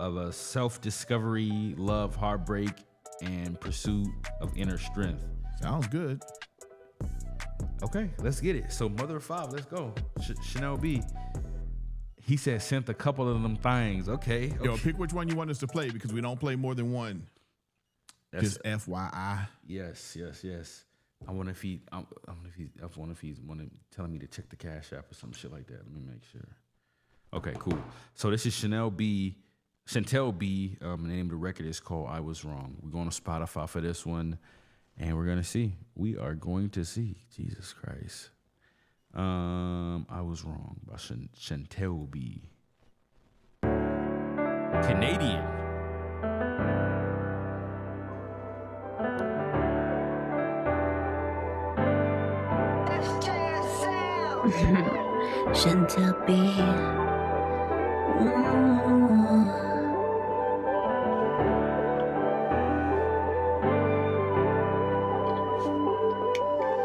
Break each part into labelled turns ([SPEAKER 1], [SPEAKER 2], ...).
[SPEAKER 1] of a self-discovery, love, heartbreak, and pursuit of inner strength.
[SPEAKER 2] Sounds good.
[SPEAKER 1] Okay, let's get it. So Mother of Five, let's go. Chanel B. He said sent a couple of them things. Okay.
[SPEAKER 2] Yo, pick which one you want us to play because we don't play more than one. Just FYI.
[SPEAKER 1] Yes. I wonder if he's telling me to check the Cash App or some shit like that. Let me make sure. Okay, cool. So this is Chantel B. The name of the record is called I Was Wrong. We're going to Spotify for this one, and we're going to see. We are going to see. Jesus Christ. I Was Wrong by Chantel B. Canadian.
[SPEAKER 3] Chantel B.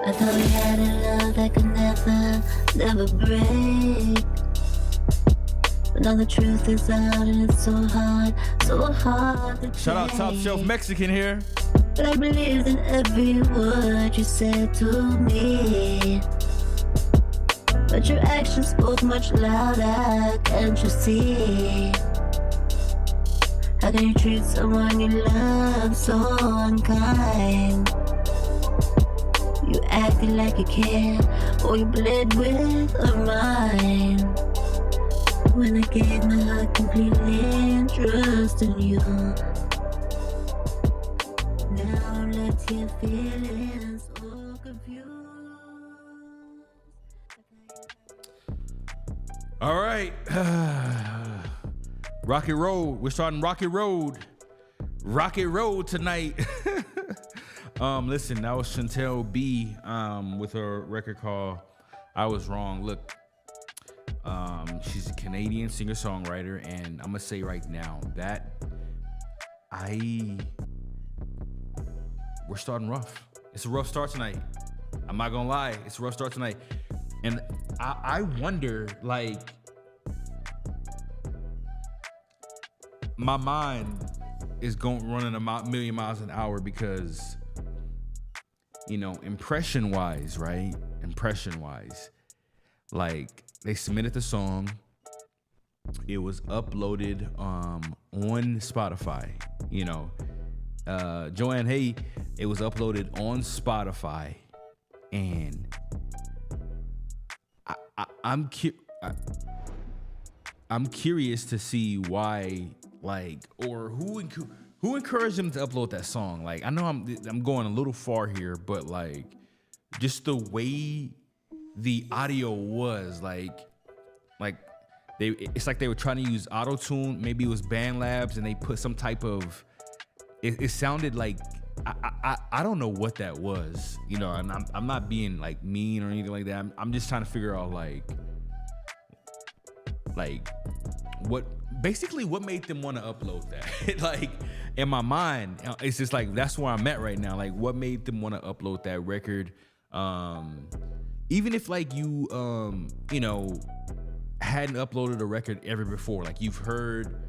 [SPEAKER 3] I thought we had a love that could never break. But now the truth is out and it's so hard to
[SPEAKER 1] Shout out Top Shelf Mexican here.
[SPEAKER 3] But I believed in every word you said to me. But your actions spoke much louder, can't you see? How can you treat someone you love so unkind? You acted like you cared, or you bled with a mind. When I gave my heart completely and trust in you. Now I'm left here feeling so confused.
[SPEAKER 1] All right. Rocket Road. We're starting Rocket Road. Rocket Road tonight. Listen, that was Chantel B with her record called I Was Wrong. Look, she's a Canadian singer-songwriter, and I'm gonna say right now that we're starting rough. It's a rough start tonight. I'm not gonna lie, it's a rough start tonight. And I wonder, like, my mind is running a million miles an hour because, you know, impression-wise, right? Impression-wise, like, they submitted the song. It was uploaded on Spotify. You know, Joanne, hey, it was uploaded on Spotify, and I'm curious to see why, like, or who encouraged them to upload that song. Like, I know I'm going a little far here, but like, just the way the audio was, it's like they were trying to use auto-tune. Maybe it was BandLabs, and they put some type of. It sounded like I don't know what that was, you know. And I'm not being like mean or anything like that. I'm just trying to figure out like what made them want to upload that. Like, in my mind, it's just like that's where I'm at right now. Like, what made them want to upload that record? Even if like you know, hadn't uploaded a record ever before, like you've heard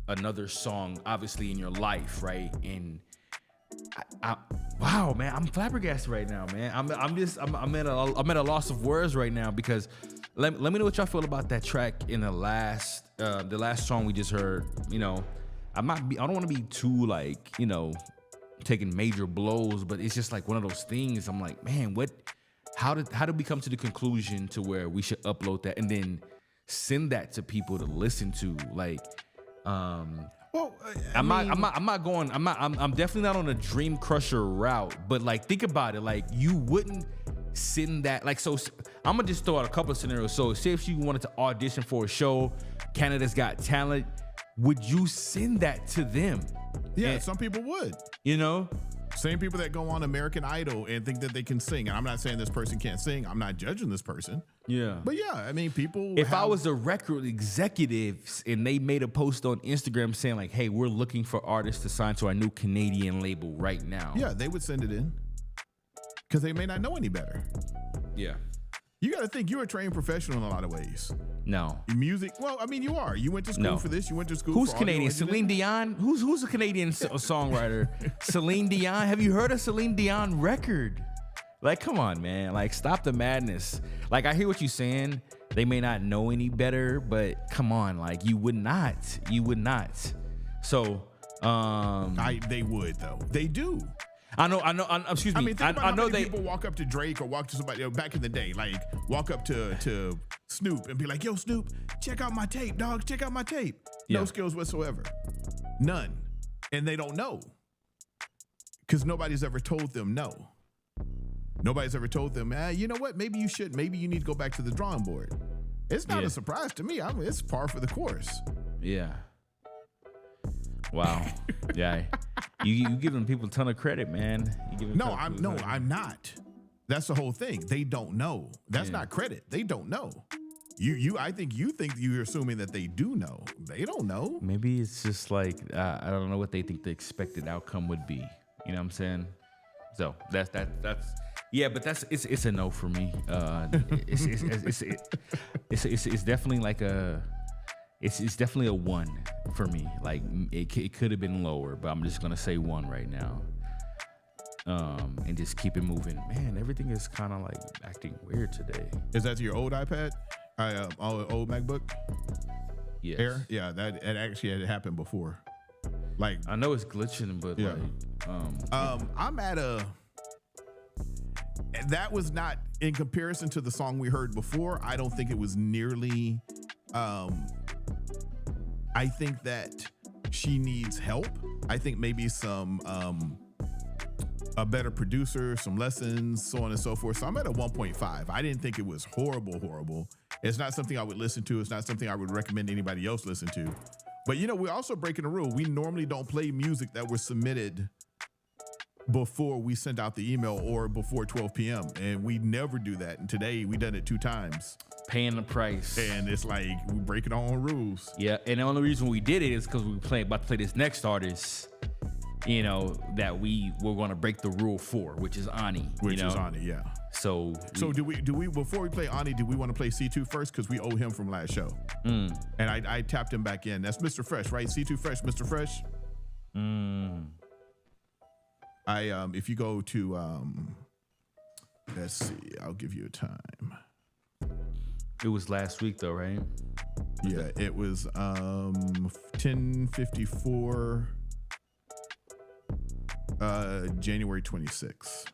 [SPEAKER 1] another song obviously in your life, right? And wow, man, I'm flabbergasted right now, man. I'm at a loss of words right now because let me know what y'all feel about that track in the last song we just heard. You know, I don't want to be too like, you know, taking major blows, but it's just like one of those things. I'm like, man, how did we come to the conclusion to where we should upload that and then send that to people to listen to? Like, I'm definitely not on a Dream Crusher route, but like, think about it. Like, you wouldn't send that. Like, so I'm gonna just throw out a couple of scenarios. So say if you wanted to audition for a show, Canada's Got Talent, would you send that to them?
[SPEAKER 2] Yeah,
[SPEAKER 1] and
[SPEAKER 2] some people would.
[SPEAKER 1] You know?
[SPEAKER 2] Same people that go on American Idol and think that they can sing. And I'm not saying this person can't sing. I'm not judging this person.
[SPEAKER 1] Yeah.
[SPEAKER 2] But yeah, I mean, people.
[SPEAKER 1] If I was a record executive and they made a post on Instagram saying like, hey, we're looking for artists to sign to our new Canadian label right now.
[SPEAKER 2] Yeah, they would send it in because they may not know any better.
[SPEAKER 1] Yeah.
[SPEAKER 2] You got to think you're a trained professional in a lot of ways.
[SPEAKER 1] No.
[SPEAKER 2] Music, well, I mean, you are. You went to school for this. You went to school
[SPEAKER 1] Who's
[SPEAKER 2] for
[SPEAKER 1] Canadian?
[SPEAKER 2] audio
[SPEAKER 1] Celine Dion? Who's a Canadian songwriter? Celine Dion? Have you heard a Celine Dion record? Like, come on, man. Like, stop the madness. Like, I hear what you're saying. They may not know any better, but come on. Like, you would not. You would not. So,
[SPEAKER 2] they would, though. They do.
[SPEAKER 1] I know. Excuse me.
[SPEAKER 2] I mean, think about how
[SPEAKER 1] know
[SPEAKER 2] many people walk up to Drake or walk to somebody back in the day, like walk up to Snoop and be like, "Yo, Snoop, check out my tape, dog. Check out my tape."
[SPEAKER 1] Yeah.
[SPEAKER 2] No skills whatsoever, none, and they don't know because nobody's ever told them no. Nobody's ever told them, you know what? Maybe you should. Maybe you need to go back to the drawing board. It's not a surprise to me. I mean, it's par for the course.
[SPEAKER 1] Yeah. Wow. Yeah. You giving people a ton of credit, man.
[SPEAKER 2] I'm not. That's the whole thing. They don't know. That's not credit. They don't know. I think you're assuming that they do know. They don't know.
[SPEAKER 1] Maybe it's just like I don't know what they think the expected outcome would be. You know what I'm saying? So that's yeah, but it's a no for me. It's definitely like it's definitely a 1 for me. Like it could have been lower, but I'm just gonna say 1 right now. And just keep it moving. Man, everything is kind of like acting weird today.
[SPEAKER 2] Is that your old iPad? Old MacBook?
[SPEAKER 1] Yes.
[SPEAKER 2] Air? Yeah, that actually had happened before. Like
[SPEAKER 1] I know it's glitching, but
[SPEAKER 2] yeah. I'm at that was not in comparison to the song we heard before. I don't think it was nearly. I think that she needs help. I think maybe some a better producer, some lessons, so on and so forth. So I'm at a 1.5. I didn't think it was horrible. It's not something I would listen to. It's not something I would recommend anybody else listen to. But we're also breaking a rule. We normally don't play music that was submitted before we send out the email or before 12 p.m. And we never do that. And today we done it 2 times.
[SPEAKER 1] Paying the price.
[SPEAKER 2] And it's like we breaking our own rules.
[SPEAKER 1] Yeah, and the only reason we did it is because we were about to play this next artist, that we were going to break the rule for, which is Ani.
[SPEAKER 2] Which is Ani, yeah.
[SPEAKER 1] So
[SPEAKER 2] do we before we play Ani, do we want to play C2 first? Because we owe him from last show. And I tapped him back in. That's Mr. Fresh, right? C2 Fresh, Mr. Fresh. If you go to let's see, I'll give you a time.
[SPEAKER 1] It was last week though, right?
[SPEAKER 2] Yeah, it was 10:54 January 26th.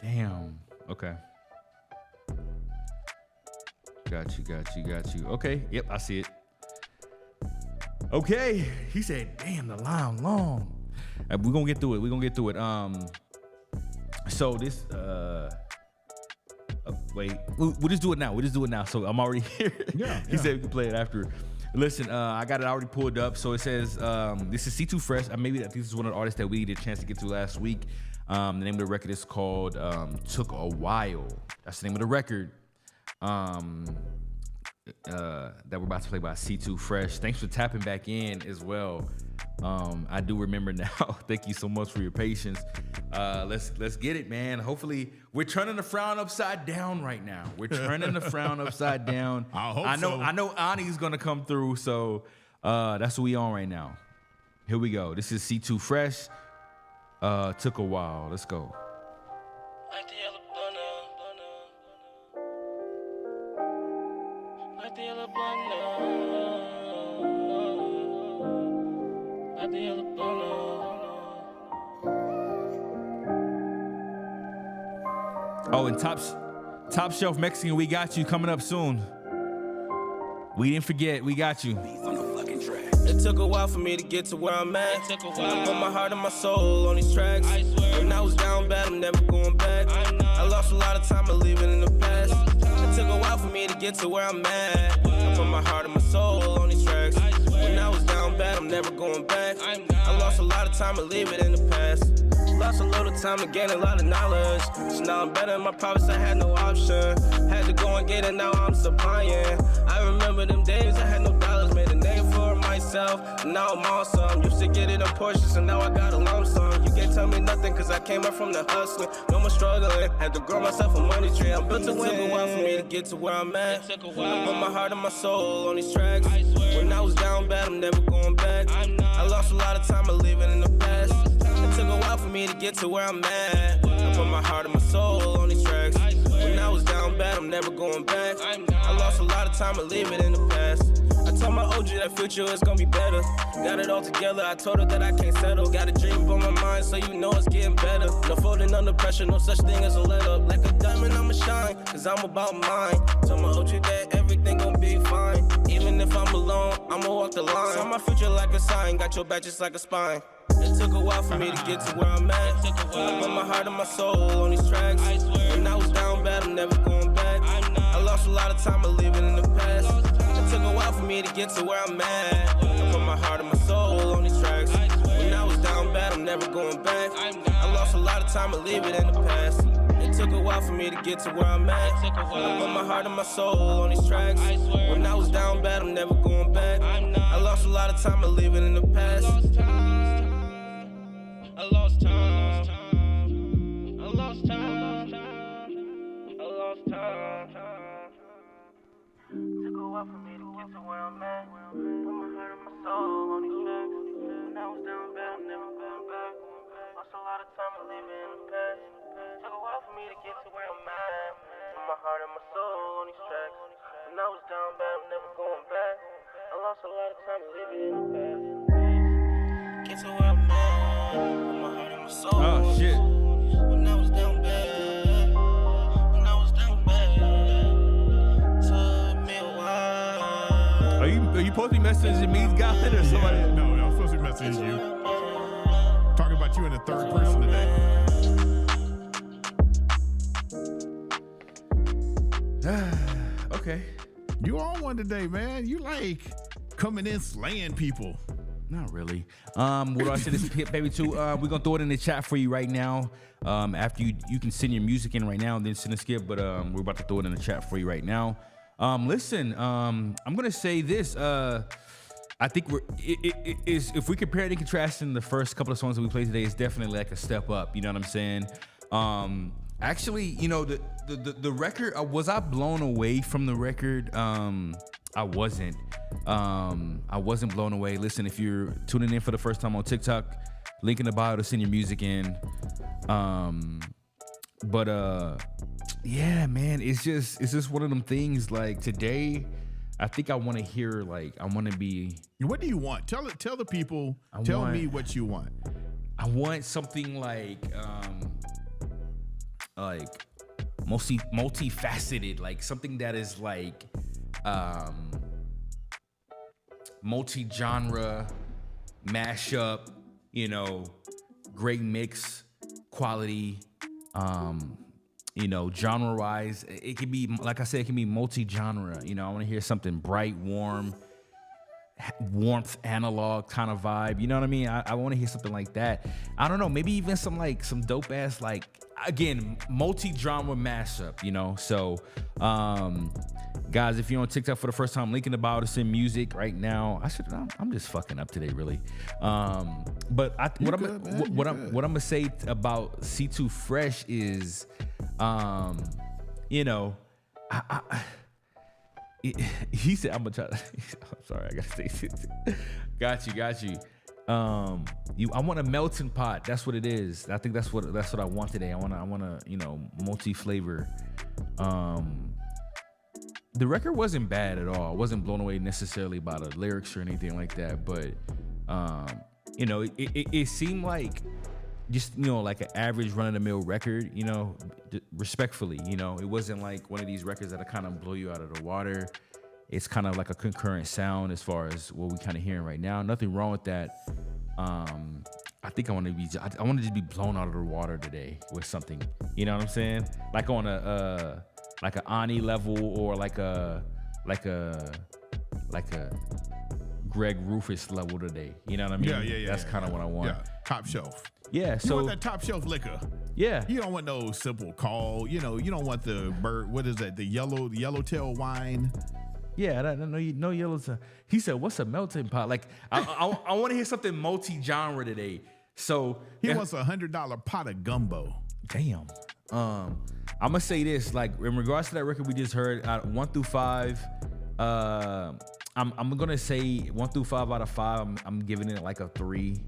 [SPEAKER 1] Damn. Okay. Got you. Okay. Yep, I see it. Okay. He said, damn, the line long. We're gonna get through it. So this wait, we'll just do it now. So I'm already here.
[SPEAKER 2] Yeah.
[SPEAKER 1] He said we can play it after. Listen, I got it already pulled up. So it says this is C2 Fresh. Maybe this is one of the artists that we didn't get a chance to get to last week. The name of the record is called Took a While. That's the name of the record. That we're about to play by C2 Fresh. Thanks for tapping back in as well. I do remember now. Thank you so much for your patience. Let's get it, man. Hopefully, we're turning the frown upside down right now. We're turning the frown upside down.
[SPEAKER 2] I
[SPEAKER 1] know Ani's gonna come through, so that's what we on right now. Here we go. This is C2 Fresh. Took a while. Let's go. Oh, and top shelf Mexican, we got you coming up soon. We didn't forget, we got you.
[SPEAKER 4] It took a while for me to get to where I'm at. I put my heart and my soul on these tracks. When I was down bad, I'm never going back. I lost a lot of time, I leave it in the past. It took a while for me to get to where I'm at. I put my heart and my soul on these tracks. When I was down bad, I'm never going back. I lost a lot of time, I leave it in the past. Lost a little time and gained a lot of knowledge. So now I'm better in my province, I had no option. Had to go and get it, now I'm supplying. I remember them days, I had no dollars. Made a name for myself. myself, and now I'm on some. Used to get it in portions, and now I got a lump sum. You can't tell me nothing, cause I came up from the hustling. No more struggling, had to grow myself a money tree. I'm built to win. It took a while for me to get to where I'm at. I put my heart and my soul on these tracks. When I was down bad, I'm never going back. I lost a lot of time, but living in the past. It took a while for me to get to where I'm at. I put my heart and my soul on these tracks. When I was down bad, I'm never going back. I lost a lot of time, but leave it in the past. I told my OG that future is gonna be better. Got it all together, I told her that I can't settle. Got a dream on my mind, so you know it's getting better. No folding under pressure, no such thing as a let up. Like a diamond, I'ma shine, cause I'm about mine. Told my OG that everything gon' be fine. Even if I'm alone, I'ma walk the line. Saw my future like a sign, got your back just like a spine. It took a while for me to get to where I'm at. I put my heart and my soul on these tracks. When I was down bad, I'm never going back. I lost a lot of time, but living in the past. It took a while for me to get to where I'm at. I put my heart and my soul on these tracks. When I was down bad, I'm never going back. I lost a lot of time, but leave it in the past. It took a while for me to get to where I'm at. I put my heart and my soul on these tracks. When I was down bad, I'm never going back. I lost a lot of time, but leave it in the past. I lost time. I lost time. I lost time. Took a while for me to get to where I'm at. Put my heart and my soul on these tracks. When I was down bad, I'm never going back. Lost a lot of time, but leave it in the past. Took a while for me to get to where I'm at. Put my heart and my soul on these tracks. When I was down bad, I'm never going back. I lost a lot of time, but leave it in the past. Get to where I'm at. Put my heart and my soul.
[SPEAKER 1] Oh shit.
[SPEAKER 4] When I was down bad. When I was down bad. Took me a while.
[SPEAKER 1] Are you supposed to be messaging me, Gylon, or somebody?
[SPEAKER 2] Yeah, no, I'm supposed to be messaging you. Talking about you in the third person today.
[SPEAKER 1] Okay.
[SPEAKER 2] You on one today, man. You like coming in slaying people.
[SPEAKER 1] Not really. What do I say this baby too? We're gonna throw it in the chat for you right now. After you can send your music in right now and then send a skip, but we're about to throw it in the chat for you right now. Listen, I'm gonna say this. I think it is if we compare and contrast in the first couple of songs that we played today, it's definitely like a step up. You know what I'm saying? Actually, you know, the record, was I blown away from the record? I wasn't blown away. Listen, if you're tuning in for the first time on TikTok, link in the bio to send your music in. Yeah, man, it's just one of them things. Like today, I think I want to hear, like, I want to be.
[SPEAKER 2] What do you want? Tell the people. Tell me what you want.
[SPEAKER 1] I want something like multifaceted, like something that is like multi-genre mashup, you know, great mix quality, you know, genre-wise. It can be, like I said, it can be multi-genre. You know, I want to hear something bright, warmth, analog kind of vibe. You know what I mean? I want to hear something like that. I don't know, maybe even some dope ass, like, again, multi-genre mashup, you know? So, guys, if you're on TikTok for the first time, link in the bio to send music right now. I'm just fucking up today, really. But what I'm gonna say about C2 Fresh is, you know, he said, I'm gonna try to, I'm sorry, I gotta say this. Got you. I want a melting pot. That's what it is. I think that's what I want today. I want to, you know, multi-flavor. The record wasn't bad at all. I wasn't blown away necessarily by the lyrics or anything like that, but you know, it seemed like just, you know, like an average run-of-the-mill record, you know, respectfully, you know. It wasn't like one of these records that'll kind of blow you out of the water. It's kind of like a concurrent sound as far as what we kind of hearing right now. Nothing wrong with that. I think I want to just be blown out of the water today with something. You know what I'm saying? Like on a like an Ani level, or like a Greg Rufus level today. You know what I mean?
[SPEAKER 2] Yeah.
[SPEAKER 1] That's kind of what I want.
[SPEAKER 2] Yeah, top shelf.
[SPEAKER 1] Yeah,
[SPEAKER 2] you want that top shelf liquor.
[SPEAKER 1] Yeah.
[SPEAKER 2] You don't want no simple call. You know, you don't want the bird. What is that? The yellowtail wine.
[SPEAKER 1] Yeah, no yellow's. He said, "What's a melting pot?" Like, I want to hear something multi-genre today. So
[SPEAKER 2] he wants $100 pot of gumbo.
[SPEAKER 1] Damn. I'm gonna say this, like in regards to that record we just heard, 1 through 5. I'm gonna say 1 through 5 out of 5. I'm giving it like a 3.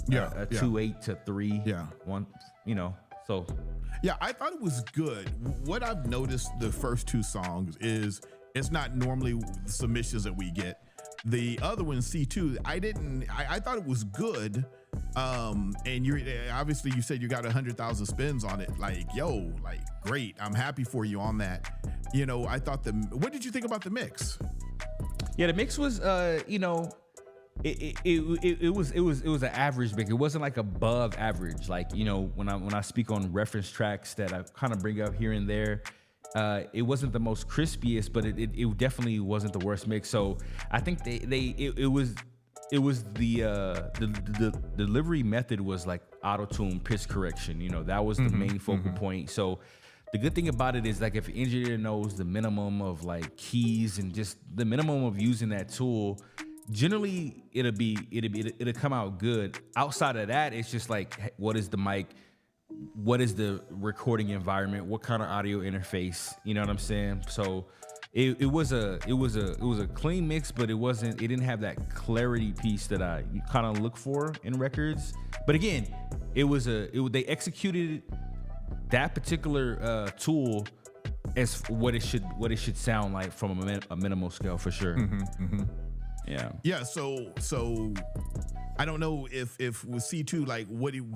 [SPEAKER 2] Yeah,
[SPEAKER 1] a 2.8 to 3.
[SPEAKER 2] Yeah,
[SPEAKER 1] 1. You know, so.
[SPEAKER 2] Yeah, I thought it was good. What I've noticed the first 2 songs is it's not normally the submissions that we get. The other one, C2, I thought it was good. And you're obviously, you said you got 100,000 spins on it. Like, yo, like, great. I'm happy for you on that. You know, I thought what did you think about the mix?
[SPEAKER 1] Yeah, the mix was, you know, it was an average mix. It wasn't like above average. Like, you know, when I speak on reference tracks that I kind of bring up here and there, it wasn't the most crispiest, but it definitely wasn't the worst mix. So I think it was the delivery method was like auto-tune, pitch correction. You know, that was the main focal point. So the good thing about it is, like, if an engineer knows the minimum of like keys and just the minimum of using that tool, generally it'll come out good. Outside of that, it's just like, what is the mic? What is the recording environment? What kind of audio interface? You know what I'm saying? So it was a clean mix, but it didn't have that clarity piece that I kind of look for in records. But again, they executed that particular tool as what it should sound like from a minimal scale for sure. Yeah. So I don't know if with C2, like,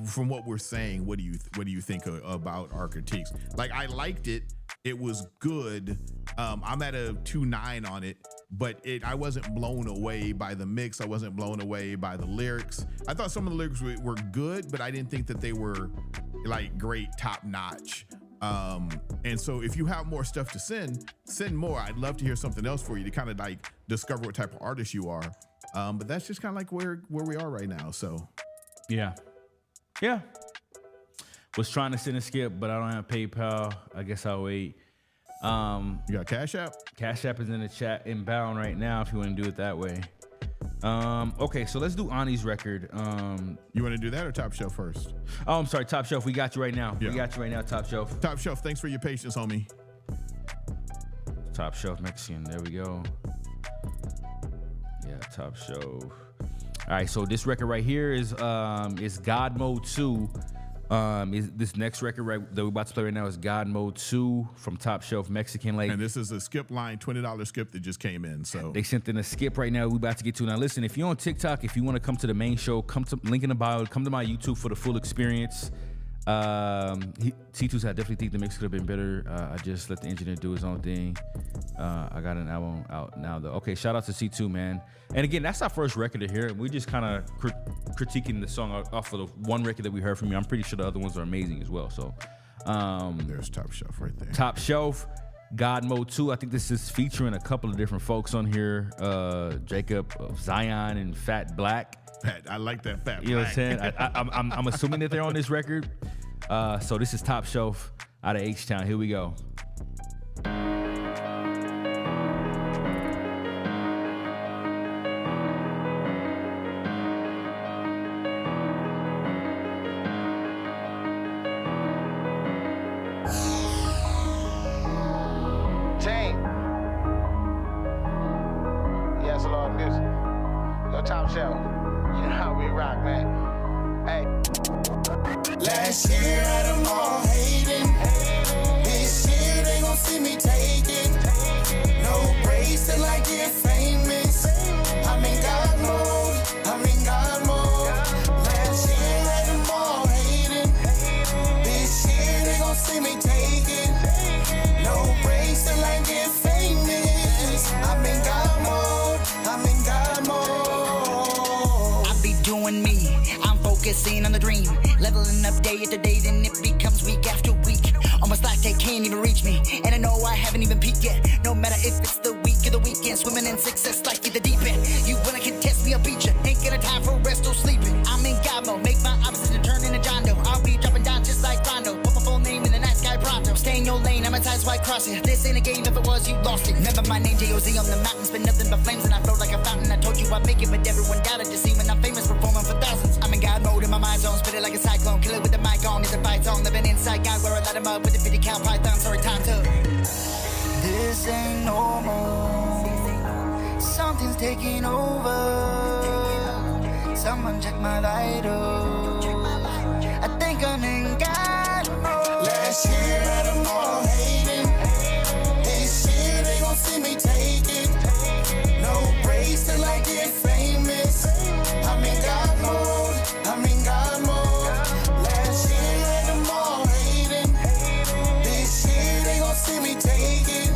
[SPEAKER 1] from what we're saying, what do you think about our critiques? Like, I liked it. It was good. I'm at a 2.9 on it, but I wasn't blown away by the mix. I wasn't blown away by the lyrics. I thought some of the lyrics were good, but I didn't think that they were like great, top notch. And so if you have more stuff to send more. I'd love to hear something else for you to kind of like discover what type of artist you are. But that's just kind of like where we are right now. So yeah. Was trying to send a skip, but I don't have PayPal. I guess I'll wait.
[SPEAKER 2] You got Cash App?
[SPEAKER 1] Cash App is in the chat inbound right now if you want to do it that way. Okay, so let's do Ani's record.
[SPEAKER 2] You want to do that or Top Shelf first?
[SPEAKER 1] Oh, I'm sorry, Top Shelf. We got you right now.
[SPEAKER 2] Yeah.
[SPEAKER 1] We got you right now, Top Shelf.
[SPEAKER 2] Top Shelf, thanks for your patience, homie.
[SPEAKER 1] Top Shelf Mexican. There we go. Yeah, Top Shelf. All right, so this record right here is God Mode 2. Is this next record that we're about to play right now is God Mode 2 from Top Shelf Mexican. Like,
[SPEAKER 2] and this is a skip line, $20 skip that just came in. So
[SPEAKER 1] they sent in a skip right now. We're about to get to. Now listen, if you're on TikTok, if you want to come to the main show, come to link in the bio, come to my YouTube for the full experience. C2 said, I definitely think the mix could have been better. I just let the engineer do his own thing. I got an album out now though. Okay, shout out to C2, man. And again, that's our first record to hear. We just kind of critiquing the song off of the one record that we heard from you. I'm pretty sure the other ones are amazing as well. So
[SPEAKER 2] there's Top Shelf right there.
[SPEAKER 1] Top Shelf, God Mode 2. I think this is featuring a couple of different folks on here. Jacob of Zion and Fat Black.
[SPEAKER 2] I like that Fat Black.
[SPEAKER 1] You know what I'm saying? I'm assuming that they're on this record. So this is Top Shelf out of H-Town. Here we go.
[SPEAKER 5] Yes, Lord Music. Yo, Top Shelf. You know how we rock, man. Hey.
[SPEAKER 6] Last year I had them all hating. This year they gon' see me taking. No bracelet like you're famous. I'm in God mode. I'm in God mode. Last year I had them all hating. This year they gon' see me taking. No bracelet like you're famous. I'm in God mode. I'm in God mode.
[SPEAKER 7] I be doing me. I'm focusing on the dream. Leveling up day after day, then it becomes week after week. Almost like they can't even reach me. And I know I haven't even peaked yet. No matter if it's the week or the weekend. Swimming in success like in the deep end. You wanna contest me, I'll beat ya. Ain't got a time for rest or sleeping. I'm in God mode. Make my opposite and turn into John Doe. I'll be dropping down just like Rondo. Put my full name in the night sky pronto. Stay in your lane, I'm a tight white cross it. This ain't a game, if it was, you lost it. Remember my name, J-O-Z on the mountains, been nothing but flames, and I flow like a fountain. I told you I'd make it, but everyone doubted to see when I'm famous, performing for thousands. I'm in God mode in my mind zone, spit it like a cyclone, kill it with the mic on, it's a fight zone. Living inside God, where I let him up with the 50 count python. Sorry, time to. This ain't normal. Something's taking over. Someone check my vitals. I think I'm in God mode.
[SPEAKER 6] Last year had them all hating. This year they gon' see me take it. No breaks till I get famous. I'm in God mode. I'm in God mode. Last year had them all hating. This year they gon' see me take it.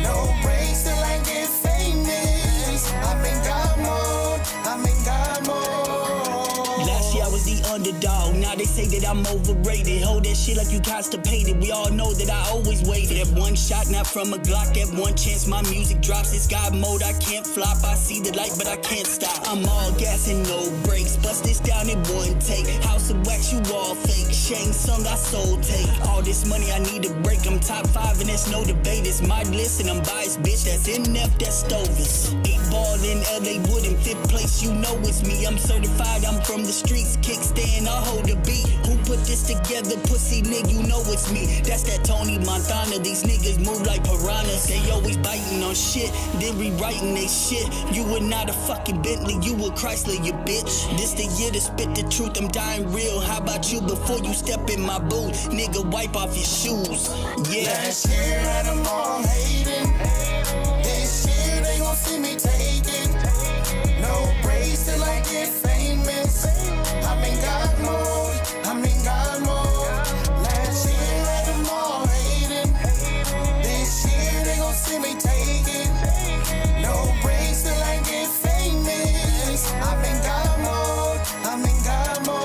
[SPEAKER 6] No breaks till I get famous. I'm in God mode. I'm in God mode.
[SPEAKER 8] Last year I was the underdog, now they say that I'm overrated. Hold that shit like you constipated. We all know that I always waited. At one shot, not from a Glock. At one chance, my music drops. It's God mode, I can't flop. I see the light, but I can't stop. I'm all gas and no brakes. Bust this down in one take. House of wax, you all fake. Shane sung, I soul tape. All this money, I need a break. I'm top 5 and there's no debate. It's my list and I'm biased, bitch. That's NF, that's Stovers. 8 ball in LA Wood in 5th place. You know it's me. I'm certified, I'm from the streets. Kickstand, I hold the beat. Who put this together, pussy nigga? You know it's me. That's that Tony Montana. These niggas move like piranhas. They always biting on shit, then rewriting they shit. You were not a fucking Bentley, you were Chrysler, you bitch. This the year to spit the truth, I'm dying real. How about you before you step in my boot? Nigga, wipe off your shoes. Yeah.
[SPEAKER 6] Last year had them all hating. This year they gon' see me take it. No breaks till I get famous. I'm in God mode. I'm in God mode. Last year had them all hating. This year they gon' see me take it. No breaks till I get famous. I'm in God mode. I'm in God mode.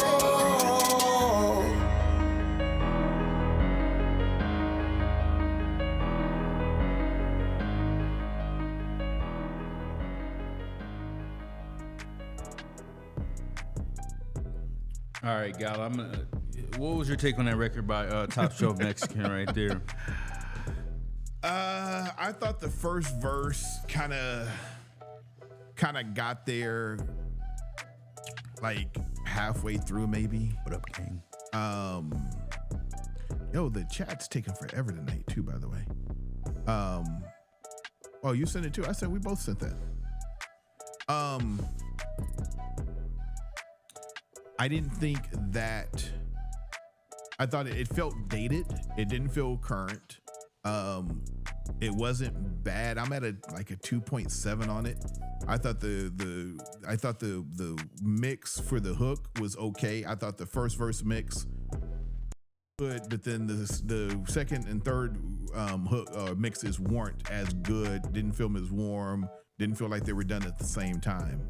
[SPEAKER 1] All right, Gal. What was your take on that record by Top Shelf Mexican right there?
[SPEAKER 2] I thought the first verse kind of got there like halfway through, maybe.
[SPEAKER 1] What up, King?
[SPEAKER 2] Yo, the chat's taking forever tonight too, by the way. Oh, you sent it too? I said we both sent that. I didn't think that. I thought it felt dated. It didn't feel current. It wasn't bad. I'm at like a 2.7 on it. I thought the mix for the hook was okay. I thought the first verse mix good, but then the second and third hook mixes weren't as good. Didn't feel as warm. Didn't feel like they were done at the same time.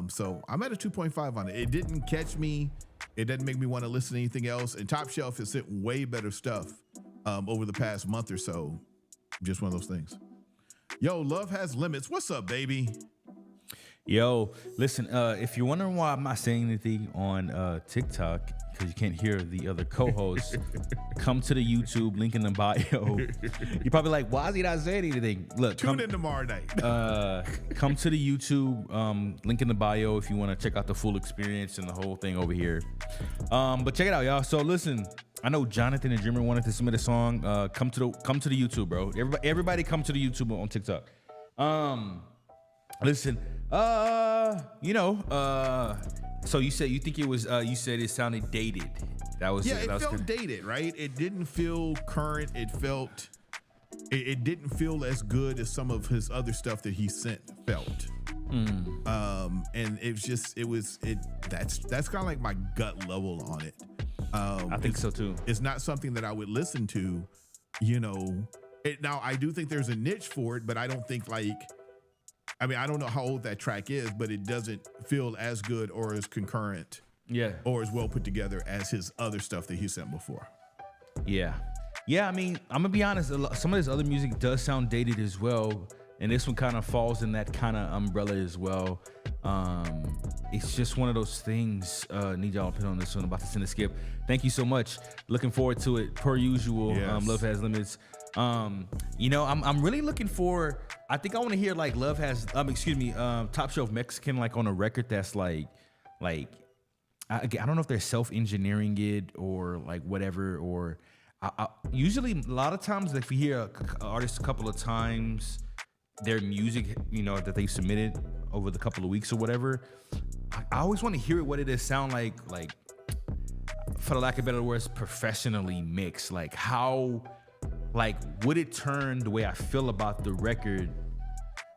[SPEAKER 2] So I'm at a 2.5 on it. It didn't catch me. It doesn't make me want to listen to anything else. And Top Shelf has sent way better stuff over the past month or so. Just one of those things. Yo, Love Has Limits. What's up, baby?
[SPEAKER 1] Yo, listen, if you're wondering why I'm not saying anything on TikTok, because you can't hear the other co-hosts, come to the YouTube, link in the bio. You're probably like, why is he not saying anything? Look,
[SPEAKER 2] Tune in tomorrow night.
[SPEAKER 1] Come to the YouTube, link in the bio if you want to check out the full experience and the whole thing over here. But check it out, y'all. So listen, I know Jonathan and Jimmy wanted to submit a song. Come to the YouTube, bro. Everybody come to the YouTube on TikTok. Listen, so you said you think it was you said it sounded dated. That was
[SPEAKER 2] it
[SPEAKER 1] was
[SPEAKER 2] felt
[SPEAKER 1] good.
[SPEAKER 2] dated, right? It didn't feel current. It felt it didn't feel as good as some of his other stuff that he felt. And that's kind of like my gut level on it.
[SPEAKER 1] I think so too.
[SPEAKER 2] It's not something that I would listen to, now I do think there's a niche for it, but I don't think I don't know how old that track is, but it doesn't feel as good or as concurrent, or as well put together as his other stuff that he sent before.
[SPEAKER 1] Yeah. I mean, I'm gonna be honest. Some of his other music does sound dated as well, and this one kind of falls in that kind of umbrella as well. It's just one of those things. Need y'all to put on this one. I'm about to send a skip. Thank you so much. Looking forward to it per usual.
[SPEAKER 2] Yes.
[SPEAKER 1] Love Has Limits. You know, I'm really looking for. I think I want to hear like Love Has. Top Shelf Mexican like on a record that's like. I don't know if they're self-engineering it or like whatever. Or usually a lot of times if you hear an artist a couple of times, their music, you know, that they submitted over the couple of weeks or whatever, I always want to hear what it is sound like, for the lack of better words, professionally mixed. Like how, like would it turn the way I feel about the record?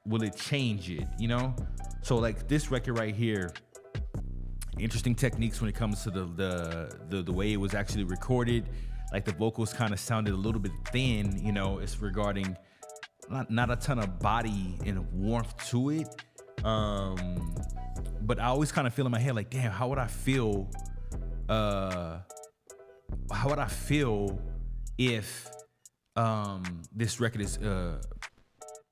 [SPEAKER 1] Will it change it? You know? So like this record right here, interesting techniques when it comes to the way it was actually recorded. Like the vocals kind of sounded a little bit thin, you know, it's regarding not a ton of body and warmth to it. But I always kind of feel in my head like, damn, how would I feel if this record is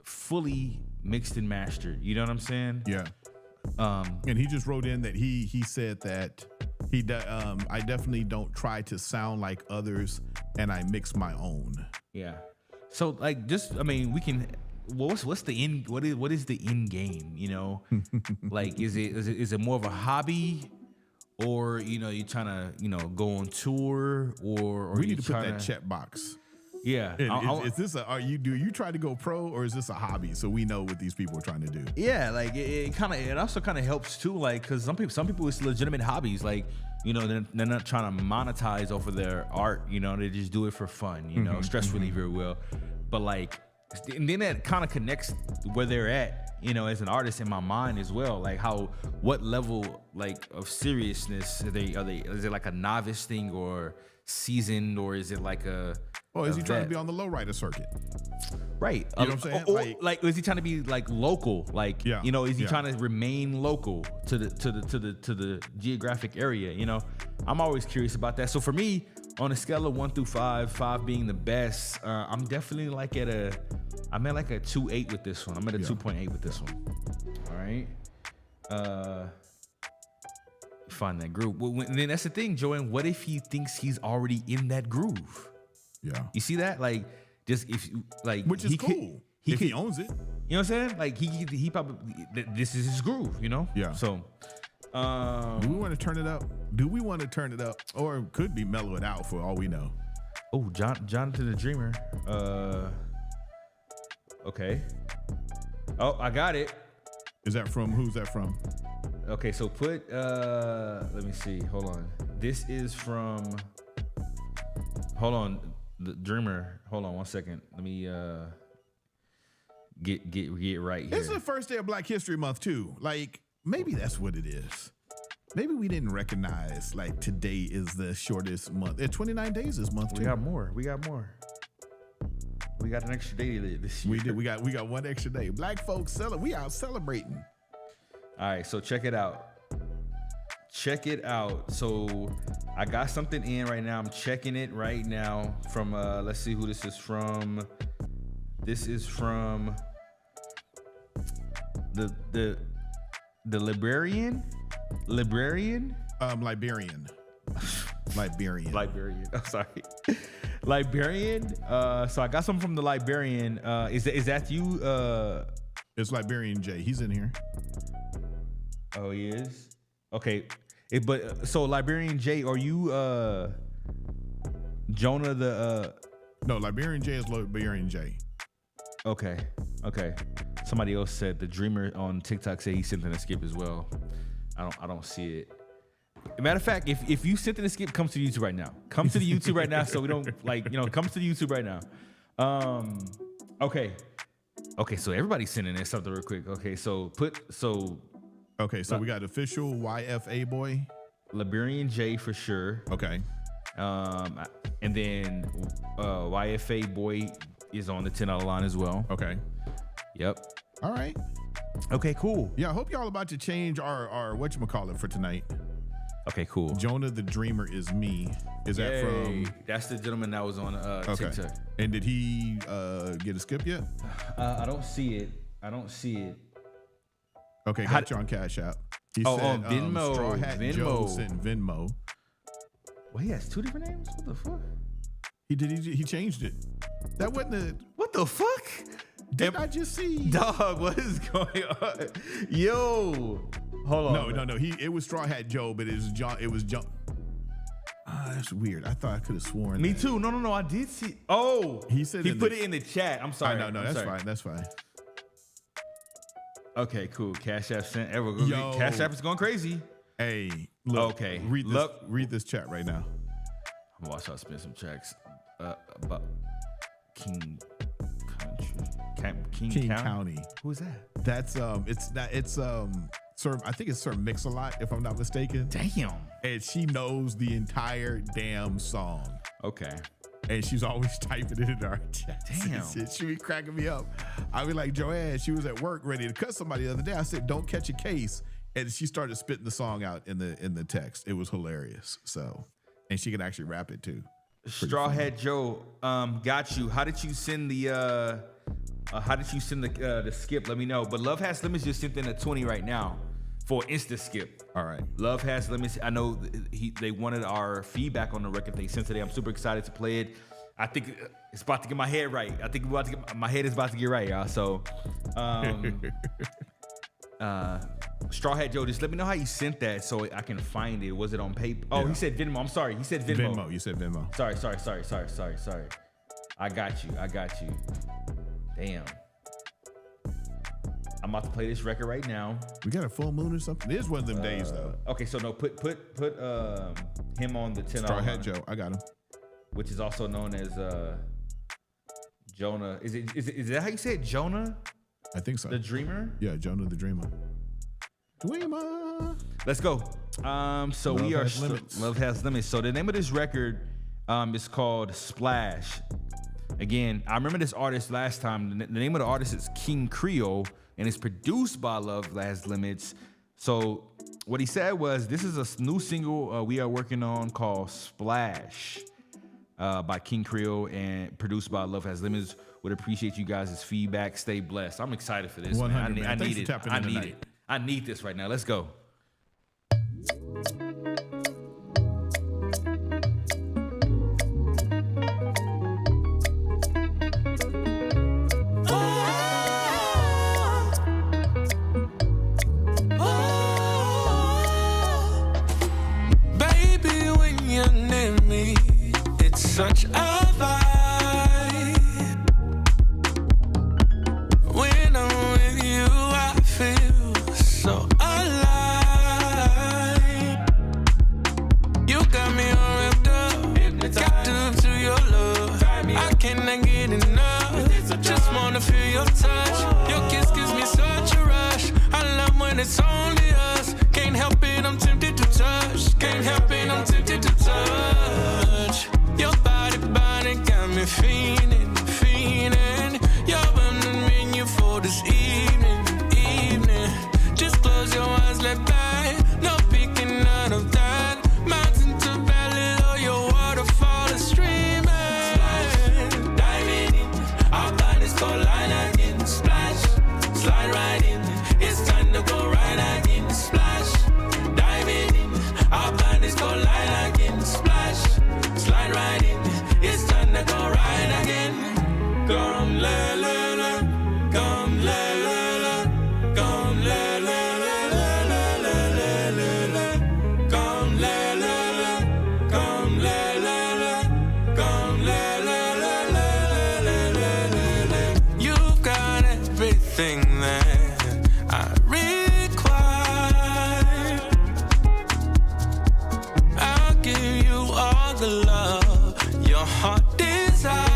[SPEAKER 1] fully mixed and mastered? You know what I'm saying?
[SPEAKER 2] Yeah. And he just wrote in that he said that I definitely don't try to sound like others, and I mix my own.
[SPEAKER 1] Yeah. So like, just I mean, we can. What's the end? What is the end game? You know, like is it more of a hobby, or you know, you're trying to go on tour, or
[SPEAKER 2] we need to put that check box.
[SPEAKER 1] Yeah.
[SPEAKER 2] Is this do you try to go pro, or is this a hobby? So we know what these people are trying to do.
[SPEAKER 1] Yeah, like it also kind of helps too, like because some people it's legitimate hobbies, like you know they're not trying to monetize off of their art, you know, they just do it for fun, you know, stress reliever will, but like, and then that kind of connects where they're at, you know, as an artist in my mind as well, like what level like of seriousness are they is it like a novice thing or seasoned, or is it like
[SPEAKER 2] is he trying to be on the lowrider circuit?
[SPEAKER 1] Right.
[SPEAKER 2] You know what I'm saying?
[SPEAKER 1] Like is he trying to be like local? Like,
[SPEAKER 2] yeah,
[SPEAKER 1] you know, is he trying to remain local to the geographic area? You know, I'm always curious about that. So for me, on a scale of 1 through 5, 5 being the best, I'm definitely like I'm at like a 2.8 with this one. I'm at a 2.8 with this one. All right. Find that groove. Well, and then that's the thing, Joanne. What if he thinks he's already in that groove?
[SPEAKER 2] Yeah.
[SPEAKER 1] You see that? Like, just if like,
[SPEAKER 2] which is cool. He owns it.
[SPEAKER 1] You know what I'm saying? Like he probably, this is his groove. You know?
[SPEAKER 2] Yeah.
[SPEAKER 1] So,
[SPEAKER 2] do we want to turn it up? Or it could be mellow it out for all we know.
[SPEAKER 1] Oh, Jonathan the Dreamer. Okay. Oh, I got it.
[SPEAKER 2] Is that from? Who's that from?
[SPEAKER 1] Okay, so put let me see. Hold on. This is from. Hold on, the Dreamer. Hold on 1 second. Let me get right here.
[SPEAKER 2] It's the first day of Black History Month too. Like maybe that's what it is. Maybe we didn't recognize like today is the shortest month. 29 days this month too.
[SPEAKER 1] We got more. We got an extra day this year.
[SPEAKER 2] We did. We got one extra day. Black folks we out celebrating.
[SPEAKER 1] All right, so check it out. So I got something in right now. I'm checking it right now from let's see who this is from. This is from the librarian.
[SPEAKER 2] Liberian.
[SPEAKER 1] I'm sorry. Librarian. So I got something from the Librarian. Is that you?
[SPEAKER 2] It's Librarian J. He's in here.
[SPEAKER 1] Oh, he is? Okay. So Librarian J, are you Jonah the
[SPEAKER 2] No, Librarian J is Librarian J.
[SPEAKER 1] Okay. Somebody else said the Dreamer on TikTok said he sent in a skip as well. I don't see it. Matter of fact, if you sent in a skip, come to YouTube right now. Come to the YouTube right now so we don't come to the YouTube right now. Okay, so everybody's sending in something real quick. Okay, so
[SPEAKER 2] we got official YFA boy.
[SPEAKER 1] Librarian J for sure.
[SPEAKER 2] Okay.
[SPEAKER 1] And then YFA boy is on the $10 line as well.
[SPEAKER 2] Okay.
[SPEAKER 1] Yep.
[SPEAKER 2] All right.
[SPEAKER 1] Okay, cool.
[SPEAKER 2] Yeah, I hope y'all about to change our whatchamacallit for tonight.
[SPEAKER 1] Okay, cool.
[SPEAKER 2] Jonah the Dreamer is me. Is that from?
[SPEAKER 1] That's the gentleman that was on TikTok.
[SPEAKER 2] And did he get a skip yet?
[SPEAKER 1] I don't see it.
[SPEAKER 2] Okay, got you on Cash App. He said
[SPEAKER 1] Venmo.
[SPEAKER 2] Straw Hat
[SPEAKER 1] Venmo.
[SPEAKER 2] Joe sent Venmo.
[SPEAKER 1] Well, he has two different names? What the fuck?
[SPEAKER 2] He changed it. That wasn't the.
[SPEAKER 1] What the fuck?
[SPEAKER 2] Did I just see?
[SPEAKER 1] Dog, what is going on? Yo, hold on.
[SPEAKER 2] No. It was Straw Hat Joe, but it was John. It was John. That's weird. I thought I could have sworn.
[SPEAKER 1] Me too. No. I did see. Oh,
[SPEAKER 2] he said
[SPEAKER 1] he put it in the chat. I'm sorry.
[SPEAKER 2] No. That's fine.
[SPEAKER 1] Okay, cool. Cash App sent.
[SPEAKER 2] Yo.
[SPEAKER 1] Cash App is going crazy.
[SPEAKER 2] Hey, look.
[SPEAKER 1] Okay.
[SPEAKER 2] Read this chat right now.
[SPEAKER 1] I'm gonna watch y'all spin some checks about King
[SPEAKER 2] County.
[SPEAKER 1] Who's that?
[SPEAKER 2] That's Sir. I think it's Sir Mix-a-Lot, if I'm not mistaken.
[SPEAKER 1] Damn.
[SPEAKER 2] And she knows the entire damn song.
[SPEAKER 1] Okay.
[SPEAKER 2] And she's always typing it in our chat.
[SPEAKER 1] Damn.
[SPEAKER 2] She be cracking me up. I be like, Joanne, she was at work ready to cut somebody the other day. I said, don't catch a case. And she started spitting the song out in the text. It was hilarious. So, and she can actually rap it too.
[SPEAKER 1] Straw Hat Joe, got you. How did you send the the skip? Let me know. But Love Has Limits just sent in a 20 right now for Insta skip.
[SPEAKER 2] All right.
[SPEAKER 1] Love Has Limits. I know they wanted our feedback on the record they sent today. I'm super excited to play it. I think it's about to get my head right. I think my head is about to get right, y'all. So, Straw Hat Joe, just let me know how you sent that so I can find it. Was it on paper? Oh, yeah. He said Venmo. I'm sorry. He said Venmo.
[SPEAKER 2] You said Venmo.
[SPEAKER 1] Sorry. I got you. Damn. I'm about to play this record right now.
[SPEAKER 2] We got a full moon or something? It is one of them days though.
[SPEAKER 1] Okay, so no, put him on the 10.
[SPEAKER 2] Straw Hat Joe. I got him.
[SPEAKER 1] Which is also known as Jonah. Is that how you say it? Jonah?
[SPEAKER 2] I think so.
[SPEAKER 1] The Dreamer?
[SPEAKER 2] Yeah, Jonah the Dreamer.
[SPEAKER 1] Let's go. So
[SPEAKER 2] Love
[SPEAKER 1] we are
[SPEAKER 2] Has Limits.
[SPEAKER 1] Love Has Limits. So the name of this record is called Splash. Again, I remember this artist last time. The name of the artist is King Creole, and it's produced by Love Has Limits. So what he said was, this is a new single we are working on called Splash by King Creole and produced by Love Has Limits. Would appreciate you guys' feedback. Stay blessed. I'm excited for this,
[SPEAKER 2] 100,
[SPEAKER 1] man. I
[SPEAKER 2] man.
[SPEAKER 1] need it. I need this right now. Let's go.
[SPEAKER 4] Baby, when you're near me, it's such a vibe. When I'm with you, I feel so alive. You got me all wrapped up, captive to your love. I cannot get enough, just wanna feel your touch. Your kiss gives me such a rush. I love when it's only us. Can't help it, I'm tempted to touch. Can't help it, I'm tempted to touch. Your body got me feeling. You're on the menu for this evening. Just close your eyes, let back. No peeking out of that. Mountain to valley, or your waterfall is streaming. Diving in, our bodies collide again. Splash, slide right in. It's time to go right again. Splash, diving in, our bodies collide again. Splash, slide right in. It's time to go right again. Come la la la, come la la la, come la la la la la la la, come la la la, come la la la, come la la la la la. You've got everything that I require. I'll give you all the love your heart desires.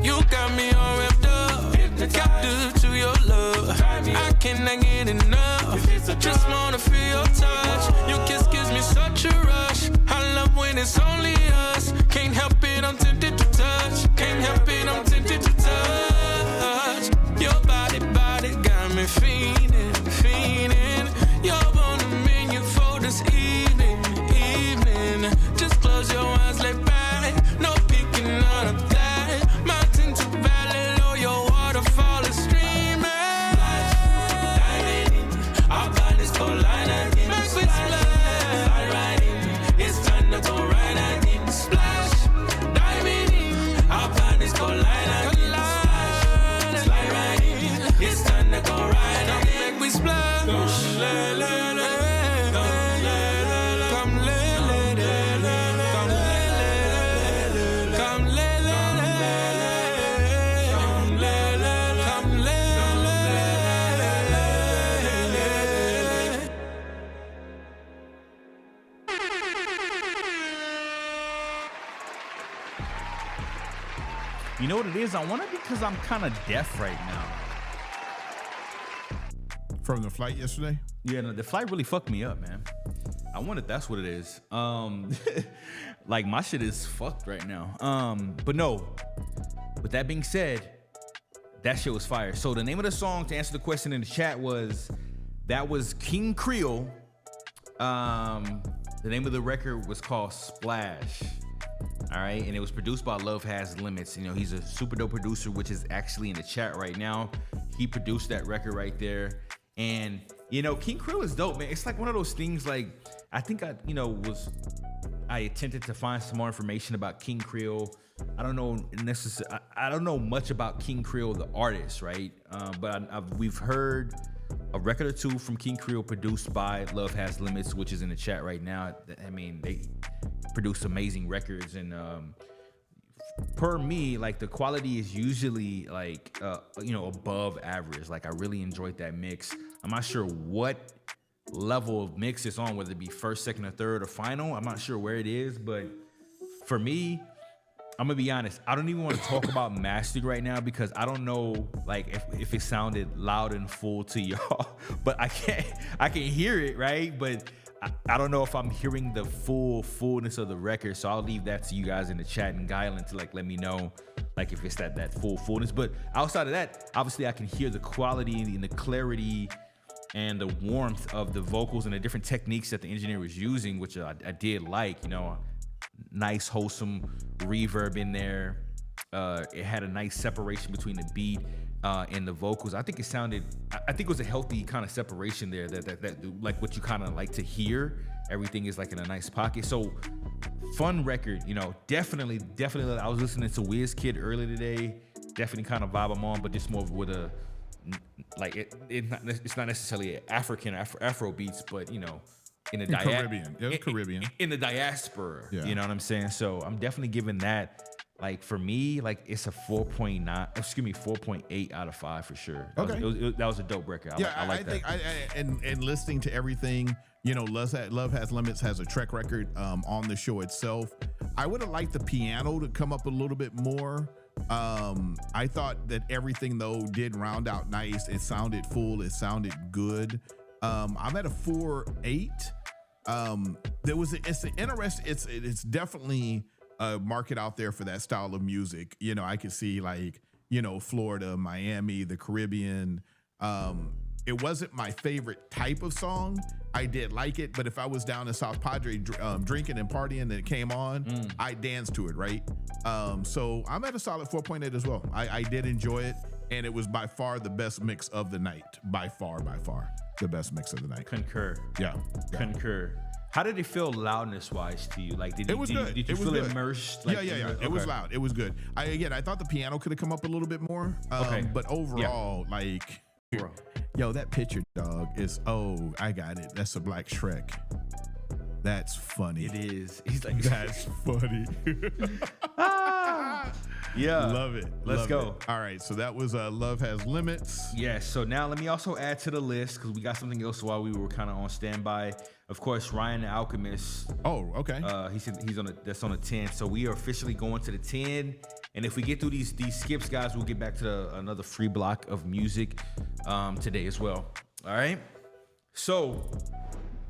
[SPEAKER 4] You got me all wrapped up, captive to your love. I cannot get enough, just wanna feel your touch. Your kiss gives me such a rush. I love when it's only us. Can't help it, I'm tempted to touch. Can't help it, I'm tempted to touch. Your body got me feeling. You're on the menu for this evening. Just close your eyes, let back. No peeking out of that. Mountain to valley, or your waterfall is streaming. Diving in, our bodies collide again. Make we splash. Slide right in, it's time to go right again.
[SPEAKER 1] You know what it is? I wonder because I'm kind of deaf right now.
[SPEAKER 2] From the flight yesterday?
[SPEAKER 1] Yeah, no, the flight really fucked me up, man. I wonder if that's what it is. Like my shit is fucked right now. But no. With that being said, that shit was fire. So the name of the song, to answer the question in the chat, was King Creole. The name of the record was called Splash. All right, and it was produced by Love Has Limits. You know, he's a super dope producer, which is actually in the chat right now. He produced that record right there. And, you know, King Creole is dope, man. It's like one of those things, like, I think I attempted to find some more information about King Creole. I don't know I don't know much about King Creole, the artist, right? But we've heard a record or two from King Creole produced by Love Has Limits, which is in the chat right now. I mean, they produce amazing records, and per me, like the quality is usually like above average. Like I really enjoyed that mix. I'm not sure what level of mix it's on, whether it be first, second, or third, or final. I'm not sure where it is, but for me, I'm gonna be honest, I don't even want to talk about mastered right now because I don't know like if it sounded loud and full to y'all, but I can hear it, right? But I don't know if I'm hearing the fullness of the record, so I'll leave that to you guys in the chat and Gylon to like let me know like if it's that fullness. But outside of that, obviously I can hear the quality and the clarity and the warmth of the vocals and the different techniques that the engineer was using, which I did like. You know, nice wholesome reverb in there. It had a nice separation between the beat and the vocals. I think it was a healthy kind of separation there that like what you kind of like to hear. Everything is like in a nice pocket. So fun record, you know, definitely. I was listening to Wizkid earlier today. Definitely kind of vibe I'm on, but just more with a, like it's not necessarily African Afro beats, but you know, in the
[SPEAKER 2] Caribbean. It was Caribbean.
[SPEAKER 1] In the diaspora.
[SPEAKER 2] Yeah.
[SPEAKER 1] You know what I'm saying? So I'm definitely giving that. Like for me, like it's a 4.8 out of 5 for sure. That was a dope record. I like that.
[SPEAKER 2] And listening to everything, you know, Love Has Limits has a track record on the show itself. I would have liked the piano to come up a little bit more. I thought that everything though did round out nice. It sounded full. It sounded good. I'm at a 4.8. It's definitely a market out there for that style of music. You know, I could see like, you know, Florida, Miami, the Caribbean. It wasn't my favorite type of song. I did like it, but if I was down in South Padre drinking and partying and it came on, I danced to it, right? So I'm at a solid 4.8 as well. I did enjoy it, and it was by far the best mix of the night. By far, the best mix of the night.
[SPEAKER 1] Concur.
[SPEAKER 2] Yeah.
[SPEAKER 1] Concur. How did it feel loudness-wise to you? Like, did you feel immersed? Like,
[SPEAKER 2] yeah. It was loud. It was good. I thought the piano could have come up a little bit more. But overall, like, yo, that picture, dog, is, I got it. That's a Black Shrek. That's funny.
[SPEAKER 1] It is. He's like,
[SPEAKER 2] that's funny.
[SPEAKER 1] Yeah.
[SPEAKER 2] Love it.
[SPEAKER 1] Let's go.
[SPEAKER 2] All right. So that was Love Has Limits.
[SPEAKER 1] Yes. So now let me also add to the list because we got something else while we were kind of on standby. Of course, Ryan the Alchemist.
[SPEAKER 2] Oh, okay.
[SPEAKER 1] He's that's on a 10. So we are officially going to the 10. And if we get through these skips, guys, we'll get back to another free block of music today as well. All right. So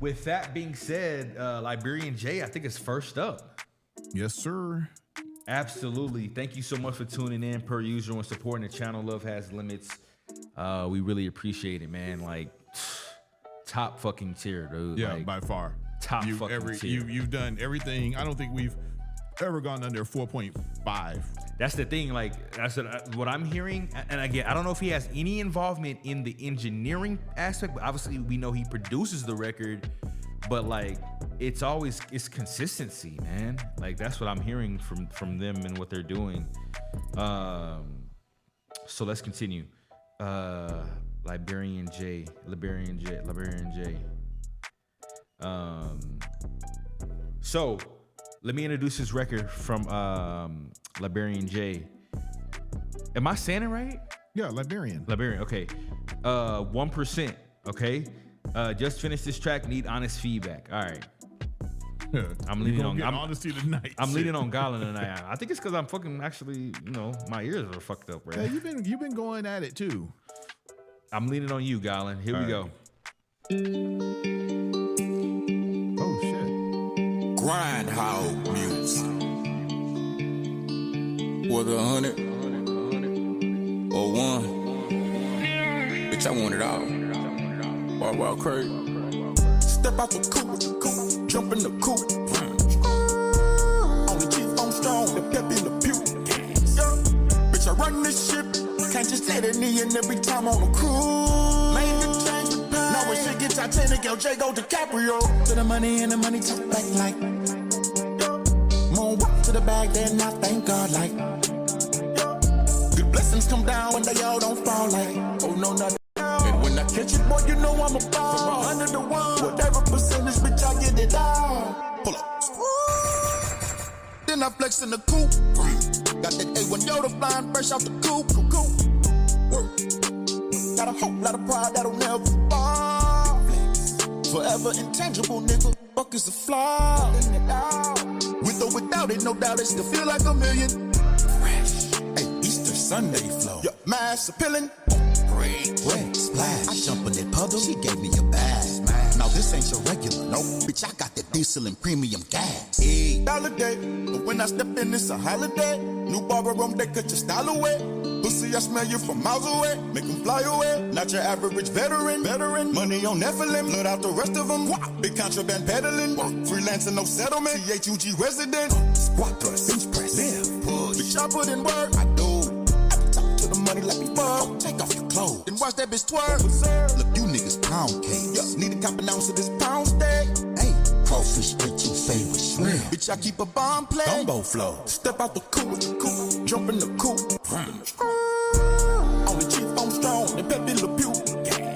[SPEAKER 1] with that being said, Liberian J, I think is first up.
[SPEAKER 2] Yes, sir.
[SPEAKER 1] Absolutely. Thank you so much for tuning in per usual and supporting the channel. Love Has Limits. We really appreciate it, man. Like, top fucking tier, dude.
[SPEAKER 2] Yeah,
[SPEAKER 1] like,
[SPEAKER 2] by far.
[SPEAKER 1] Top fucking tier.
[SPEAKER 2] You've done everything. I don't think we've ever gone under 4.5.
[SPEAKER 1] That's the thing. Like, that's what I'm hearing. And again, I don't know if he has any involvement in the engineering aspect, but obviously we know he produces the record. But like, it's consistency, man. Like, that's what I'm hearing from them and what they're doing. So let's continue. Liberian J. So let me introduce this record from Liberian J. Am I saying it right?
[SPEAKER 2] Yeah, Liberian.
[SPEAKER 1] Okay. 1%. Okay. Just finished this track. Need honest feedback. All right. I'm leaning on
[SPEAKER 2] honesty tonight.
[SPEAKER 1] I'm leaning on Gylon tonight. I think it's because I'm fucking actually, my ears are fucked up, right?
[SPEAKER 2] Yeah, you've been going at it too.
[SPEAKER 1] I'm leaning on you, Gylon. Here we go.
[SPEAKER 2] Oh shit.
[SPEAKER 6] Grindhouse music. Whether 100 or 1, bitch, I want it all. Wow, crazy. Step out the coupe, jump in the coupe. On the Jeep, I'm strong, the pep in the pew. Bitch, I run this ship. Can't just let it in every time on the cruise. Made the change with pain. Now when shit get Titanic, LJ go DiCaprio. To the money and the money talk back like. Moonwalk to the bag, then I thank God like. Good blessings come down when they all don't fall like. Oh no, not. And when I catch it, boy, you know I'm a ball. From 100 to 1, whatever percentage, bitch, I get it all. Pull up. Then I flex in the coupe. Got that A1 Yoda flying fresh out the coupe. Got a whole lot of pride that'll never fall. Forever intangible, nigga. Fuck is a flaw. With or without it, no doubt it still feel like a million. Fresh. Hey, Easter Sunday flow. Yeah, mass appealing. Red splash. I jump in that puddle, she gave me a bath. Now this ain't your regular, no. Bitch, I got that diesel and premium gas. Holiday, but when I step in, it's a holiday. New barber room, they cut your style away. Pussy, I smell you from miles away. Make them fly away. Not your average veteran. Money on Nephilim, blood out the rest of them. Big contraband peddling. Freelancing, no settlement. CHUG resident. Squat thrust, bench press, live, push. Bitch, I put in work. I do. The money like me fuck. Take off your clothes. Then watch that bitch twerk. Look, you niggas pound cakes. Yeah. Need a cop an ounce of this pound steak. Hey, crawfish straight to favorite shrimp. Bitch, I keep a bomb play. Gumbo flow. Step out the coupe. Jump in the coupe. On the Jeep, I'm strong. The pep in the pew. Yeah.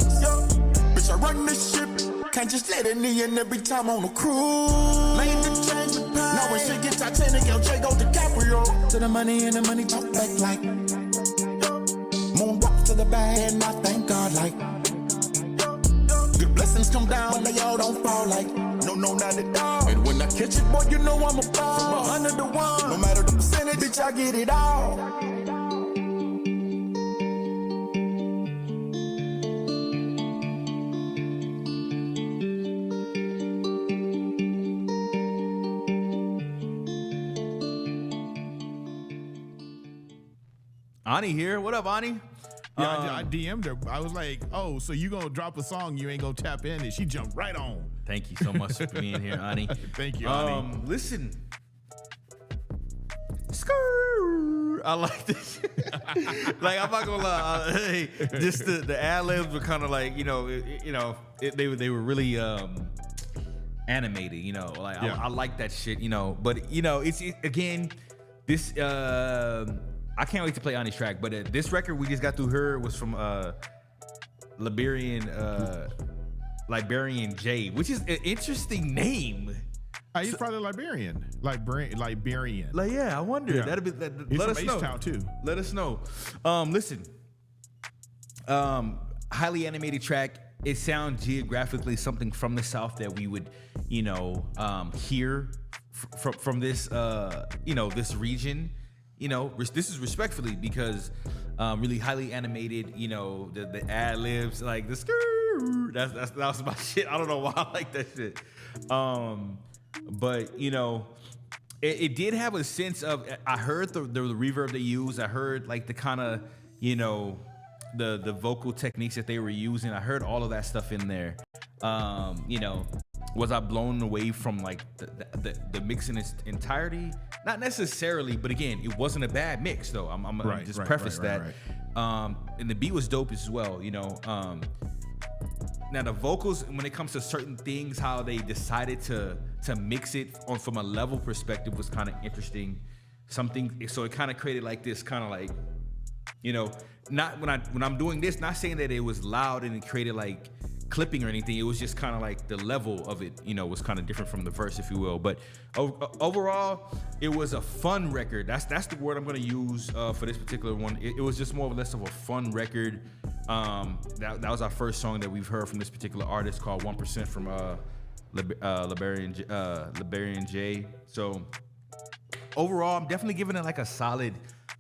[SPEAKER 6] Bitch, I run this ship. Can't just let it in every time on the cruise. Made the change with pain. Now when shit get Titanic, LJ go DiCaprio. To the money and the money talk back like. Moonwalk to the bag and I thank God like. Good blessings come down when they all don't fall like. No, not at all. And when I catch it, boy, you know I'm a ball. From 100 to 1, no matter the percentage, bitch, I get it all.
[SPEAKER 1] Ani here. What up, Ani?
[SPEAKER 2] Yeah, I DM'd her. I was like, oh, so you gonna drop a song, you ain't gonna tap in, and she jumped right on.
[SPEAKER 1] Thank you so much for being here, Ani.
[SPEAKER 2] Thank you, Ani.
[SPEAKER 1] Listen. Skrrr. I like this. Like, I'm not gonna lie. Hey, just the ad-libs were kind of like, they were really animated, like yeah. I like that shit, but it's again, this I can't wait to play Ani's track, but this record we just got through her was from Liberian J, which is an interesting name.
[SPEAKER 2] He's probably Liberian. Liberian.
[SPEAKER 1] Like, yeah, I wonder.
[SPEAKER 2] Yeah.
[SPEAKER 1] That'd be
[SPEAKER 2] He's
[SPEAKER 1] let
[SPEAKER 2] from
[SPEAKER 1] us know.
[SPEAKER 2] H-Town too.
[SPEAKER 1] Let us know. Listen. Highly animated track. It sounds geographically something from the South that we would, hear from this, this region. This is respectfully because really highly animated, the ad libs, like the skrrr, that was my shit. I don't know why I like that shit. But it did have a sense of, I heard the reverb they used. I heard like the kind of, the vocal techniques that they were using. I heard all of that stuff in there. Was I blown away from like the mix in its entirety? Not necessarily, but again, it wasn't a bad mix though. I'm gonna just preface that. And the beat was dope as well, Now the vocals, when it comes to certain things, how they decided to mix it from a level perspective was kind of interesting. So it kind of created like this kind of like, You know, not when I'm doing this, not saying that it was loud and it created like clipping or anything. It was just kind of like the level of it, you know, was kind of different from the verse, if you will. But overall, it was a fun record. That's the word I'm gonna use for this particular one. It was just more or less of a fun record. That was our first song that we've heard from this particular artist called 1% from Liberian J. So overall, I'm definitely giving it like a solid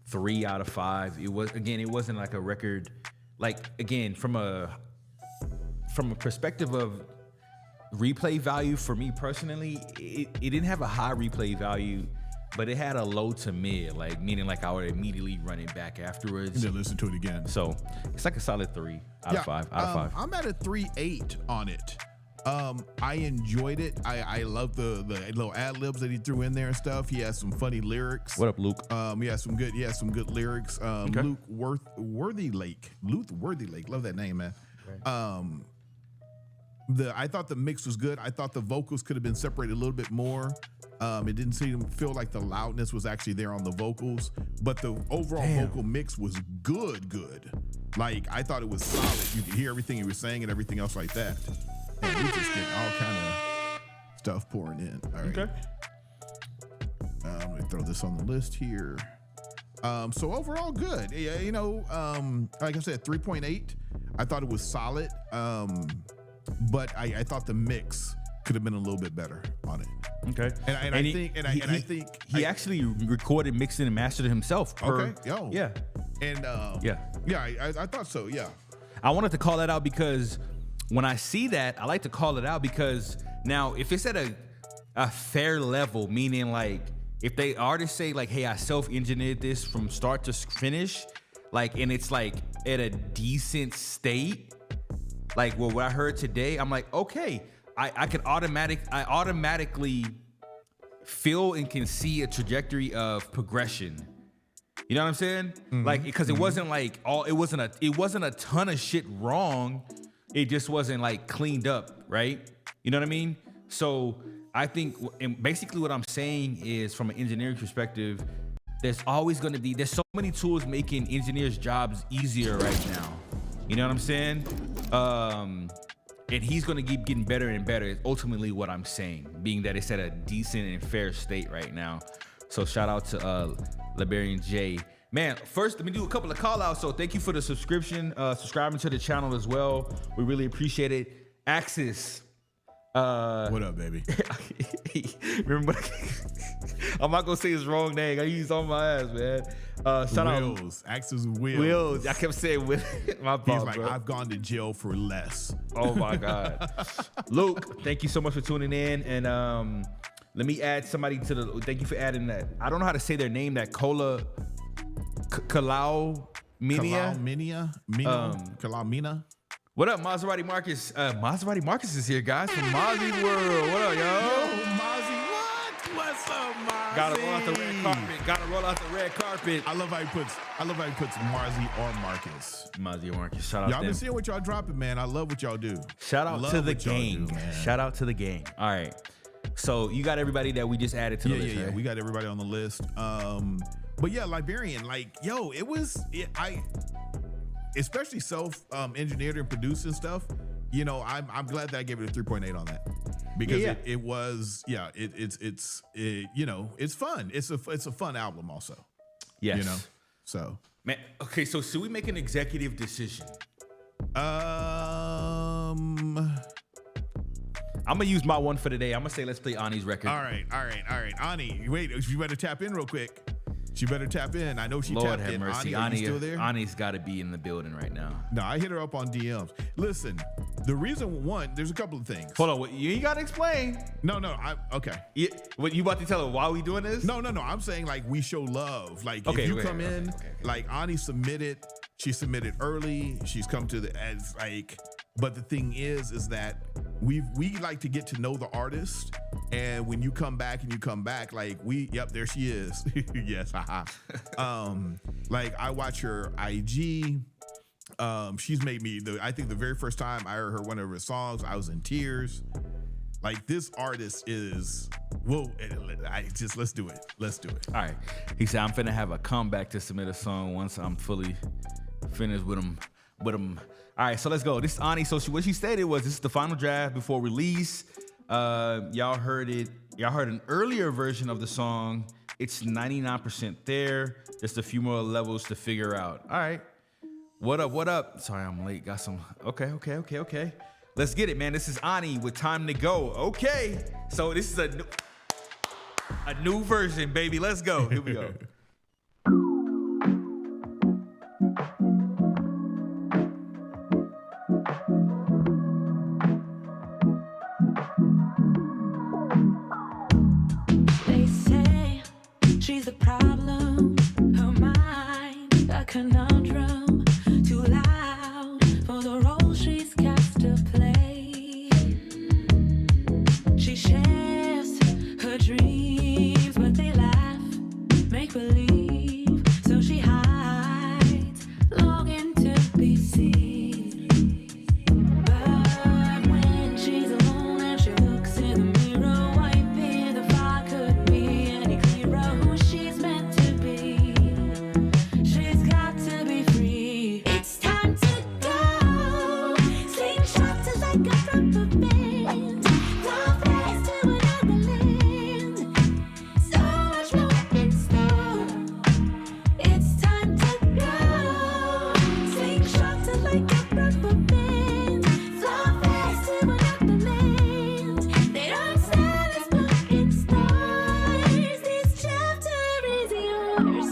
[SPEAKER 1] 3 out of 5. It wasn't like a record, like, again, from a perspective of replay value for me personally, it didn't have a high replay value, but it had a low to mid, like meaning like I would immediately run it back afterwards.
[SPEAKER 2] And then listen to it again.
[SPEAKER 1] So it's like a solid 3 out of 5. Out of 5.
[SPEAKER 2] I'm at a 3.8 on it. I enjoyed it. I love the little ad libs that he threw in there and stuff. He has some funny lyrics.
[SPEAKER 1] What up, Luke?
[SPEAKER 2] He has some good lyrics.
[SPEAKER 1] Okay.
[SPEAKER 2] Luke Worthylake. Love that name, man. Right. I thought the mix was good. I thought the vocals could have been separated a little bit more. It didn't feel like the loudness was actually there on the vocals, but the overall vocal mix was good. Like, I thought it was solid. You could hear everything he was saying and everything else like that. And we just getting all kind of stuff pouring in. All right.
[SPEAKER 1] Okay.
[SPEAKER 2] I'm gonna throw this on the list here. So overall, good. Yeah, you know, like I said, 3.8. I thought it was solid. But I thought the mix could have been a little bit better on it.
[SPEAKER 1] Okay.
[SPEAKER 2] I think
[SPEAKER 1] he actually recorded, mixed and mastered it himself.
[SPEAKER 2] Okay. Yo.
[SPEAKER 1] Yeah.
[SPEAKER 2] And I thought so. Yeah.
[SPEAKER 1] I wanted to call that out because when I see that, I like to call it out because now if it's at a fair level, meaning like if they artists say like, hey, I self-engineered this from start to finish, like, and it's like at a decent state, like what I heard today, I'm like, okay, I automatically feel and can see a trajectory of progression. You know what I'm saying? Mm-hmm. Like, because it wasn't like it wasn't a ton of shit wrong. It just wasn't like cleaned up, right? You know what I mean? So I think, and basically what I'm saying is, from an engineering perspective, there's so many tools making engineers' jobs easier right now. You know what I'm saying? And he's gonna keep getting better and better is ultimately what I'm saying, being that it's at a decent and fair state right now. So shout out to Liberian J. Man, first, let me do a couple of call outs. So thank you for the subscription, subscribing to the channel as well. We really appreciate it. Axis.
[SPEAKER 2] What up, baby?
[SPEAKER 1] Remember, I'm not gonna say his wrong name. He's on my ass, man. Shout
[SPEAKER 2] Wills.
[SPEAKER 1] out
[SPEAKER 2] Axis Wills.
[SPEAKER 1] Wills. I kept saying Will. My fault,
[SPEAKER 2] He's like,
[SPEAKER 1] bro.
[SPEAKER 2] I've gone to jail for less.
[SPEAKER 1] Oh my God. Luke, thank you so much for tuning in. And let me add somebody to the. Thank you for adding that. I don't know how to say their name. That Kalau Minia.
[SPEAKER 2] Kalau Mina.
[SPEAKER 1] What up, Maserati Marcus? Maserati Marcus is here, guys, from Mozzie World. What up, yo?
[SPEAKER 2] Mozzie, what? What's up, Mozzie?
[SPEAKER 1] Gotta roll out the red carpet.
[SPEAKER 2] I love how he puts Mozzie or Marcus.
[SPEAKER 1] Mozzie or Marcus. Shout out to
[SPEAKER 2] y'all. Been seeing what y'all dropping, man. I love what y'all do.
[SPEAKER 1] Shout out to the gang. Shout out to the gang. All right. So you got everybody that we just added to the list, right?
[SPEAKER 2] We got everybody on the list. But yeah, Liberian, like, yo, especially self-engineered and produced and stuff, you know, I'm glad that I gave it a 3.8 on that, because it was, it's you know, it's fun. It's a fun album also.
[SPEAKER 1] Yes.
[SPEAKER 2] You know, so.
[SPEAKER 1] Man, okay, so should we make an executive decision? I'm gonna use my one for today. I'm gonna say let's play Ani's record.
[SPEAKER 2] All right. Ani, wait, you better tap in real quick. She better tap in. I know she
[SPEAKER 1] Lord
[SPEAKER 2] tapped
[SPEAKER 1] have
[SPEAKER 2] in.
[SPEAKER 1] mercy.
[SPEAKER 2] Ani, are you still there?
[SPEAKER 1] Ani's got to be in the building right now.
[SPEAKER 2] No, I hit her up on DMs. Listen, the reason one, there's a couple of things.
[SPEAKER 1] Hold on, you ain't got to explain.
[SPEAKER 2] No, okay.
[SPEAKER 1] What, you about to tell her why we doing this?
[SPEAKER 2] No. I'm saying, like, we show love. Like, if you come in, like, Ani submitted. She submitted early. She's come to but the thing is that we like to get to know the artist, and when you come back, like, there she is. Yes, haha. Like, I watch her IG. She's made me I think the very first time I heard one of her songs, I was in tears. Like this artist is, whoa, let's do it. Let's do it.
[SPEAKER 1] All right. He said, I'm finna have a comeback to submit a song once I'm fully finished with him. All right, so let's go. This is Ani. So what she stated was, this is the final draft before release. Y'all heard it. Y'all heard an earlier version of the song. It's 99% there. Just a few more levels to figure out. All right. What up? Sorry, I'm late. Got some. Okay. Let's get it, man. This is Ani with Time to Go. Okay. So this is a new version, baby. Let's go. Here we go.
[SPEAKER 9] They say she's the problem. Her mind a conundrum. Too loud for the role she's cast to play. She shares her dreams, but they laugh, make believe. So she hides, longing to be seen. But when she's alone and she looks in the mirror, wiping the fog, couldn't be any clearer who she's meant to be. She's got to be free. It's time to go. Slingshot is like a rubber band. Love flies to another land. So much more in store. It's time to go. Slingshot is like a rubber band. Love flies to another land. They don't sell us but in stars. This chapter is yours.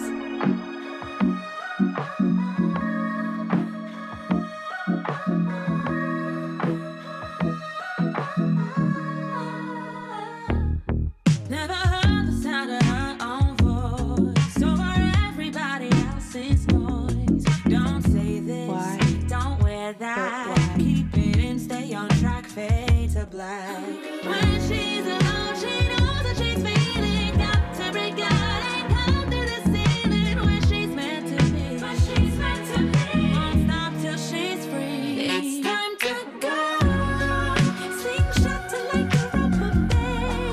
[SPEAKER 9] Never heard the sound of her own voice over everybody else's noise. Don't say this, don't wear that. Keep it in, stay on track, fade to black. When she's alone, she knows that she's feeling. Got to break out and come through the ceiling. Where she's meant to be, where she's meant to be. Won't stop till she's free. It's time to go. Slingshot to like a rubber band.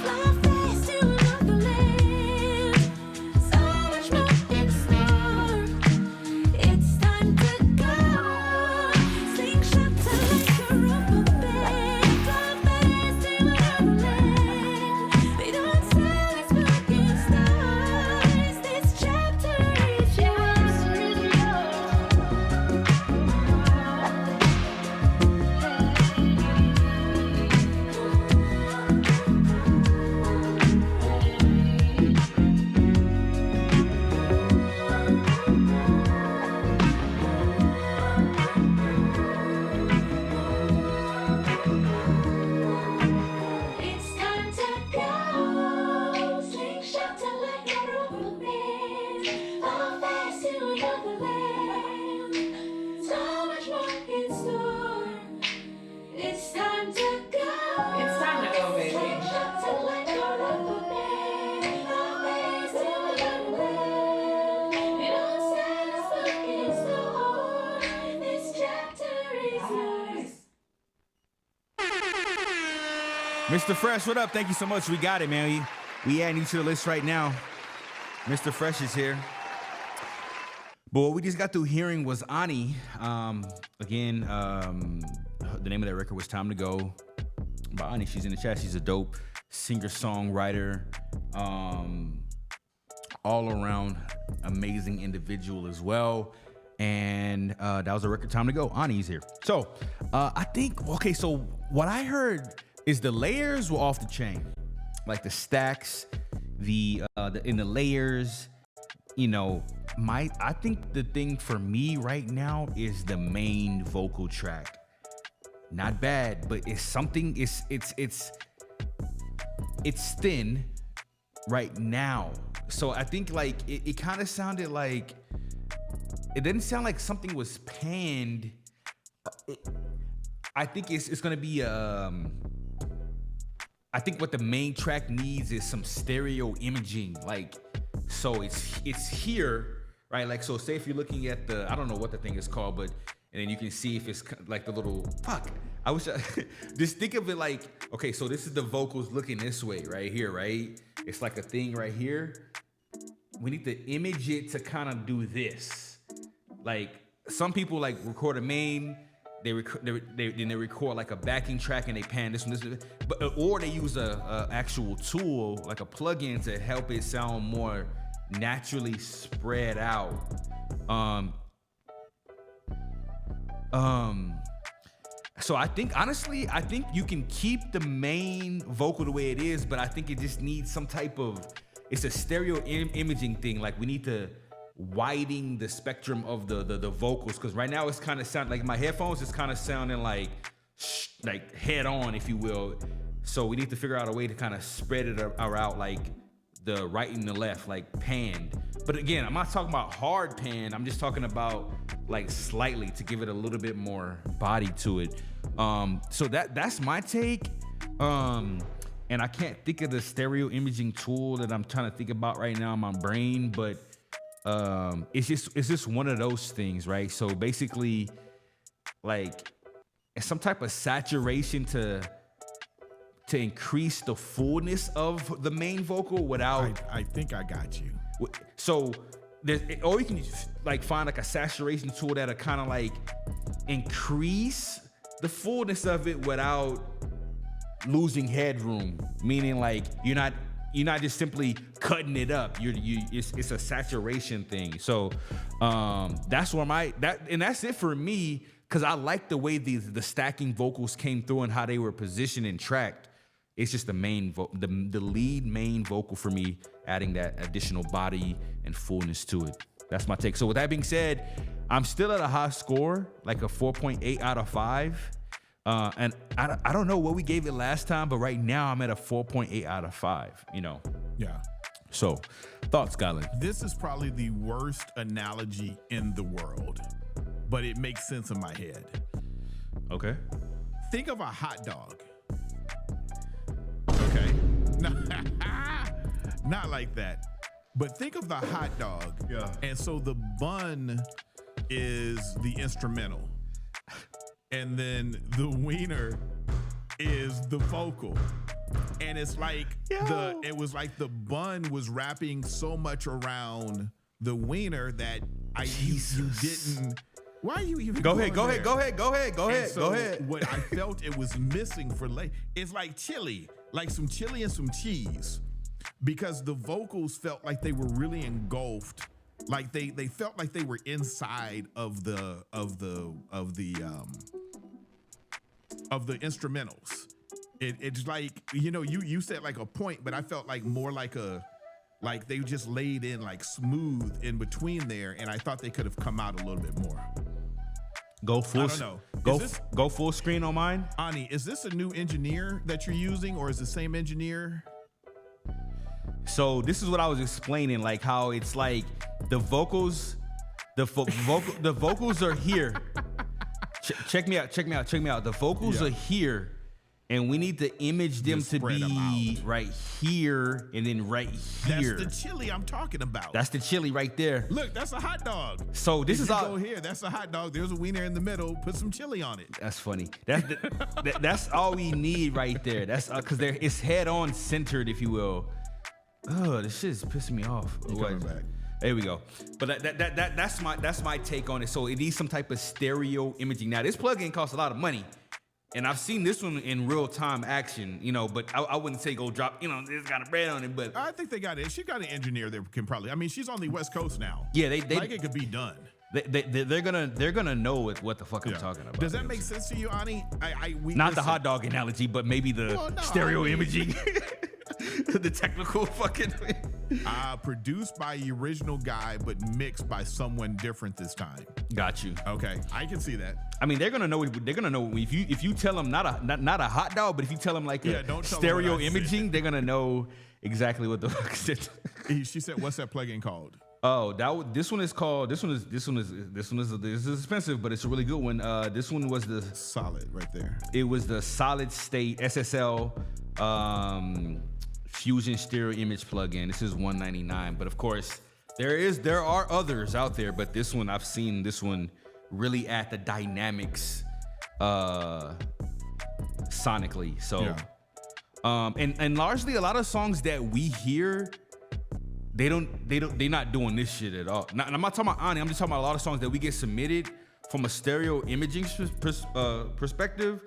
[SPEAKER 9] Fly fast to another land. So much more in store. It's time to go. Slingshot to like a rubber band. Fly fast to another land. They don't sell us but in stars. This chapter is yours. It's time to go. Slingshot to like a rubber band. Fall fast to another land. So much more in store. It's time to go.
[SPEAKER 10] It's time to go, baby.
[SPEAKER 9] Slingshot to like a rubber band. Fall fast to another land. It don't stand us but in store. This chapter is yours.
[SPEAKER 1] Mr. Fresh, what up? Thank you so much. We got it, man. We adding you to the list right now. Mr. Fresh is here. But what we just got through hearing was Ani. Again, the name of that record was Time to Go by Ani. She's in the chat. She's a dope singer-songwriter, all-around amazing individual as well. And that was the record Time to Go. Ani's here. So I think, okay, so what I heard is the layers were off the chain. Like the stacks, in the layers, you know, I think the thing for me right now is the main vocal track. Not bad, but it's something, it's thin right now. So I think like it kind of sounded like, it didn't sound like something was panned. I think it's gonna be I think what the main track needs is some stereo imaging, like, so it's here, right? Like, so say if you're looking at I don't know what the thing is called, but, and then you can see if it's like the little, just think of it like, okay, so this is the vocals looking this way right here, right? It's like a thing right here. We need to image it to kind of do this. Like some people like record a main, they record like a backing track and they pan this one, but or they use a actual tool like a plugin to help it sound more naturally spread out. So I think honestly, you can keep the main vocal the way it is, but I think it just needs some type of, it's a stereo imaging thing. Like we need to widen the spectrum of the vocals, because right now it's kind of sound like my headphones is kind of sounding like head on, if you will. So we need to figure out a way to kind of spread it out, like the right and the left, like panned. But again, I'm not talking about hard pan. I'm just talking about like slightly to give it a little bit more body to it. So that's my take. And I can't think of the stereo imaging tool that I'm trying to think about right now in my brain, but it's just one of those things, right? So basically, like some type of saturation to increase the fullness of the main vocal without.
[SPEAKER 2] I think I got you.
[SPEAKER 1] So or you can like find like a saturation tool that'll kind of like increase the fullness of it without losing headroom. Meaning like you're not just simply cutting it up. It's a saturation thing. So that's where that's it for me, because I like the way the stacking vocals came through and how they were positioned and tracked. It's just the main the lead main vocal for me, adding that additional body and fullness to it. That's my take. So with that being said, I'm still at a high score, like a 4.8 out of 5. And I don't know what we gave it last time, but right now I'm at a 4.8 out of 5, you know?
[SPEAKER 2] Yeah.
[SPEAKER 1] So thoughts, Gylon?
[SPEAKER 2] This is probably the worst analogy in the world, but it makes sense in my head.
[SPEAKER 1] Okay.
[SPEAKER 2] Think of a hot dog.
[SPEAKER 1] Okay.
[SPEAKER 2] Not like that. But think of the hot dog.
[SPEAKER 1] Yeah.
[SPEAKER 2] And so the bun is the instrumental. And then the wiener is the vocal. And it's like it was like the bun was wrapping so much around the wiener that you didn't. Why are you even
[SPEAKER 1] Go
[SPEAKER 2] going
[SPEAKER 1] ahead.
[SPEAKER 2] What I felt it was missing for it's like chili, like some chili and some cheese, because the vocals felt like they were really engulfed, like they felt like they were inside of the instrumentals. It's like, you said like a point, but I felt like more like they just laid in like smooth in between there, and I thought they could have come out a little bit more.
[SPEAKER 1] Go full.
[SPEAKER 2] I don't know.
[SPEAKER 1] Go full screen on mine.
[SPEAKER 2] Ani, is this a new engineer that you're using, or is the same engineer?
[SPEAKER 1] So this is what I was explaining, like how it's like the vocals, the vocals are here. Check me out. The vocals are here, and we need to image them to be right here and then right here.
[SPEAKER 2] That's the chili I'm talking about.
[SPEAKER 1] That's the chili right there.
[SPEAKER 2] Look, that's a hot dog.
[SPEAKER 1] So this is all.
[SPEAKER 2] Go here. That's a hot dog. There's a wiener in the middle. Put some chili on it.
[SPEAKER 1] That's funny. That's all we need right there. That's because it's head on centered, if you will. Oh, this shit is pissing me off.
[SPEAKER 2] Coming back.
[SPEAKER 1] There we go. But that's my take on it. So it needs some type of stereo imaging. Now this plugin costs a lot of money, and I've seen this one in real time action. But I wouldn't say go drop. It's got a brand on it, but
[SPEAKER 2] I think they got it. She got an engineer that can probably. I mean, she's on the West Coast now.
[SPEAKER 1] Yeah, they
[SPEAKER 2] like it could be done.
[SPEAKER 1] They're gonna know what the fuck I'm talking about.
[SPEAKER 2] Does that make sense to you, Ani?
[SPEAKER 1] Not the hot dog analogy, but maybe the stereo imaging. The technical fucking
[SPEAKER 2] produced by the original guy, but mixed by someone different this time.
[SPEAKER 1] Got you.
[SPEAKER 2] Okay, I can see that.
[SPEAKER 1] I mean, they're gonna know if you tell them not a hot dog, but if you tell them like
[SPEAKER 2] don't
[SPEAKER 1] stereo imaging, they're gonna know exactly what the fuck is it.
[SPEAKER 2] She said, "What's that plugin called?"
[SPEAKER 1] Oh, this one is expensive, but it's a really good one. This one was the
[SPEAKER 2] Solid right there.
[SPEAKER 1] It was the Solid State SSL Fusion Stereo Image plugin. This is $199, but of course there are others out there, but this one I've seen this one really add the dynamics sonically. So,
[SPEAKER 2] Yeah.
[SPEAKER 1] and largely a lot of songs that we hear, they're not doing this shit at all. And I'm not talking about Ani. I'm just talking about a lot of songs that we get submitted from a stereo imaging perspective.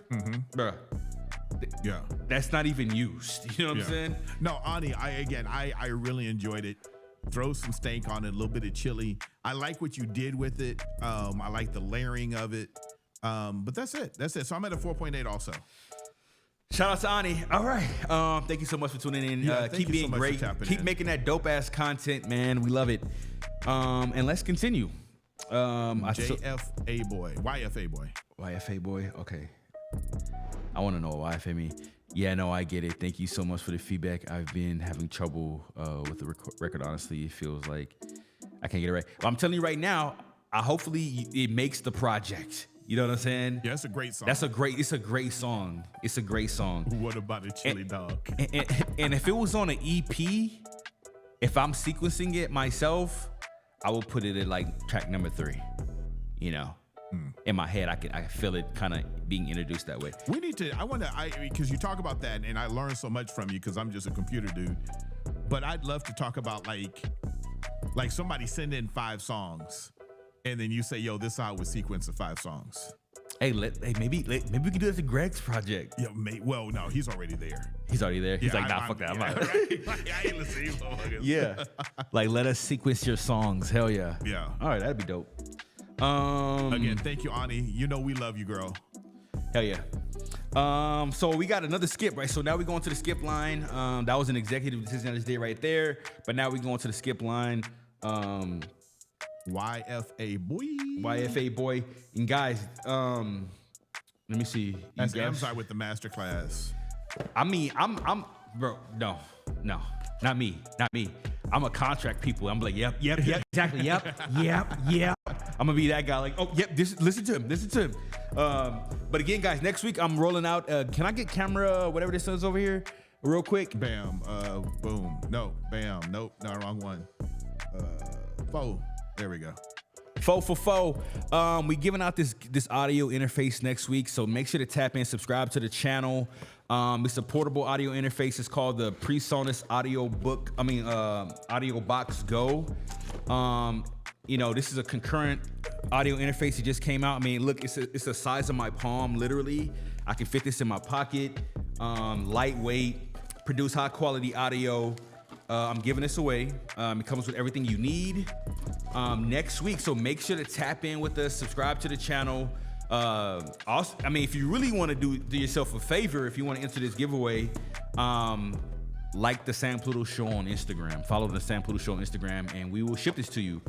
[SPEAKER 1] Bruh,
[SPEAKER 2] Yeah.
[SPEAKER 1] that's not even used. You know what I'm saying?
[SPEAKER 2] No, Ani, I really enjoyed it. Throw some stank on it, a little bit of chili. I like what you did with it. I like the layering of it. But that's it. So I'm at a 4.8 also.
[SPEAKER 1] Shout out to Ani. All right. Thank you so much for tuning in. Keep being great. Keep making that dope ass content, man. We love it. And let's continue.
[SPEAKER 2] YFA boy.
[SPEAKER 1] YFA boy. Okay. I want to know what YFA mean. Yeah, no, I get it. Thank you so much for the feedback. I've been having trouble with the record. Honestly, it feels like I can't get it right. But I'm telling you right now, hopefully it makes the project. You know what I'm saying?
[SPEAKER 2] Yeah, it's a great song.
[SPEAKER 1] It's a great song. It's a great song.
[SPEAKER 2] What about a chili dog?
[SPEAKER 1] And if it was on an EP, if I'm sequencing it myself, I will put it at like track number 3. You know, in my head, I can feel it kind of being introduced that way.
[SPEAKER 2] We need to. Because you talk about that, and I learned so much from you because I'm just a computer dude. But I'd love to talk about like somebody send in 5 songs. And then you say, yo, this is how I would sequence the 5 songs.
[SPEAKER 1] Hey, maybe we can do that to Greg's project.
[SPEAKER 2] Yeah, well, no, he's already there.
[SPEAKER 1] He's already there. He's like, nah, fuck that. I'm out.
[SPEAKER 2] I ain't listening.
[SPEAKER 1] Yeah. Like, let us sequence your songs. Hell yeah.
[SPEAKER 2] Yeah.
[SPEAKER 1] All right, that'd be dope.
[SPEAKER 2] Again, thank you, Ani. You know we love you, girl.
[SPEAKER 1] Hell yeah. So we got another skip, right? So now we going to the skip line. That was an executive decision I just did right there. But now we going to the skip line.
[SPEAKER 2] YFA boy.
[SPEAKER 1] And guys, let me see.
[SPEAKER 2] That's Amzi with the masterclass.
[SPEAKER 1] I mean, I'm bro, no, not me. I'm a contract people. I'm like, yep, exactly, yep. I'm gonna be that guy, like, oh, yep, listen to him. But again, guys, next week I'm rolling out. Can I get camera, whatever this is over here, real quick?
[SPEAKER 2] Bam, boom, no, bam, nope, no, wrong one. Foe. There we go.
[SPEAKER 1] Faux. We giving out this audio interface next week, so make sure to tap in, subscribe to the channel. It's a portable audio interface. It's called the PreSonus Audio Box Go. You know, this is a concurrent audio interface. It just came out. I mean, look, it's the size of my palm, literally. I can fit this in my pocket. Lightweight, produce high quality audio. I'm giving this away. It comes with everything you need next week. So make sure to tap in with us, subscribe to the channel. Also, I mean, if you really want to do yourself a favor, if you want to enter this giveaway, like the San Pluto Show on Instagram. Follow the San Pluto Show on Instagram, and we will ship this to you.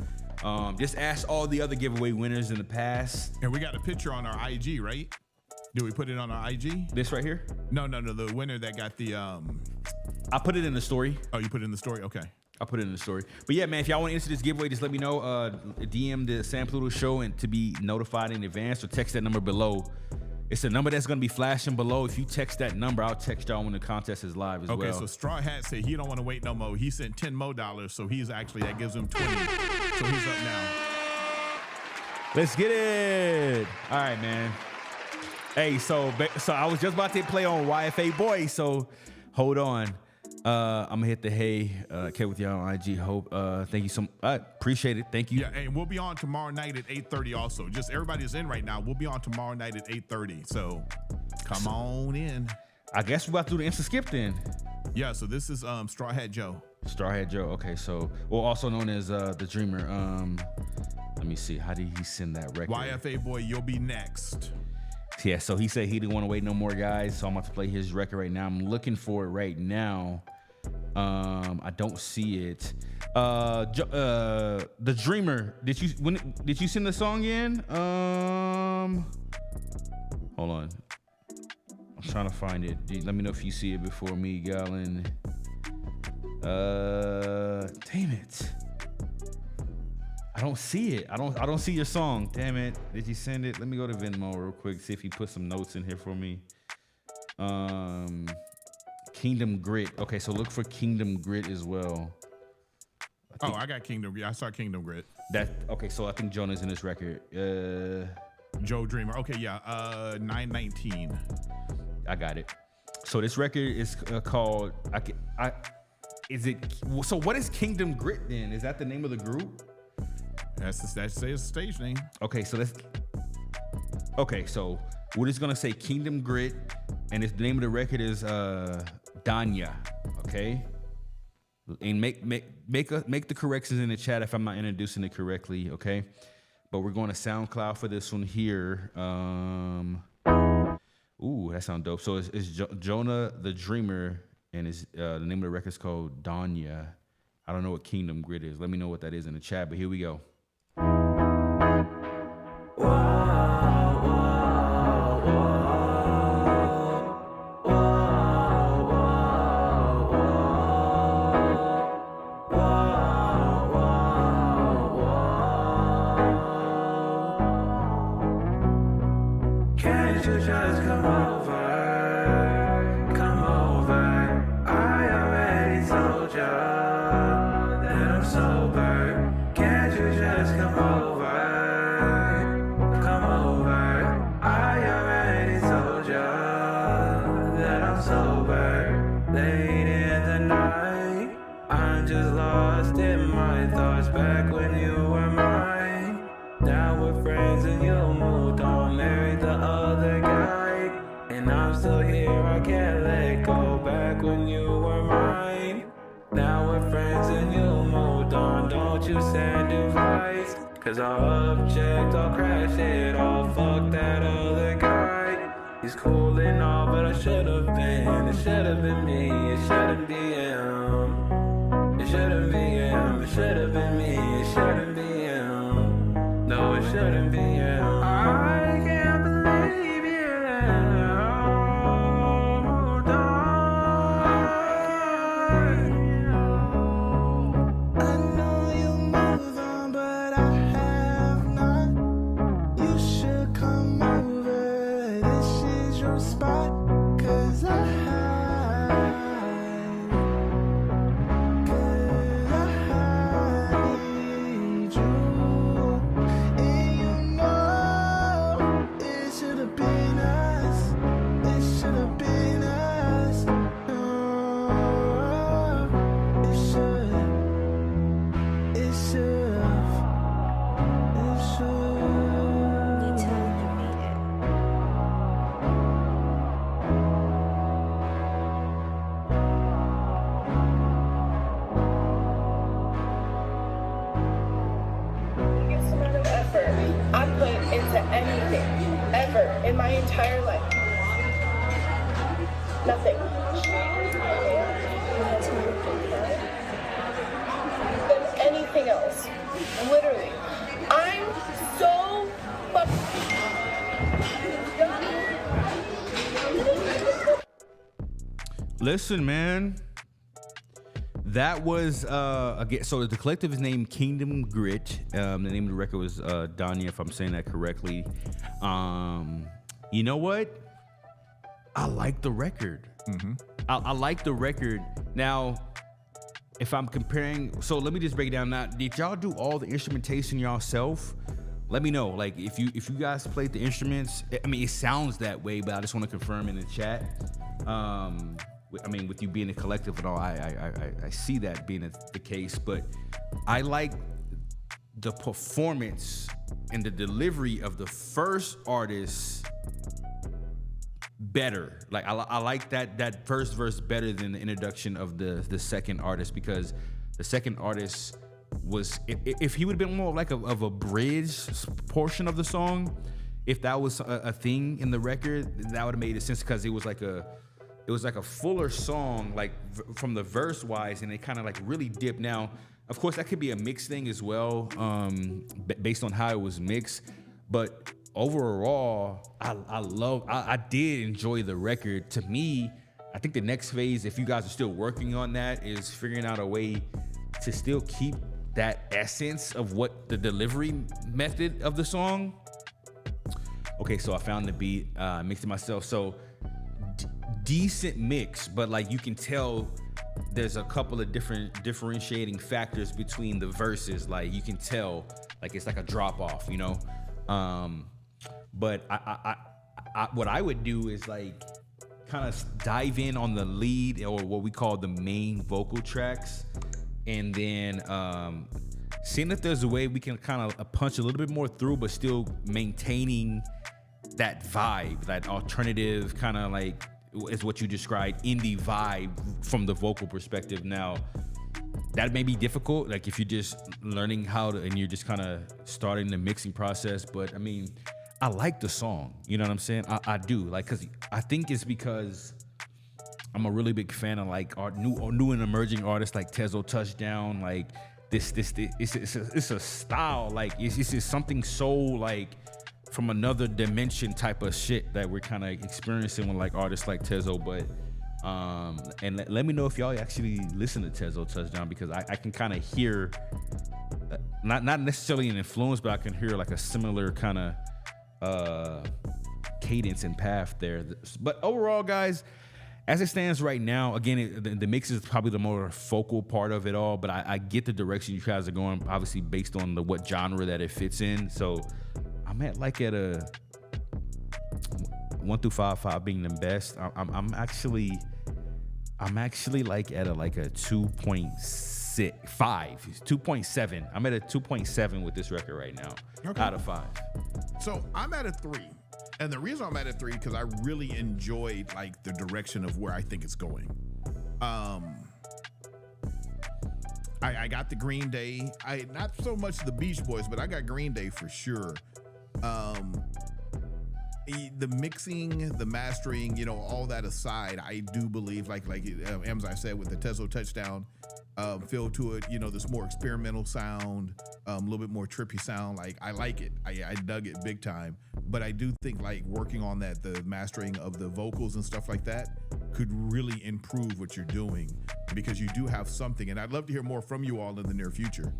[SPEAKER 1] Just ask all the other giveaway winners in the past.
[SPEAKER 2] And we got a picture on our IG, right? Do we put it on our IG?
[SPEAKER 1] This right here?
[SPEAKER 2] No. The winner that got the
[SPEAKER 1] I put it in the story.
[SPEAKER 2] Oh, you put it in the story? Okay.
[SPEAKER 1] I'll put it in the story. But yeah, man, if y'all want to enter this giveaway, just let me know. DM the San Pluto Show and to be notified in advance, or text that number below. It's a number that's going to be flashing below. If you text that number, I'll text y'all when the contest is live as well.
[SPEAKER 2] Okay, so Straw Hat said he don't want to wait no more. He sent $10 more, so he's actually, that gives him 20. So he's up now.
[SPEAKER 1] Let's get it. All right, man. Hey, so I was just about to play on YFA Boy, so hold on. I'm gonna hit the K with y'all on IG. Hope. Thank you so much. I appreciate it. Thank you.
[SPEAKER 2] Yeah, and we'll be on tomorrow night at 8:30 also. Just everybody's in right now. We'll be on tomorrow night at 8:30. So come on in.
[SPEAKER 1] I guess we're about to do the instant skip then.
[SPEAKER 2] Yeah, so this is Straw Hat Joe.
[SPEAKER 1] Straw Hat Joe. Okay, so also known as the Dreamer. Let me see. How did he send that record?
[SPEAKER 2] YFA Boy, you'll be next.
[SPEAKER 1] Yeah, so he said he didn't want to wait no more, guys. So I'm about to play his record right now. I'm looking for it right now. I don't see it. The Dreamer. Did you send the song in? Hold on. I'm trying to find it. Let me know if you see it before me, Gylon. Damn it. I don't see it. I don't see your song. Damn it. Did you send it? Let me go to Venmo real quick, see if he put some notes in here for me. Kingdom Grit. Okay, so look for Kingdom Grit as well.
[SPEAKER 2] I got Kingdom Grit. I saw Kingdom Grit.
[SPEAKER 1] Okay, so I think Jonah's in this record.
[SPEAKER 2] Joe Dreamer. Okay, yeah. 919.
[SPEAKER 1] I got it. So this record is called. So what is Kingdom Grit then? Is that the name of the group?
[SPEAKER 2] That's the stage name.
[SPEAKER 1] Okay, so we're just gonna say Kingdom Grit, and the name of the record is Danya. Okay, and make the corrections in the chat if I'm not introducing it correctly. Okay, but we're going to SoundCloud for this one here. Ooh, that sounds dope. So it's Jonah the Dreamer, and the name of the record is called Danya. I don't know what Kingdom Grit is. Let me know what that is in the chat. But here we go.
[SPEAKER 10] Cause our object all crashed it all. Fuck that other guy. He's cool and all, but I should've been. It should've been me. It shouldn't be him. It shouldn't be him. It should've been me. It shouldn't be him. No, it shouldn't be him. I can't believe you moved on. I know you moved on, but I have not. You should come over. This is your spot. Cause I need you. And you know it should have been us. It should have been us. Oh, it should. It should. It should.
[SPEAKER 11] Biggest amount of effort I put into anything ever in my entire life. Nothing. Than anything else. Literally. I'm so
[SPEAKER 1] Listen, man. That was again. So the collective is named Kingdom Grit. The name of the record was Danya, if I'm saying that correctly. You know what? I like the record. I like the record. Now, if I'm comparing, so let me just break it down. Now, did y'all do all the instrumentation yourself? Let me know. Like, if you guys played the instruments, I mean, it sounds that way, but I just want to confirm in the chat. I mean, with you being a collective and all, I see that being the case, but I like the performance and the delivery of the first artist better. Like, I like that first verse better than the introduction of the second artist, because the second artist was, if he would have been more like of a bridge portion of the song, if that was a thing in the record, that would have made sense, because it was like a fuller song, like from the verse wise, and it kind of like really dipped. Now, of course, that could be a mix thing as well, based on how it was mixed. But overall, I did enjoy the record. To me, I think the next phase, if you guys are still working on that, is figuring out a way to still keep that essence of what the delivery method of the song. Okay, so I found the beat, mixed it myself. So decent mix, but like you can tell there's a couple of different differentiating factors between the verses. Like you can tell, like it's like a drop off, you know. But I what I would do is like kind of dive in on the lead or what we call the main vocal tracks, and then seeing if there's a way we can kind of punch a little bit more through, but still maintaining that vibe, that alternative kind of like is what you described, indie vibe from the vocal perspective. Now, that may be difficult, like if you're just learning how to, and you're just kind of starting the mixing process. But I mean, I like the song, you know what I'm saying? I do, like, cause I think it's because I'm a really big fan of like new and emerging artists like Tezo Touchdown, like this it's a style, like it's something so like from another dimension type of shit that we're kind of experiencing with like artists like Tezo. But and let me know if y'all actually listen to Tezo Touchdown, because I can kind of hear not necessarily an influence, but I can hear like a similar kind of cadence and path there. But overall, guys, as it stands right now, again, the mix is probably the more focal part of it all, but I get the direction you guys are going, obviously based on what genre that it fits in. So I'm at a 1 through 5 being the best. I'm actually like at a 2.5, 2.7. I'm at a 2.7 with this record right now, out of 5.
[SPEAKER 2] So I'm at a 3. And the reason I'm at a 3 because I really enjoyed like the direction of where I think it's going. I got the Green Day. Not so much the Beach Boys, but I got Green Day for sure. The mixing, the mastering, all that aside, I do believe, like Amzi said, with the Tezo Touchdown feel to it, this more experimental sound, a little bit more trippy sound. Like I like it. I dug it big time. But I do think like working on that, the mastering of the vocals and stuff like that could really improve what you're doing, because you do have something. And I'd love to hear more from you all in the near future.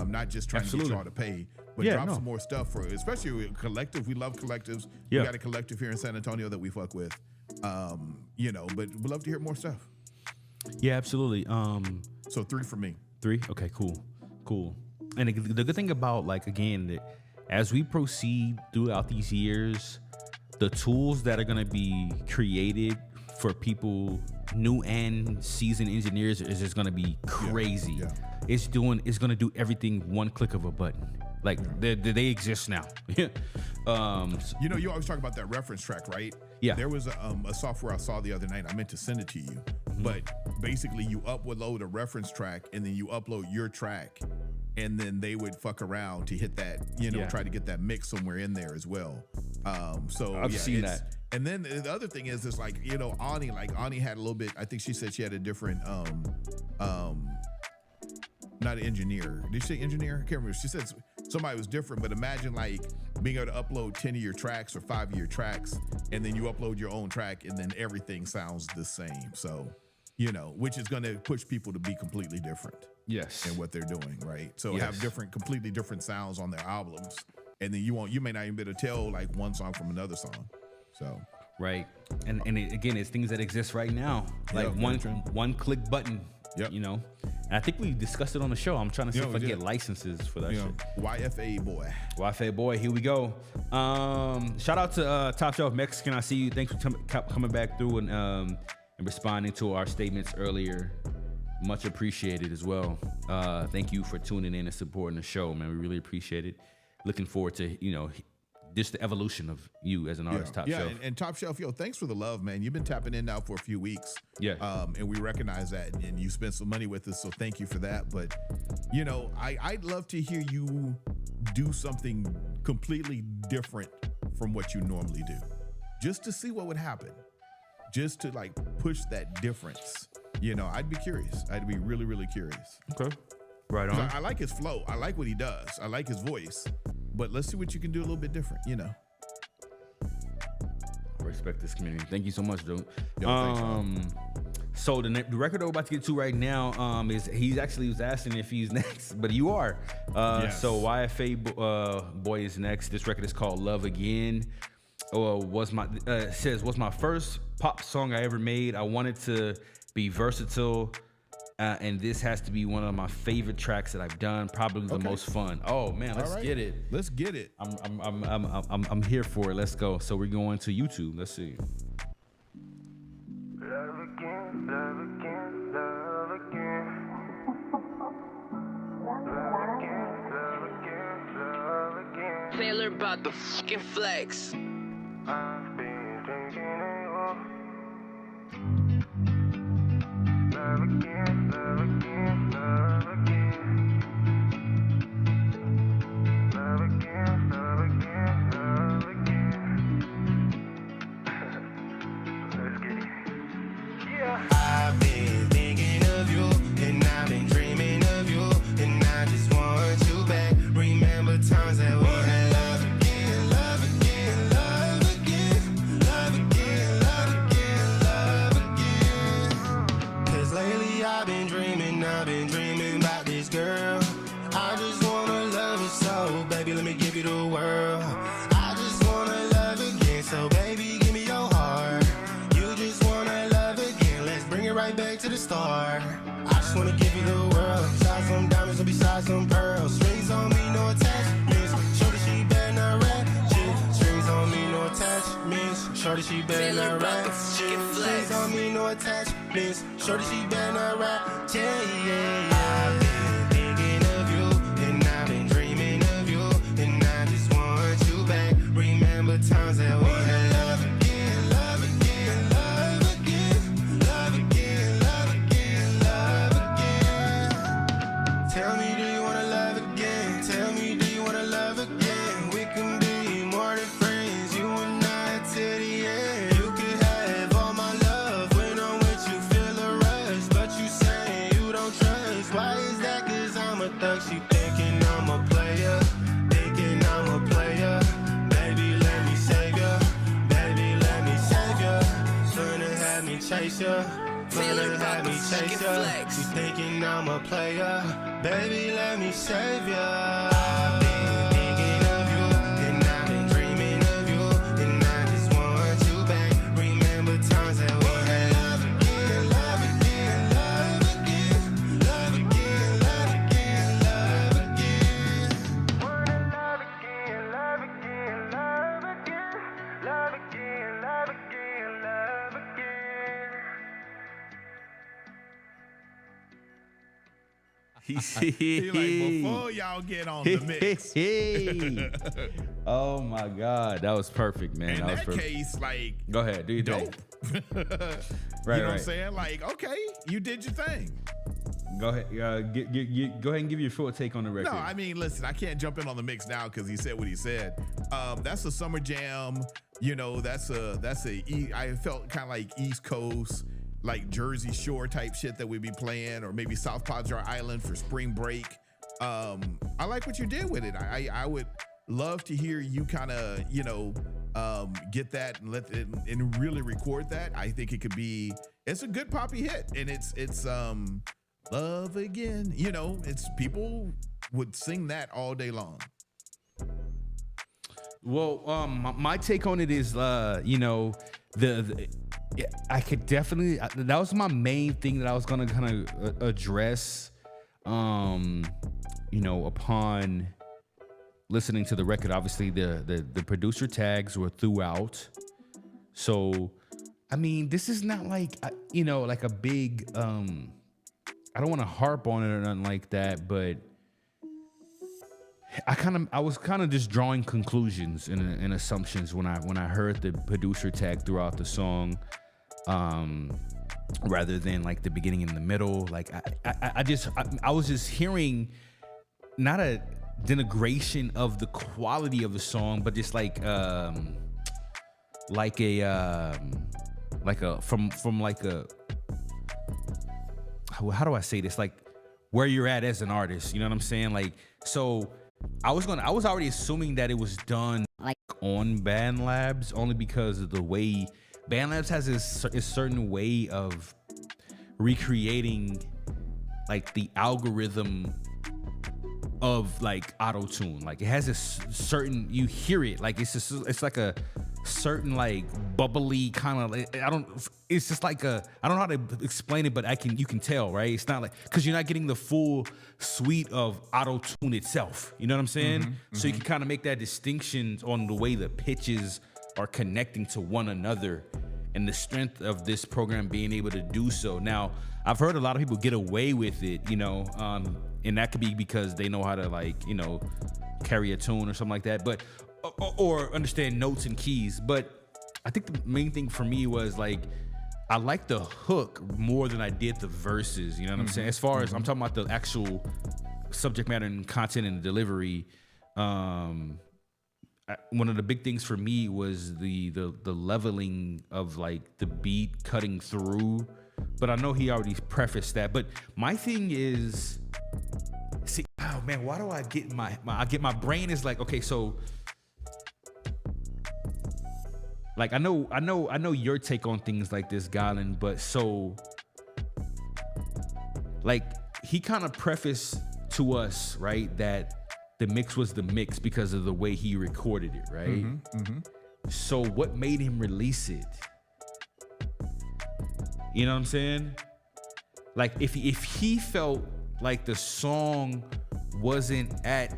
[SPEAKER 2] Not just trying to get y'all to pay, but drop some more stuff for, especially collective. We love collectives. We got a collective here in San Antonio that we fuck with. But we'd love to hear more stuff.
[SPEAKER 1] Yeah, absolutely.
[SPEAKER 2] So 3 for me.
[SPEAKER 1] 3? Okay, cool. And the good thing about, like, again, that as we proceed throughout these years, the tools that are going to be created for people, new and seasoned engineers, is just going to be crazy. Yeah. It's going to do everything one click of a button. Like they exist now.
[SPEAKER 2] You always talk about that reference track, right?
[SPEAKER 1] Yeah.
[SPEAKER 2] There was a software I saw the other night. I meant to send it to you, but basically you upload a reference track and then you upload your track, and then they would fuck around to hit that, try to get that mix somewhere in there as well. So
[SPEAKER 1] I've seen that.
[SPEAKER 2] And then the other thing is like, Ani had a little bit, I think she said she had a different, not an engineer. Did she say engineer? I can't remember. She said somebody was different, but imagine like being able to upload 10 of your tracks or 5 of your tracks, and then you upload your own track, and then everything sounds the same. So, which is going to push people to be completely different.
[SPEAKER 1] Yes.
[SPEAKER 2] In what they're doing, right? So have completely different sounds on their albums, and then you may not even be able to tell like one song from another song. So.
[SPEAKER 1] Right. And again, it's things that exist right now. Like one click button.
[SPEAKER 2] Yep.
[SPEAKER 1] And I think we discussed it on the show. I'm trying to see if I can get licenses for that shit.
[SPEAKER 2] YFA
[SPEAKER 1] boy, here we go. Shout out to Top Shelf Mexican. I see you. Thanks for coming back through and responding to our statements earlier. Much appreciated as well. Thank you for tuning in and supporting the show, man. We really appreciate it. Looking forward to just the evolution of you as an artist, Top Shelf.
[SPEAKER 2] And Top Shelf, thanks for the love, man. You've been tapping in now for a few weeks.
[SPEAKER 1] Yeah.
[SPEAKER 2] And we recognize that, and you spent some money with us, so thank you for that. But, I'd love to hear you do something completely different from what you normally do, just to see what would happen, just to like push that difference. I'd be curious. I'd be really, really curious.
[SPEAKER 1] Okay. Right on.
[SPEAKER 2] I like his flow. I like what he does. I like his voice. But let's see what you can do a little bit different,
[SPEAKER 1] I respect this community. Thank you so much, dude.
[SPEAKER 2] Thanks,
[SPEAKER 1] so the record we're about to get to right now is he actually was asking if he's next, but you are.
[SPEAKER 2] Yes.
[SPEAKER 1] So YFA boy is next. This record is called Love Again. Was my first pop song I ever made. I wanted to be versatile. And this has to be one of my favorite tracks that I've done. Probably the most fun. Oh man, let's get it.
[SPEAKER 2] Let's get it.
[SPEAKER 1] I'm here for it. Let's go. So we're going to YouTube. Let's see.
[SPEAKER 10] Love again, love again, love again. Love again, love again, love again.
[SPEAKER 4] Taylor about the fucking flex.
[SPEAKER 10] I've been thinking of you. Love again, love again, love again. Love again, love again, love again. Let's get it. Yeah.
[SPEAKER 6] I've been thinking of you, and I've been dreaming of you, and I just want you back. Remember times that we had love again, love again, love again, love again, love again, love again. 'Cause lately I've been dreaming about this girl. I just wanna love her so, baby, let me give you the world. I just wanna love again, so baby, give me your heart. You just wanna love again, let's bring it right back to the start. I just wanna give you the world. Size some diamonds and besides some pearls. Strings on me, no attachments. Shorty, she better not rap shit. Strings on me, no attachments. Shorty, she better not rap shit. Strings on me, no attachments. Shorty, she better not rap shit. Yeah, I've been thinking of you, and I've been dreaming of you, and I just want you back. Remember times that we had love again, love again, love again, love again, love again, love again. Tell me, do you wanna love again? Tell me, do you wanna love again? We can be more than friends, you and I till the end. You could have all my love when I'm with you, feel a rush, but you say you don't trust. Why is that? 'Cause I'm a thug, she thinking I'm a player, thinking I'm a player. Baby, let me save ya, baby, let me save ya. Finna have me chase ya, finna have me chase ya. She thinking I'm a player, baby, let me save ya. I've been thinking of you, and I've been dreaming of you, and I just want you back. Remember times that we had love again, love again, love again, love again, love again, love again.
[SPEAKER 10] Wanna love again, love again, love again, love again, love again, love again.
[SPEAKER 2] He like, before y'all get on the mix.
[SPEAKER 1] Oh my God, that was perfect, man.
[SPEAKER 2] In
[SPEAKER 1] that was
[SPEAKER 2] that
[SPEAKER 1] perfect.
[SPEAKER 2] case, like,
[SPEAKER 1] Go ahead, do your thing.
[SPEAKER 2] dope.
[SPEAKER 1] Right,
[SPEAKER 2] You know what I'm
[SPEAKER 1] right.
[SPEAKER 2] saying? Like, okay, you did your thing.
[SPEAKER 1] Go ahead, go ahead and give your full take on the record.
[SPEAKER 2] No, I mean, listen, I can't jump in on the mix now because he said what he said. That's a summer jam. You know, I felt kind of like East Coast, like Jersey Shore type shit that we'd be playing, or maybe South Padre Island for spring break. I like what you did with it. I would love to hear you kind of, get that and and really record that. I think it's a good poppy hit, and it's love again. It's people would sing that all day long.
[SPEAKER 1] Well, my take on it is, I could definitely, that was my main thing that I was gonna kind of address, upon listening to the record. Obviously, the producer tags were throughout, so I mean, this is not like like a big. I don't want to harp on it or nothing like that, but I was kind of just drawing conclusions and assumptions when I heard the producer tag throughout the song, rather than like the beginning and the middle. Like I was just hearing not a denigration of the quality of the song, but just like a how do I say this? Like where you're at as an artist, you know what I'm saying? Like, so I was already assuming that it was done like on BandLabs, only because of the way BandLabs has a certain way of recreating like the algorithm of like auto-tune. Like it has a certain, you hear it, like it's like a certain like bubbly kind of, it's just like I don't know how to explain it, but you can tell, right? It's not like, because you're not getting the full suite of auto-tune itself, you know what I'm saying? So you can kind of make that distinction on the way the pitches are connecting to one another, and the strength of this program being able to do so. Now, I've heard a lot of people get away with it, you know, and that could be because they know how to, like, you know, carry a tune or something like that, but or understand notes and keys. But I think the main thing for me was, like, I like the hook more than I did the verses. You know what I'm saying? As far as I'm talking about the actual subject matter and content and delivery, one of the big things for me was the leveling of, like, the beat cutting through. But I know he already prefaced that. But my thing is, see, oh man, why do I get my brain is like, okay, so, like, I know your take on things like this, Gylon, but so, like, he kind of prefaced to us, right, that the mix was the mix because of the way he recorded it, right? So what made him release it? You know what I'm saying? Like, if he felt like the song wasn't at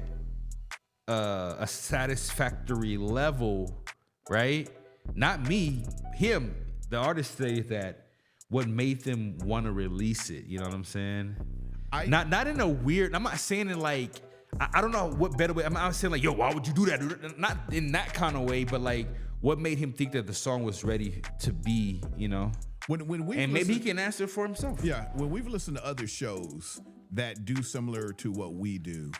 [SPEAKER 1] a satisfactory level, right? Not me, him, the artist said that what made them want to release it. You know what I'm saying? Not in a weird, I'm not saying it like, I don't know what better way. I'm not saying like, yo, why would you do that, dude? Not in that kind of way, but like, what made him think that the song was ready to be, you know? And maybe he can answer for himself.
[SPEAKER 2] Yeah, when we've listened to other shows that do similar to what we do,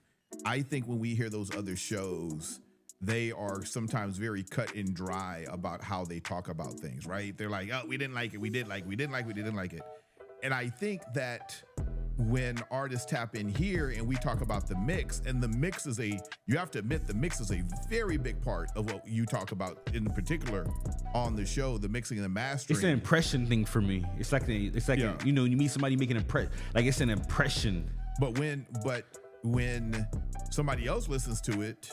[SPEAKER 2] I think when we hear those other shows, they are sometimes very cut and dry about how they talk about things, right? They're like, oh, we didn't like it, we did like it, we didn't like it, we didn't like it. And I think that when artists tap in here and we talk about the mix, and the mix is you have to admit, the mix is a very big part of what you talk about in particular on the show, the mixing and the mastering.
[SPEAKER 1] It's an impression thing for me. It's like you know, you meet somebody making an impression, like it's an impression.
[SPEAKER 2] But when somebody else listens to it,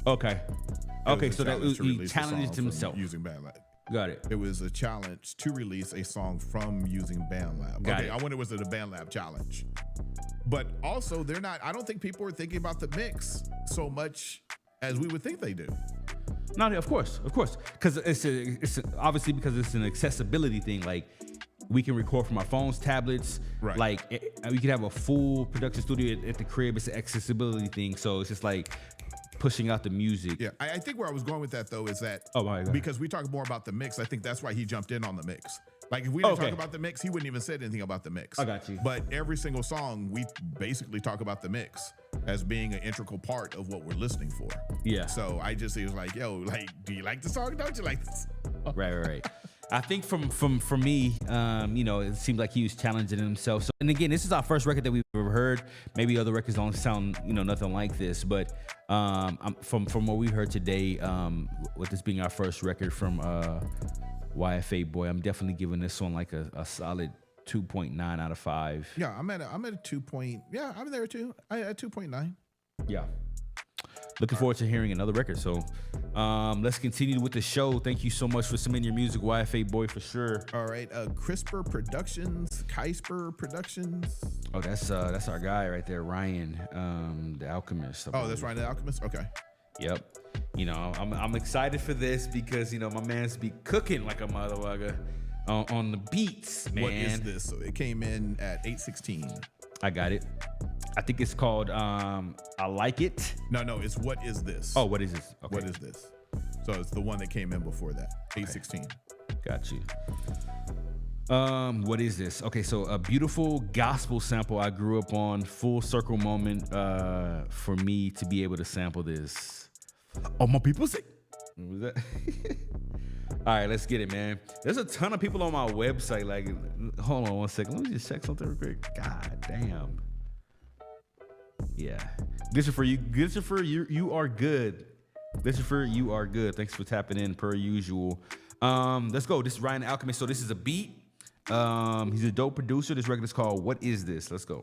[SPEAKER 1] okay, so that he challenged himself
[SPEAKER 2] using BandLab.
[SPEAKER 1] Got it.
[SPEAKER 2] It was a challenge to release a song from using BandLab.
[SPEAKER 1] Got it.
[SPEAKER 2] I wonder, was it a BandLab challenge? But also, I don't think people are thinking about the mix so much as we would think they do.
[SPEAKER 1] No, of course, because it's obviously because it's an accessibility thing. Like, we can record from our phones, tablets.
[SPEAKER 2] Right.
[SPEAKER 1] Like, we could have a full production studio at the crib. It's an accessibility thing. So it's just like pushing out the music.
[SPEAKER 2] Yeah, I think where I was going with that though is that
[SPEAKER 1] God.
[SPEAKER 2] Because we talk more about the mix, I think that's why he jumped in on the mix. Like, if we didn't talk about the mix, he wouldn't even said anything about the mix.
[SPEAKER 1] I got you.
[SPEAKER 2] But every single song, we basically talk about the mix as being an integral part of what we're listening for.
[SPEAKER 1] Yeah.
[SPEAKER 2] So it was like, yo, like, do you like the song? Don't you like this?
[SPEAKER 1] Right. I think for me, you know, it seemed like he was challenging himself. So, and again, this is our first record that we've ever heard. Maybe other records don't sound, you know, nothing like this. But from what we heard today, with this being our first record from YFA Boy, I'm definitely giving this one like a solid 2.9 out of 5.
[SPEAKER 2] Yeah, I'm at a 2 point. Yeah, I'm there too. At 2.9.
[SPEAKER 1] Yeah. Looking forward to hearing another record. So let's continue with the show. Thank you so much for submitting your music, YFA Boy, for sure.
[SPEAKER 2] All right, Crisper Productions, Kysper Productions.
[SPEAKER 1] Oh, that's our guy right there, Ryan, the Alchemist.
[SPEAKER 2] Oh, that's Ryan the Alchemist? Okay.
[SPEAKER 1] Yep. You know, I'm excited for this because, you know, my man's be cooking like a motherfucker on the beats, man.
[SPEAKER 2] What is this? So it came in at 8:16.
[SPEAKER 1] I got it. I think it's called I Like It.
[SPEAKER 2] No, it's What Is This?
[SPEAKER 1] Oh, what is this? Okay.
[SPEAKER 2] What is this? So it's the one that came in before that, 8:16.
[SPEAKER 1] Got you. What is this? Okay, so a beautiful gospel sample I grew up on. Full circle moment for me to be able to sample this. Oh, my people say. What was that? All right, let's get it, man. There's a ton of people on my website. Like, hold on one second. Let me just check something real quick. God damn. Yeah. Christopher, you are good. Christopher, you are good. Thanks for tapping in per usual. Let's go. This is Ryan the Alchemist. So this is a beat. He's a dope producer. This record is called What Is This? Let's go.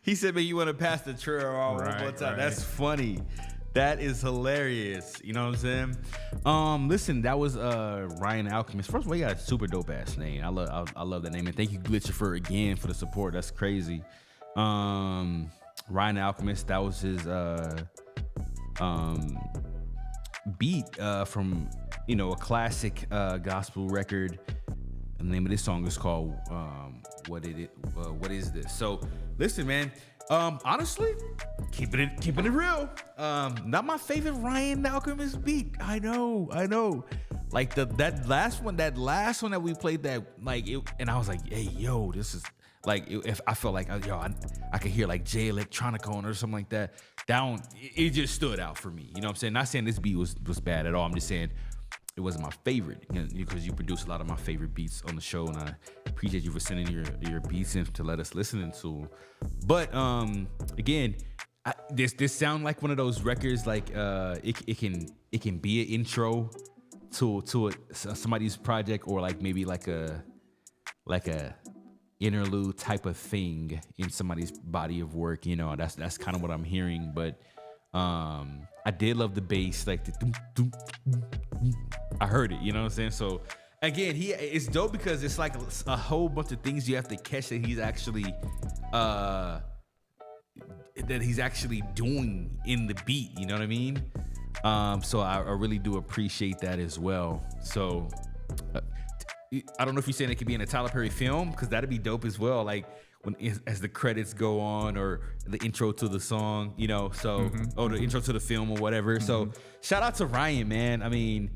[SPEAKER 1] He said, "Man, you want to pass the trail on one more time?" That's funny. That is hilarious. You know what I'm saying? Listen, that was Ryan Alchemist. First of all, he got a super dope ass name. I love that name, and thank you, Glitcher, again for the support. That's crazy. Ryan Alchemist. That was his beat from a classic gospel record. The name of this song is called What Is This? So listen, man. Honestly, keeping it real. Not my favorite Ryan Alchemist beat. I know. Like that last one that we played, that like it, and I was like, hey, yo, this is like, if I felt like, I could hear like Jay Electronica on it or something like that. It just stood out for me. You know what I'm saying? Not saying this beat was bad at all. I'm just saying it wasn't my favorite, because you produce a lot of my favorite beats on the show, and I appreciate you for sending your beats in to let us listen to them. But again, this sound like one of those records, like it can be an intro to somebody's project, or like maybe like a interlude type of thing in somebody's body of work. That's kind of what I'm hearing. But I did love the bass, like the doom, doom, doom, doom. I heard it, you know what I'm saying? So again, it's dope because it's like a whole bunch of things you have to catch that he's actually doing in the beat, you know what I mean? So I really do appreciate that as well. So I don't know if you're saying it could be in a Tyler Perry film, because that'd be dope as well. Like as the credits go on, or the intro to the song, or the intro to the film or whatever. So shout out to Ryan, man. I mean,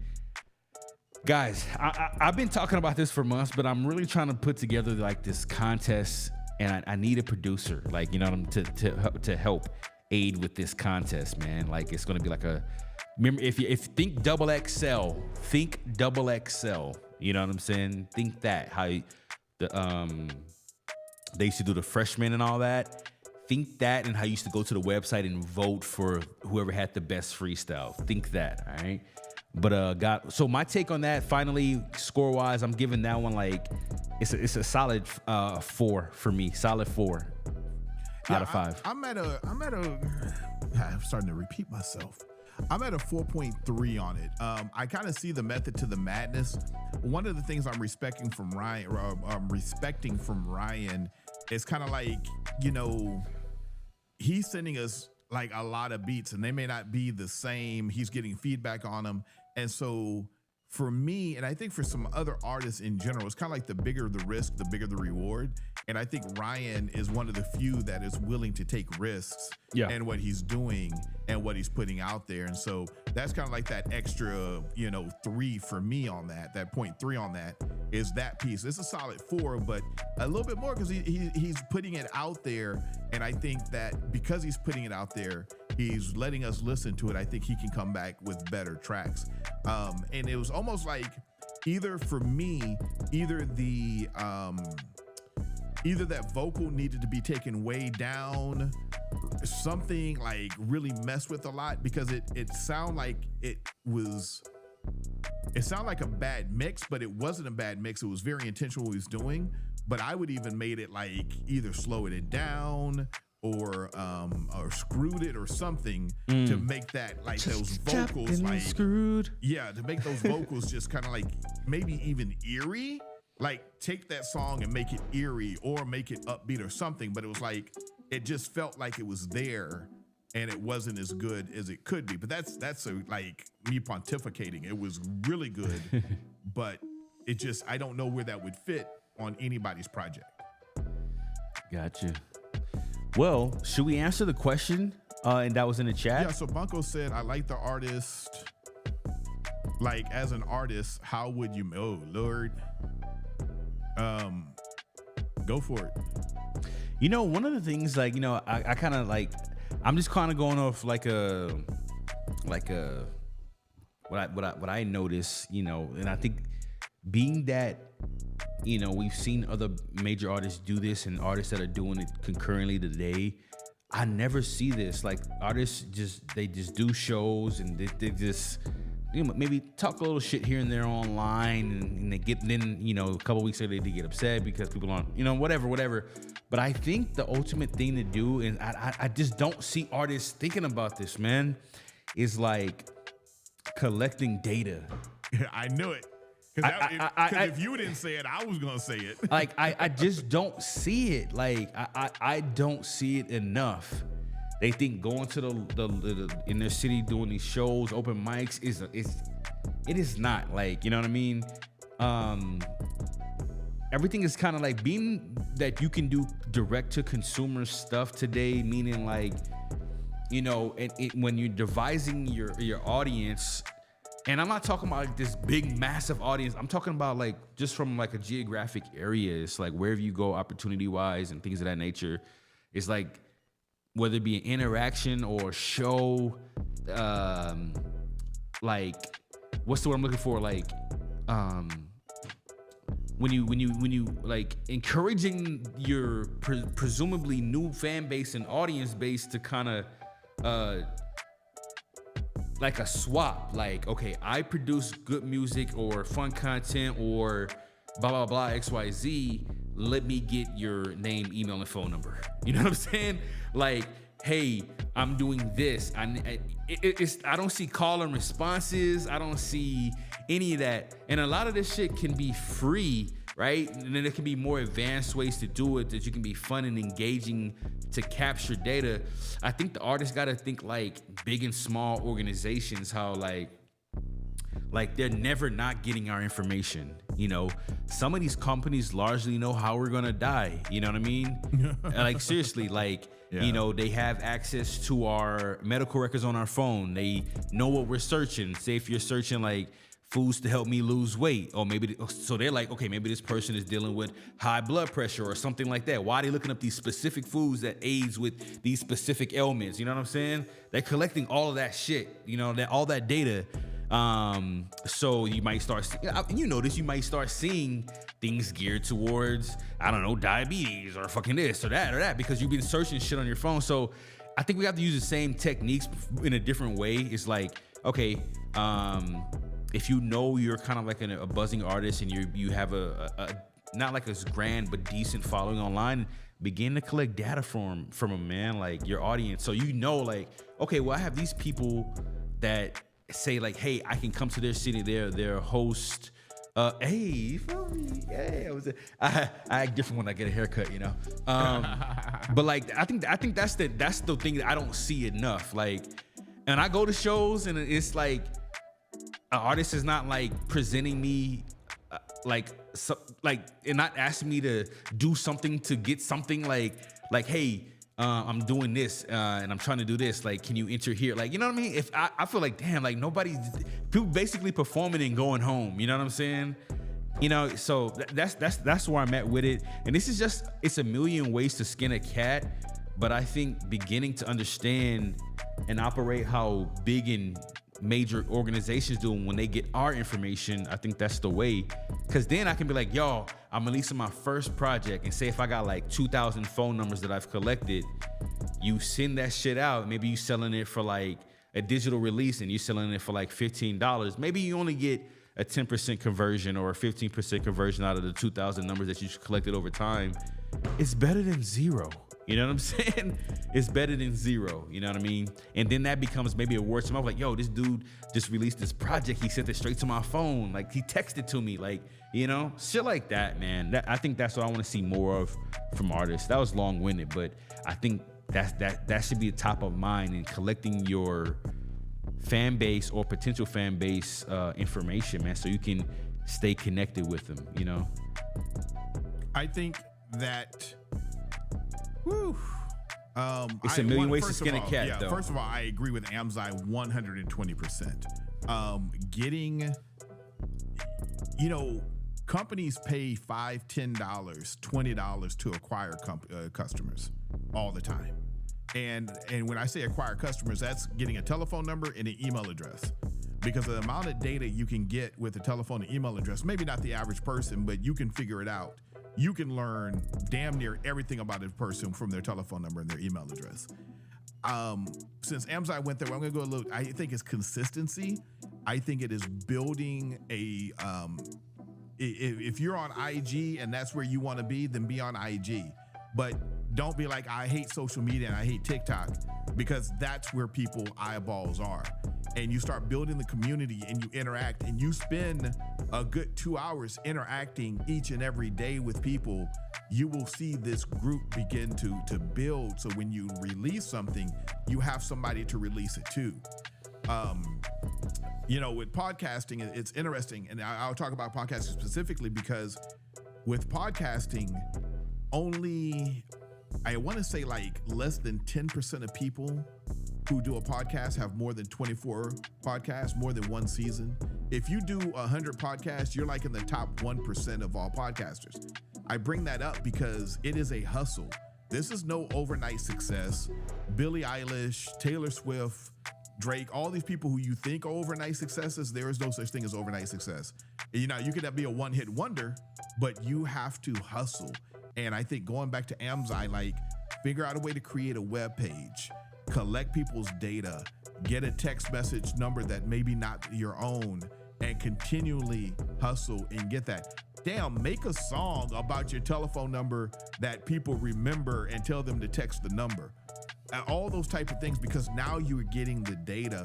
[SPEAKER 1] guys, I've been talking about this for months, but I'm really trying to put together like this contest, and I need a producer, like, to help aid with this contest, man. Like, it's gonna be like remember, if you think double XL, you know what I'm saying? Think that, how they used to do the freshmen and all that. Think that, and how you used to go to the website and vote for whoever had the best freestyle. Think that, all right? But so my take on that, finally, score-wise, I'm giving that one like it's a solid 4 for me. Solid 4 out of 5.
[SPEAKER 2] I'm starting to repeat myself. I'm at a 4.3 on it. I kind of see the method to the madness. One of the things I'm respecting from Ryan is kind of like, he's sending us like a lot of beats, and they may not be the same. He's getting feedback on them. And so for me, and I think for some other artists in general, it's kind of like the bigger the risk, the bigger the reward. And I think Ryan is one of the few that is willing to take risks in what he's doing and what he's putting out there. And so that's kind of like that extra, 3 for me on that 0.3 on that is that piece. It's a solid 4, but a little bit more because he's putting it out there. And I think that because he's putting it out there, he's letting us listen to it. I think he can come back with better tracks. And it was almost like either that vocal needed to be taken way down, something like really messed with a lot, because it sounded like a bad mix, but it wasn't a bad mix. It was very intentional what he was doing. But I would even made it like either slowing it down or screwed it or something to make that like those vocals like screwed. Yeah, to make those vocals just kind of like maybe even eerie. Like take that song and make it eerie or make it upbeat or something. But it was like it just felt like it was there and it wasn't as good as it could be. But that's like me pontificating. It was really good, but it just, I don't know where that would fit on anybody's project.
[SPEAKER 1] Gotcha. Well, should we answer the question? And that was in the chat.
[SPEAKER 2] Yeah. So Bunko said, I like the artist. Like as an artist, how would you? Oh Lord. Go for it.
[SPEAKER 1] One of the things, like, I kind of like, I'm just kind of going off like what I notice, and I think being that, we've seen other major artists do this and artists that are doing it concurrently today. I never see this. Like artists they just do shows and they just, maybe talk a little shit here and there online, and they get, then, a couple weeks later they get upset because people aren't, whatever. But I think the ultimate thing to do, and I just don't see artists thinking about this, man, is like collecting data.
[SPEAKER 2] I knew it. Because if you didn't say it, I was gonna say it.
[SPEAKER 1] Like I just don't see it. Like I don't see it enough. They think going to the in their city doing these shows, open mics it is not, like, you know what I mean? Everything is kind of like being that you can do direct to consumer stuff today, meaning like, you know, when you're devising your audience. And I'm not talking about like this big, massive audience. I'm talking about like just from like a geographic area. It's like wherever you go, opportunity-wise and things of that nature. It's like whether it be an interaction or a show, like what's the word I'm looking for? Like when you like encouraging your presumably new fan base and audience base to kind of like a swap, like, okay, I produce good music or fun content or blah, blah, blah, XYZ. Let me get your name, email, and phone number. You know what I'm saying? Like, hey, I'm doing this. I don't see call and responses. I don't see any of that. And a lot of this shit can be free, right? And then there can be more advanced ways to do it that you can be fun and engaging to capture data. I think the artists got to think like big and small organizations, how like they're never not getting our information. You know, some of these companies largely know how we're gonna die. You know what I mean? Like seriously, like, yeah. You know, they have access to our medical records on our phone. They know what we're searching. Say if you're searching like foods to help me lose weight, or maybe, so they're like, okay, maybe this person is dealing with high blood pressure or something like that. Why are they looking up these specific foods that aids with these specific ailments? You know what I'm saying? They're collecting all of that shit, you know, all that data. So you might start, you notice you might start seeing things geared towards, I don't know, diabetes or fucking this or that, because you've been searching shit on your phone. So I think we have to use the same techniques in a different way. It's like, okay, if you know you're kind of like a buzzing artist and you have a not like a grand but decent following online, begin to collect data from them, man, like your audience. So you know, like, okay, well, I have these people that say like, hey, I can come to their city, their host. Hey, you feel me? Hey, I act different when I get a haircut, you know. But like, I think that's the thing that I don't see enough. Like, and I go to shows and it's like, an artist is not like presenting me and not asking me to do something to get something, like hey, I'm doing this and I'm trying to do this, like, can you enter here? Like, you know what I mean? If I feel like, damn, like people basically performing and going home, you know what I'm saying? You know, so that's where I'm at with it. And this is just, it's a million ways to skin a cat, but I think beginning to understand and operate how big and major organizations do when they get our information, I think that's the way. Cause then I can be like, yo, I'm releasing my first project, and say if I got like 2,000 phone numbers that I've collected, you send that shit out. Maybe you selling it for like a digital release and you selling it for like $15. Maybe you only get a 10% conversion or a 15% conversion out of the 2,000 numbers that you collected over time. It's better than zero. You know what I'm saying? It's better than zero. You know what I mean? And then that becomes maybe a word to mouth, like, yo, this dude just released this project. He sent it straight to my phone. Like, he texted to me, like, you know, shit like that, man. I think that's what I want to see more of from artists. That was long-winded, but I think that should be the top of mind in collecting your fan base or potential fan base information, man, so you can stay connected with them, you know?
[SPEAKER 2] I think that... Whew.
[SPEAKER 1] It's a million ways to skin a cat, though.
[SPEAKER 2] First of all, I agree with Amzi 120%. Getting, you know, companies pay $5, $10, $20 to acquire customers all the time. And when I say acquire customers, that's getting a telephone number and an email address. Because the amount of data you can get with a telephone and email address, maybe not the average person, but you can figure it out. You can learn damn near everything about a person from their telephone number and their email address. Since Amzi went there, I'm gonna go a little, I think it's consistency. I think it is building a, if you're on IG and that's where you wanna be, then be on IG. but don't be like, I hate social media and I hate TikTok, because that's where people eyeballs are. And you start building the community and you interact and you spend a good 2 hours interacting each and every day with people, you will see this group begin to build. So when you release something, you have somebody to release it to. You know, with podcasting, it's interesting. And I'll talk about podcasting specifically because with podcasting, only, I want to say like less than 10% of people who do a podcast have more than 24 podcasts, more than one season. If you do 100 podcasts, you're like in the top 1% of all podcasters. I bring that up because it is a hustle. This is no overnight success. Billie Eilish, Taylor Swift, Drake, all these people who you think are overnight successes, there is no such thing as overnight success. You know, you could be a one-hit wonder, but you have to hustle. And I think going back to Amzi, like, figure out a way to create a web page, collect people's data, get a text message number that maybe not your own, and continually hustle and get that. Damn, make a song about your telephone number that people remember and tell them to text the number. All those type of things, because now you're getting the data.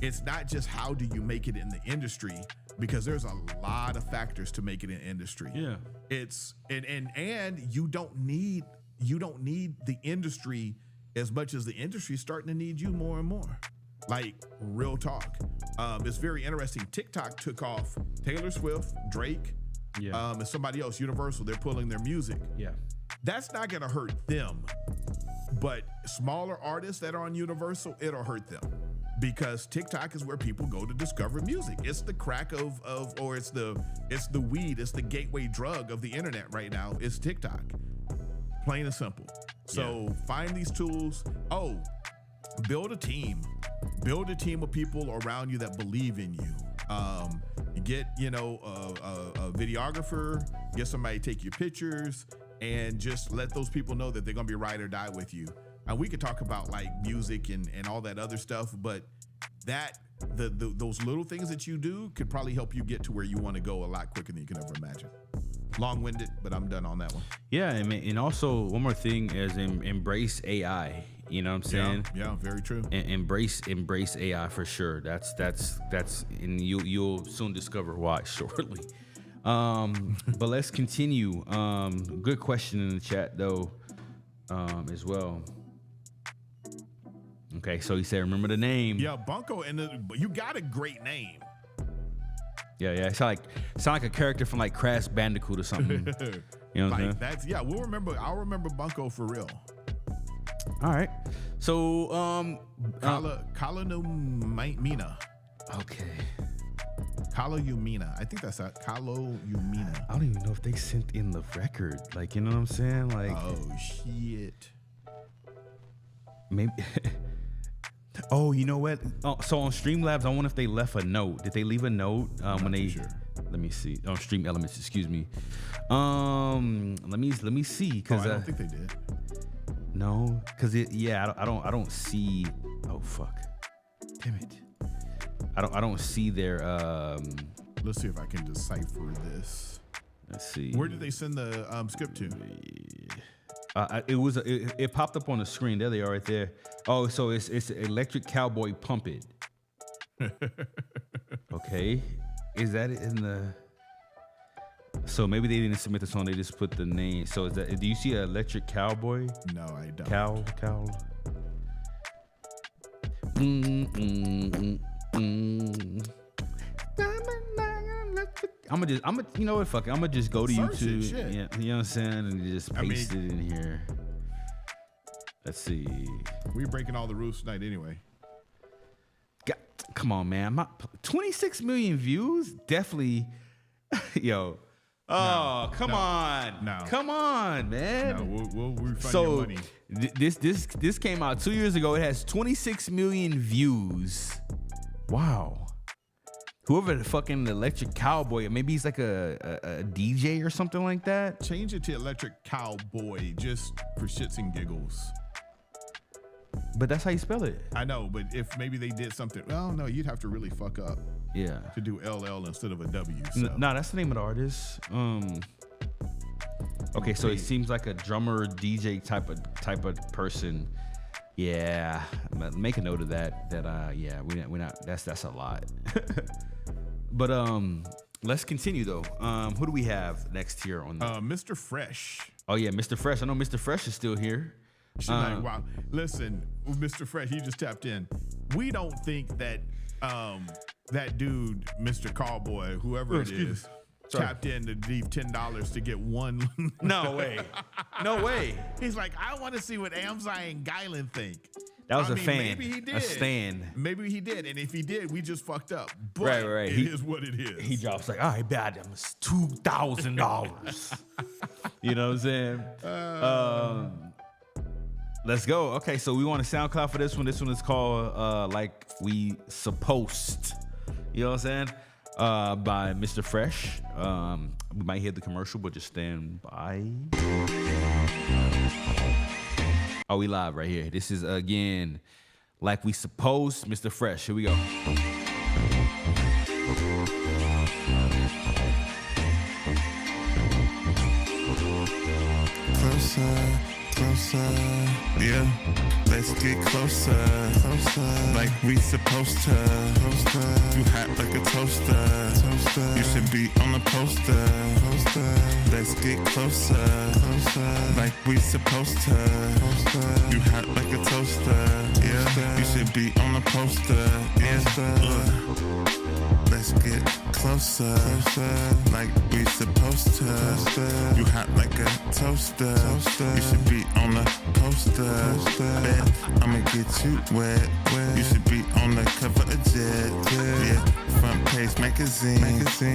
[SPEAKER 2] It's not just how do you make it in the industry, because there's a lot of factors to make it in industry.
[SPEAKER 1] Yeah.
[SPEAKER 2] It's and you don't need the industry as much as the industry is starting to need you more and more. Like, real talk. It's very interesting. TikTok took off. Taylor Swift, Drake, and somebody else, Universal, they're pulling their music.
[SPEAKER 1] Yeah.
[SPEAKER 2] That's not gonna hurt them. But smaller artists that are on Universal, it'll hurt them. Because TikTok is where people go to discover music. It's the crack or it's the weed, it's the gateway drug of the internet right now. It's TikTok. Plain and simple. So find these tools. Oh, build a team. Build a team of people around you that believe in you. Get, a videographer, get somebody to take your pictures, and just let those people know that they're gonna be ride or die with you. And we could talk about like music and all that other stuff, but those little things that you do could probably help you get to where you want to go a lot quicker than you can ever imagine. Long-winded, but I'm done on that one.
[SPEAKER 1] Yeah, and also one more thing is embrace AI. You know what I'm saying?
[SPEAKER 2] Yeah, very true.
[SPEAKER 1] Embrace AI for sure. That's and you'll soon discover why shortly. But let's continue. Good question in the chat though, as well. Okay, so he said, remember the name.
[SPEAKER 2] Yeah, Bunko, you got a great name.
[SPEAKER 1] Yeah, it sound like a character from like Crash Bandicoot or something. You know what I'm saying?
[SPEAKER 2] I'll remember Bunko for real.
[SPEAKER 1] All right. So
[SPEAKER 2] Kalonumina.
[SPEAKER 1] Okay.
[SPEAKER 2] Kalonumina. I think that's Kalonumina.
[SPEAKER 1] I don't even know if they sent in the record. Like, you know what I'm saying? Like,
[SPEAKER 2] oh shit.
[SPEAKER 1] Maybe. Oh, you know what? Oh, so on Streamlabs, I wonder if they left a note. Did they leave a note when they? Sure. Let me see. On Stream Elements, excuse me. Let me see. Cause
[SPEAKER 2] I don't think they did.
[SPEAKER 1] No, cause I don't see. Oh fuck. Damn it. I don't see their.
[SPEAKER 2] Let's see if I can decipher this.
[SPEAKER 1] Let's see.
[SPEAKER 2] Where did they send the script to?
[SPEAKER 1] It popped up on the screen. There they are, right there. Oh, so it's Electric Cowboy Pump It. Okay, is that in the? So maybe they didn't submit the song. They just put the name. So is that? Do you see an Electric Cowboy?
[SPEAKER 2] No, I don't.
[SPEAKER 1] Cow. You know what? Fuck it. I'm gonna just go to YouTube.
[SPEAKER 2] Shit.
[SPEAKER 1] Yeah, you know what I'm saying, and just paste it in here. Let's see.
[SPEAKER 2] We're breaking all the rules tonight, anyway.
[SPEAKER 1] Come on, man. 26 million views, definitely. Yo. Oh, come on.
[SPEAKER 2] No.
[SPEAKER 1] Come on, man.
[SPEAKER 2] No, we'll refund your money.
[SPEAKER 1] This came out 2 years ago. It has 26 million views. Wow. Whoever the fucking Electric Cowboy, maybe he's like a DJ or something like that.
[SPEAKER 2] Change it to Electric Cowboy just for shits and giggles.
[SPEAKER 1] But that's how you spell it.
[SPEAKER 2] I know, but if maybe they did something, well, no, you'd have to really fuck up.
[SPEAKER 1] Yeah.
[SPEAKER 2] To do LL instead of a W. So.
[SPEAKER 1] No, that's the name of the artist. Okay, so it seems like a drummer DJ type of person. Yeah, make a note of that. Yeah, we're not. That's a lot. But let's continue though. Who do we have next here on the
[SPEAKER 2] Mr. Fresh?
[SPEAKER 1] Oh yeah, Mr. Fresh. I know Mr. Fresh is still here.
[SPEAKER 2] She's like, wow. Listen, Mr. Fresh, he just tapped in. We don't think that that dude, Mr. Callboy, whoever it is, tapped in to leave $10 to get one.
[SPEAKER 1] No way. No way.
[SPEAKER 2] He's like, I want to see what Amzi and Gylon think.
[SPEAKER 1] That was a fan.
[SPEAKER 2] Maybe he did.
[SPEAKER 1] A stan.
[SPEAKER 2] Maybe he did. And if he did, we just fucked up. But
[SPEAKER 1] right.
[SPEAKER 2] It is what it is.
[SPEAKER 1] He drops like, all right, bad. That was $2,000. You know what I'm saying? Let's go. Okay, so we want a SoundCloud for this one. This one is called Like We Supposed. You know what I'm saying? By Mr. Fresh. We might hear the commercial, but just stand by. Oh, we live right here. This is, again, Like We Supposed, Mr. Fresh. Here we go.
[SPEAKER 12] Closer, yeah, let's get closer, like we supposed to. You hot like a toaster, you should be on the poster. Let's get closer, like we supposed to. You hot like a toaster, yeah, you should be on the poster. Yeah, let's get closer, like we supposed to. You hot like a toaster, you should be on the poster. Bet I'ma get you wet. You should be on the cover of Jet. Yeah, front page magazine.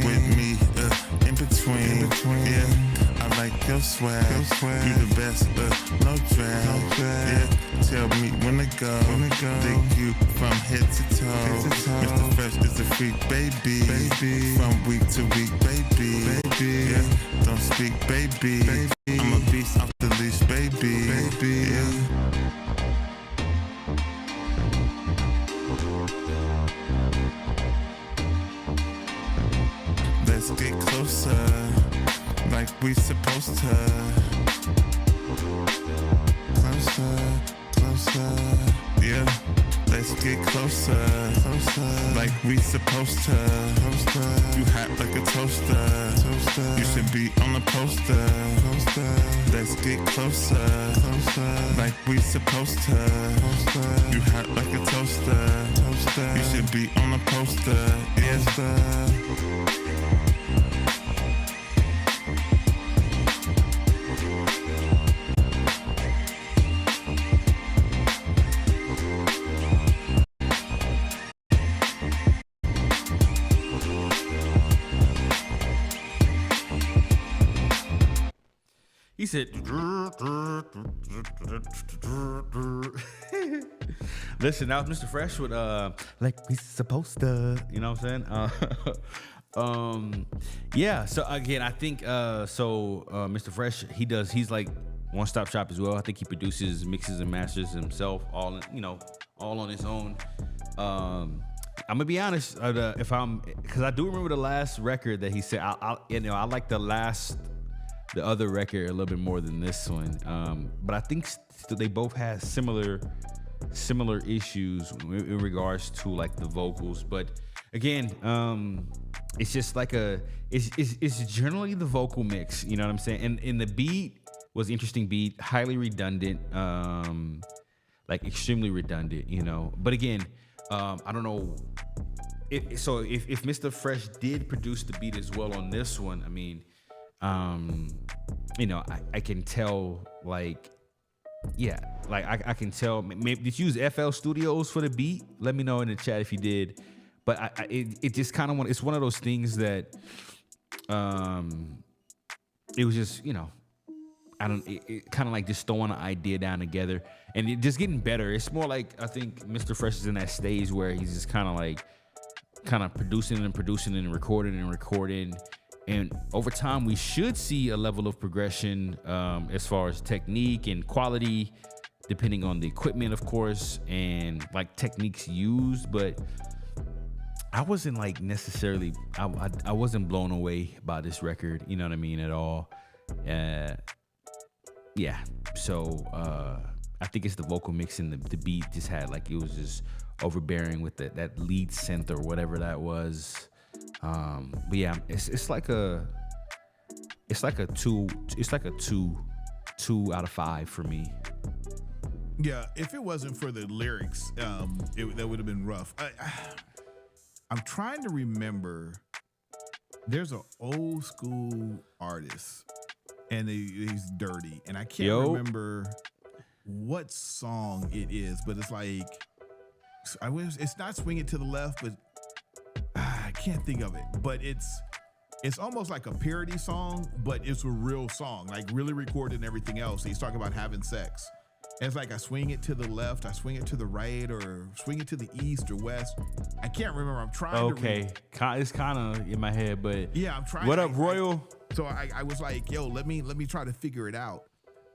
[SPEAKER 12] With me in between. Yeah, I like your swag. You the best, no drag. Yeah, tell me when to go. Dig you from head to toe. Mr. Fresh is a freak, baby. From week to week, baby. Yeah, don't speak, baby. I'm a beast off the leash, baby. Yeah. Let's get closer, like we supposed to. Closer, yeah. Let's get closer, like we supposed to. You hot like a toaster, you should be on the poster. Let's get closer, like we supposed to. You hot like a toaster, you should be on the poster. Yeah.
[SPEAKER 1] He said, listen, now Mr. Fresh with like we supposed to, you know what I'm saying? Yeah, so again, I think Mr. Fresh, he's like one-stop shop as well. I think he produces, mixes, and masters himself, all on his own. I'm gonna be honest, because I do remember the last record that he said. I like the other record a little bit more than this one, but I think they both had similar issues in regards to like the vocals. But again, it's just like it's generally the vocal mix, you know what I'm saying? And the beat was interesting beat, highly redundant, like extremely redundant, you know. But again, I don't know. If Mr. Fresh did produce the beat as well on this one, I mean, I can tell, like, yeah, like I can tell. Maybe did you use FL Studios for the beat? Let me know in the chat if you did. But it just kind of it's one of those things that, it was just, it kind of like just throwing an idea down together and it just getting better. It's more like, I think Mr. Fresh is in that stage where he's just kind of producing and recording. And over time, we should see a level of progression as far as technique and quality, depending on the equipment, of course, and like techniques used. But I wasn't like necessarily, I wasn't blown away by this record, you know what I mean, at all. Yeah. So I think it's the vocal mix and the beat just had like, it was just overbearing with that lead synth or whatever that was. But yeah, it's like a 2 out of 5 for me.
[SPEAKER 2] Yeah, if it wasn't for the lyrics, that would have been rough. I'm trying to remember. There's an old school artist, and he's dirty, and I can't remember what song it is, but it's like it's not "Swing It to the Left," but I can't think of it. But it's almost like a parody song, but it's a real song, like really recorded and everything else. He's talking about having sex. And it's like I swing it to the left, I swing it to the right, or swing it to the east or west. I can't remember. I'm trying to.
[SPEAKER 1] It's kind of in my head, but
[SPEAKER 2] yeah, I'm trying.
[SPEAKER 1] What up, Royal?
[SPEAKER 2] So I was like, yo, let me try to figure it out.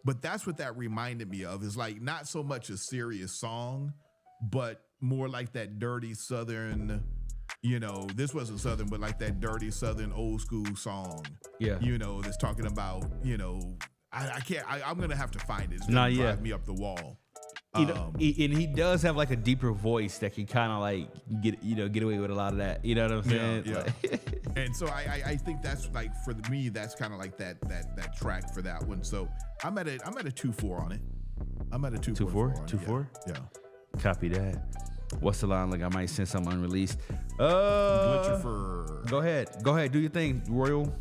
[SPEAKER 2] But that's what that reminded me of. Is like not so much a serious song, but more like that dirty Southern. This wasn't Southern, but like that dirty Southern old school song.
[SPEAKER 1] Yeah.
[SPEAKER 2] That's talking about, I can't, I'm going to have to find it. It's going to drive me up the wall.
[SPEAKER 1] And he does have like a deeper voice that can kind of like get away with a lot of that. You know what I'm saying?
[SPEAKER 2] Yeah. And so I think that's like, for me, that's kind of like that track for that one. So I'm at a 2-4 on it. I'm at a 2-4.
[SPEAKER 1] 2-4?
[SPEAKER 2] Yeah.
[SPEAKER 1] Copy that. What's the line? Like I might send something unreleased.
[SPEAKER 2] Glitchifer.
[SPEAKER 1] Go ahead. Do your thing, Royal.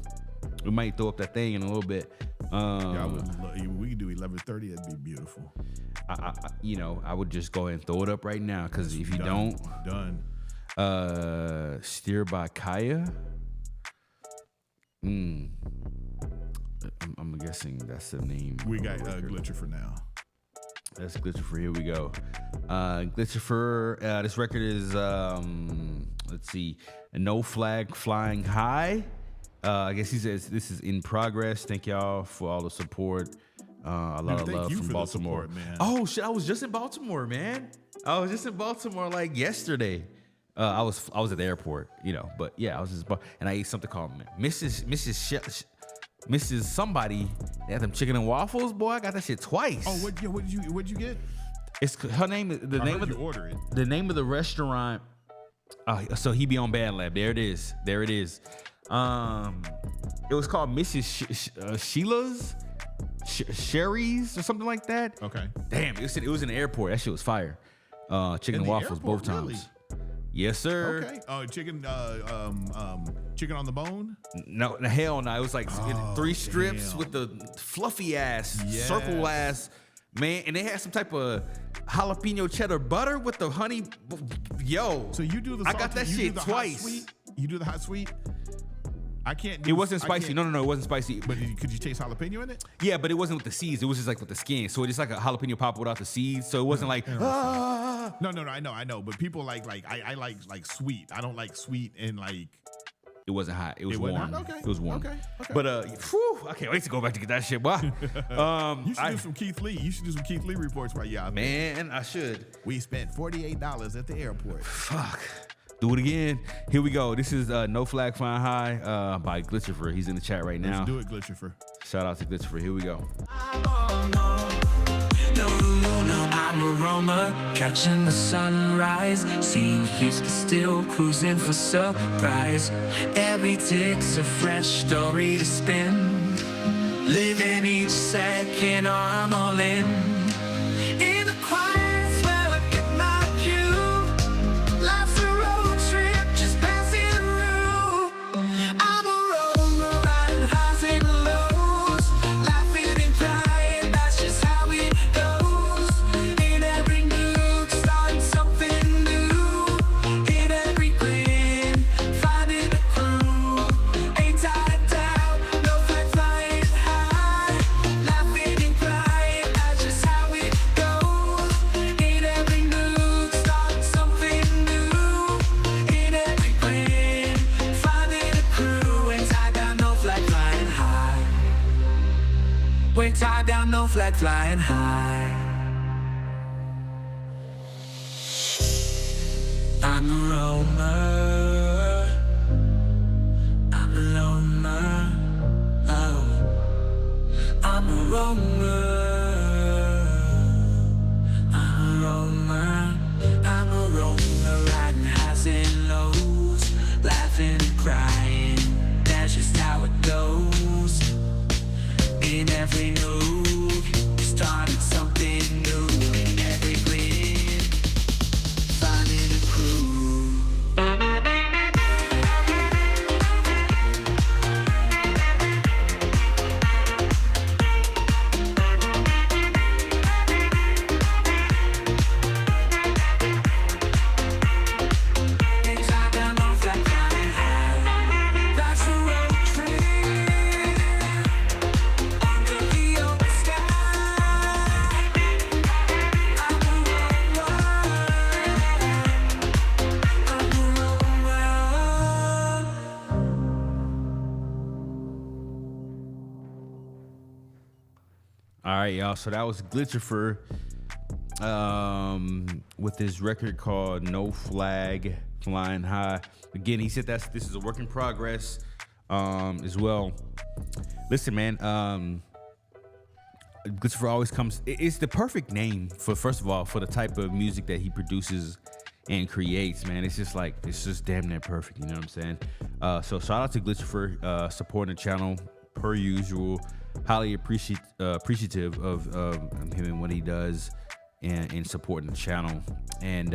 [SPEAKER 1] We might throw up that thing in a little bit.
[SPEAKER 2] We could do 11:30. That'd be beautiful.
[SPEAKER 1] I would just go ahead and throw it up right now, because if you don't, Steer by Kaya. I'm guessing that's the name.
[SPEAKER 2] We got Glitchifer now.
[SPEAKER 1] That's Glitchifer. Here we go. Glitchifer. This record is let's see, No Flag Flying High. I guess he says this is in progress. Thank y'all for all the support. A lot of love from Baltimore.
[SPEAKER 2] Man.
[SPEAKER 1] Oh shit! I was just in Baltimore, man. I was just in Baltimore like yesterday. I was at the airport, But yeah, I was just and I ate something called Mrs. Somebody. They had them chicken and waffles, boy. I got that shit twice.
[SPEAKER 2] Oh, what'd you get?
[SPEAKER 1] It's her name.
[SPEAKER 2] Order it.
[SPEAKER 1] The name of the restaurant. So he be on Bad Lab. There it is. It was called Mrs. Sheila's, Sherry's, or something like that.
[SPEAKER 2] Okay.
[SPEAKER 1] Damn, it was in the airport. That shit was fire. Chicken and waffles both times. Really? Yes, sir.
[SPEAKER 2] Okay. Chicken on the bone?
[SPEAKER 1] No, hell no. It was like 3 strips with the fluffy ass, circle ass, man. And they had some type of jalapeno cheddar butter with the honey. Yo.
[SPEAKER 2] So you do the
[SPEAKER 1] I got that shit twice.
[SPEAKER 2] You do the hot sweet? I can't.
[SPEAKER 1] It wasn't spicy. No, it wasn't spicy.
[SPEAKER 2] But could you taste jalapeno in it?
[SPEAKER 1] Yeah, but it wasn't with the seeds. It was just like with the skin. So it's like a jalapeno popper without the seeds. So it wasn't like.
[SPEAKER 2] No. I know. But people I like sweet. I don't like sweet and like.
[SPEAKER 1] It wasn't hot. It was warm.
[SPEAKER 2] Okay.
[SPEAKER 1] It was warm.
[SPEAKER 2] Okay.
[SPEAKER 1] But I can't wait to go back to get that shit. Wow.
[SPEAKER 2] You should do some Keith Lee. You should do some Keith Lee reports right now.
[SPEAKER 1] Man, I should.
[SPEAKER 2] We spent $48 at the airport.
[SPEAKER 1] Fuck. Do it again. Here we go. This is No Flag Flying High by Glitchifer. He's in the chat right now.
[SPEAKER 2] Let's do it, Glitchifer.
[SPEAKER 1] Shout out to Glitchifer. Here we go.
[SPEAKER 13] No, I'm a roamer, catching the sunrise, seeing Houston still cruising for surprise. Every tick's a fresh story to spin, living each second, I'm all in. In the quiet where I get my cue, life's a road trip, just passing through. I'm a roamer, riding highs and lows, laughing and crying, that's just how it goes. In every mood, starting something new. In every grin, finding a crew. Ain't tied down, no flag flying high. Laughing and crying, that's just how it goes. In every mood, starting something new. In every grin, finding a crew. Ain't tied down, no flag flying high. We're tied down, no flag flying high. I'm a roamer. I'm a loner. Oh. I'm a roamer, riding highs and lows, laughing and crying, that's just how it goes. In every move, starting something new. In every blend, finding a groove.
[SPEAKER 1] All right, y'all. So that was Glitchifer with his record called No Flag Flying High. Again, he said this is a work in progress as well. Listen, man, Glitchifer always comes. It's the perfect name for, first of all, for the type of music that he produces and creates, man. It's just damn near perfect. You know what I'm saying? So shout out to Glitchifer supporting the channel per usual. Highly appreciative of him and what he does and supporting the channel. And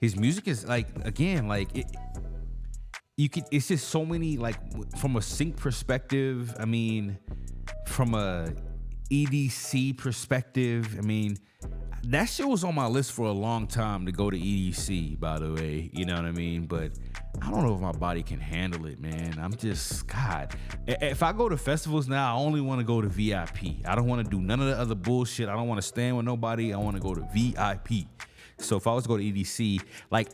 [SPEAKER 1] his music is like, again, like it's just so many, like, from a sync perspective. I mean, from a EDC perspective, I mean, that shit was on my list for a long time to go to EDC, by the way. You know what I mean? But I don't know if my body can handle it, man. I'm just, God. If I go to festivals now, I only want to go to VIP. I don't want to do none of the other bullshit. I don't want to stand with nobody. I want to go to VIP. So if I was to go to EDC, like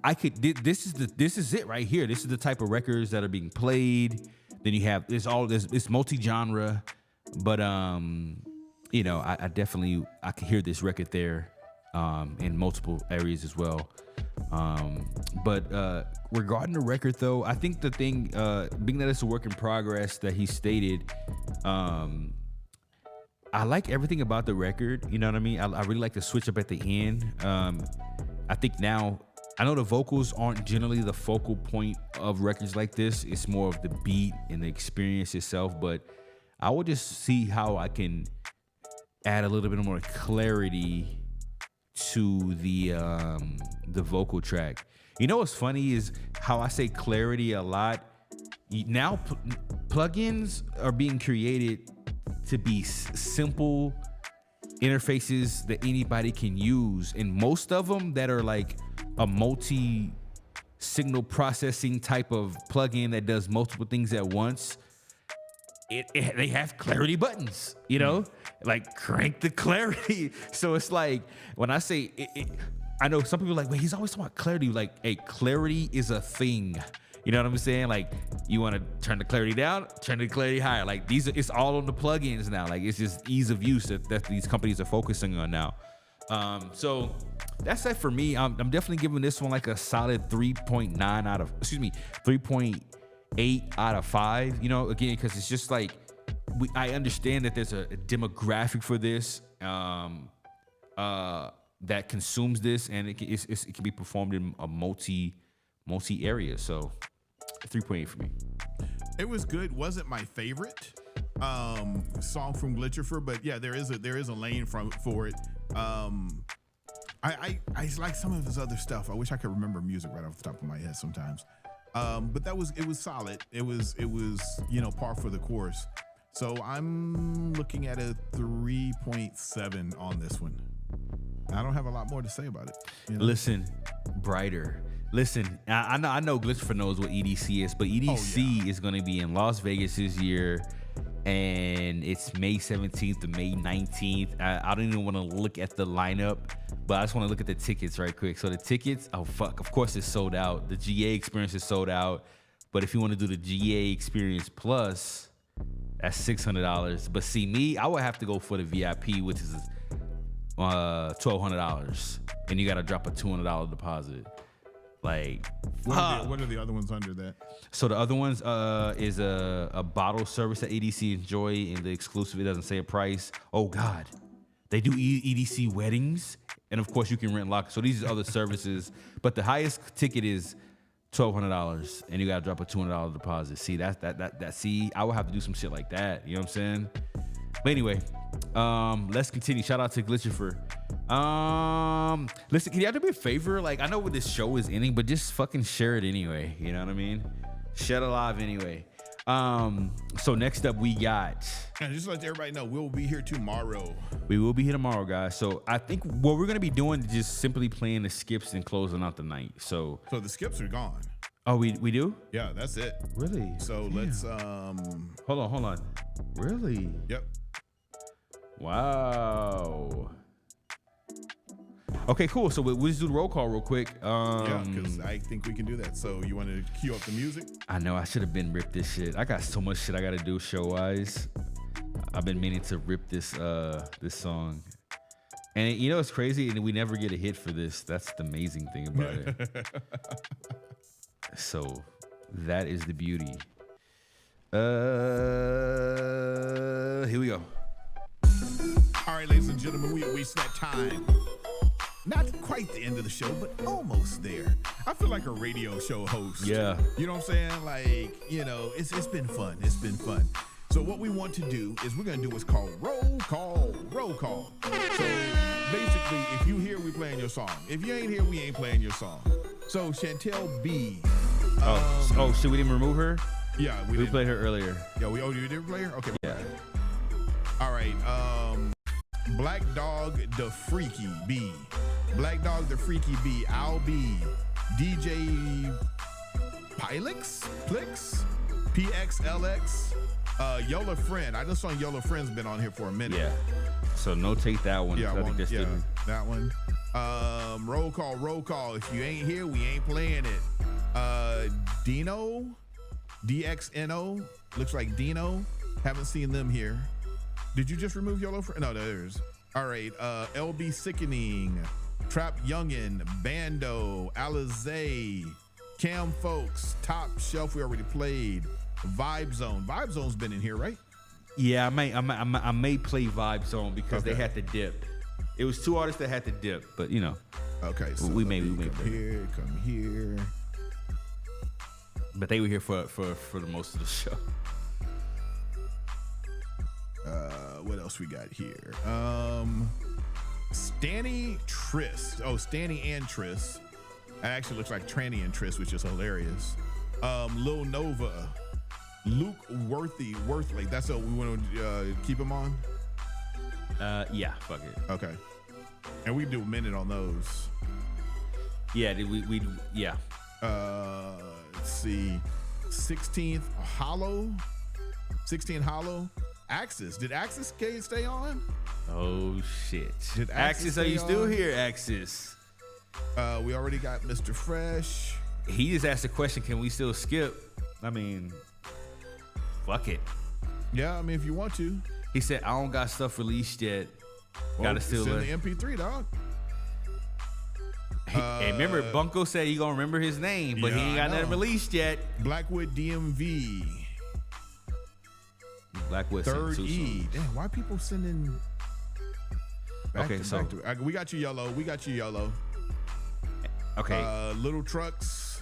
[SPEAKER 1] I could. This is it right here. This is the type of records that are being played. Then you have it's multi-genre, but you know, I definitely could hear this record there in multiple areas as well. But regarding the record, though, I think the thing, being that it's a work in progress that he stated, I like everything about the record. You know what I mean? I really like the switch up at the end. I think now, I know the vocals aren't generally the focal point of records like this. It's more of the beat and the experience itself. But I will just see how I can add a little bit more clarity to the vocal track. You know what's funny is how I say clarity a lot. Now plugins are being created to be simple interfaces that anybody can use, and most of them that are like a multi-signal processing type of plugin that does multiple things at once, they have clarity buttons, you know, like crank the clarity. So it's like, when I say it, I know some people are like, wait, he's always talking about clarity. Like, hey, clarity is a thing. You know what I'm saying? Like, you want to turn the clarity down, turn the clarity higher. Like, it's all on the plugins now. Like, it's just ease of use that these companies are focusing on now. So that's it for me. I'm definitely giving this one like a solid 3.8 out of 5. You know, again, because it's just like, I understand that there's a demographic for this that consumes this, and it can be performed in a multi area. So 3.8 for me.
[SPEAKER 2] It was good. Wasn't my favorite song from Glitchifer, but yeah, there is a lane for it. I like some of his other stuff. I wish I could remember music right off the top of my head sometimes. But it was solid. It was par for the course. So I'm looking at a 3.7 on this one. I don't have a lot more to say about it. You know?
[SPEAKER 1] Listen, Brighter. Listen, I know Glitchifer knows what EDC is, but EDC is going to be in Las Vegas this year, and it's May 17th to May 19th. I don't even want to look at the lineup, but I just want to look at the tickets right quick. So the tickets, oh fuck, of course it's sold out. The GA experience is sold out, but if you want to do the GA experience plus, that's $600. But see, me, I would have to go for the VIP, which is $1,200, and you got to drop a $200 deposit. Like,
[SPEAKER 2] What are the other ones under that?
[SPEAKER 1] So the other ones is a bottle service that EDC enjoy, and the exclusive, it doesn't say a price. Oh God, they do EDC weddings, and of course you can rent lockers. So these are other services, but the highest ticket is $1,200, and you gotta drop a $200 deposit. See, see, I would have to do some shit like that. You know what I'm saying? But anyway, let's continue. Shout out to Glitchifer. Listen, can y'all do me a favor? Like, I know what this show is ending, but just fucking share it anyway. You know what I mean? Share it live anyway. So next up we got.
[SPEAKER 2] And just to let everybody know, we'll be here tomorrow.
[SPEAKER 1] We will be here tomorrow, guys. So I think what we're gonna be doing is just simply playing the skips and closing out the night. So
[SPEAKER 2] the skips are gone.
[SPEAKER 1] Oh, we do?
[SPEAKER 2] Yeah, that's it.
[SPEAKER 1] Really?
[SPEAKER 2] So
[SPEAKER 1] Damn.
[SPEAKER 2] let's
[SPEAKER 1] hold on. Really?
[SPEAKER 2] Yep.
[SPEAKER 1] Wow. Okay, cool. So we'll just do the roll call real quick.
[SPEAKER 2] Yeah, because I think we can do that. So you want to cue up the music?
[SPEAKER 1] I know I should have been ripped this shit. I got so much shit I got to do show wise. I've been meaning to rip this song, and you know it's crazy, and we never get a hit for this. That's the amazing thing about it. So that is the beauty. Here we go.
[SPEAKER 2] All right, ladies and gentlemen, we reached that time. Not quite the end of the show, but almost there. I feel like a radio show host.
[SPEAKER 1] Yeah.
[SPEAKER 2] You know what I'm saying? Like, you know, it's been fun. It's been fun. So what we want to do is we're going to do what's called roll call. So basically, if you here, we playing your song. If you ain't here, we ain't playing your song. So Chantel B.
[SPEAKER 1] Should we didn't remove her?
[SPEAKER 2] Yeah,
[SPEAKER 1] we played her earlier.
[SPEAKER 2] Yeah, you did play her? Okay.
[SPEAKER 1] Yeah.
[SPEAKER 2] All right. Black Dog the Freaky B. Black Dog the Freaky B. Al B. DJ Plix? PXLX. Yola Friend. I just saw Yola Friend's been on here for a minute.
[SPEAKER 1] Yeah. So no, take that one.
[SPEAKER 2] Yeah,
[SPEAKER 1] that
[SPEAKER 2] one. Roll call. If you ain't here, we ain't playing it. Dino, DXNO. Looks like Dino. Haven't seen them here. Did you just remove Yolo? No, there's. All right. LB Sickening, Trap Youngin, Bando, Alizé, Cam Folks, Top Shelf. We already played. Vibe Zone. Vibe Zone's been in here, right?
[SPEAKER 1] Yeah, I may play Vibe Zone because they had to dip. It was two artists that had to dip, but you know.
[SPEAKER 2] Okay, so
[SPEAKER 1] we may
[SPEAKER 2] come here.
[SPEAKER 1] But they were here for the most of the show.
[SPEAKER 2] What else we got here? Stanny Triss. Oh, Stanny and Triss. That actually looks like Tranny and Triss, which is hilarious. Lil Nova. Luke Worthley. That's what we want to keep him on?
[SPEAKER 1] Yeah, fuck it.
[SPEAKER 2] Okay. And we do a minute on those.
[SPEAKER 1] Yeah, we yeah.
[SPEAKER 2] Let's see. 16th Hollow. Axis. Did Axis stay on?
[SPEAKER 1] Oh shit.
[SPEAKER 2] Did
[SPEAKER 1] Axis, are you still here, Axis?
[SPEAKER 2] We already got Mr. Fresh.
[SPEAKER 1] He just asked a question, can we still skip? I mean, fuck it.
[SPEAKER 2] Yeah, I mean, if you want to.
[SPEAKER 1] He said, I don't got stuff released yet. Gotta still
[SPEAKER 2] send the MP3, dog.
[SPEAKER 1] Hey, remember, Bunko said he gonna remember his name, but he ain't got nothing released yet.
[SPEAKER 2] Blackwood DMV.
[SPEAKER 1] Blackwood
[SPEAKER 2] Third E. Damn, why people sending back
[SPEAKER 1] okay,
[SPEAKER 2] to
[SPEAKER 1] so
[SPEAKER 2] back to, we got you, Yellow.
[SPEAKER 1] Okay.
[SPEAKER 2] Little Turks,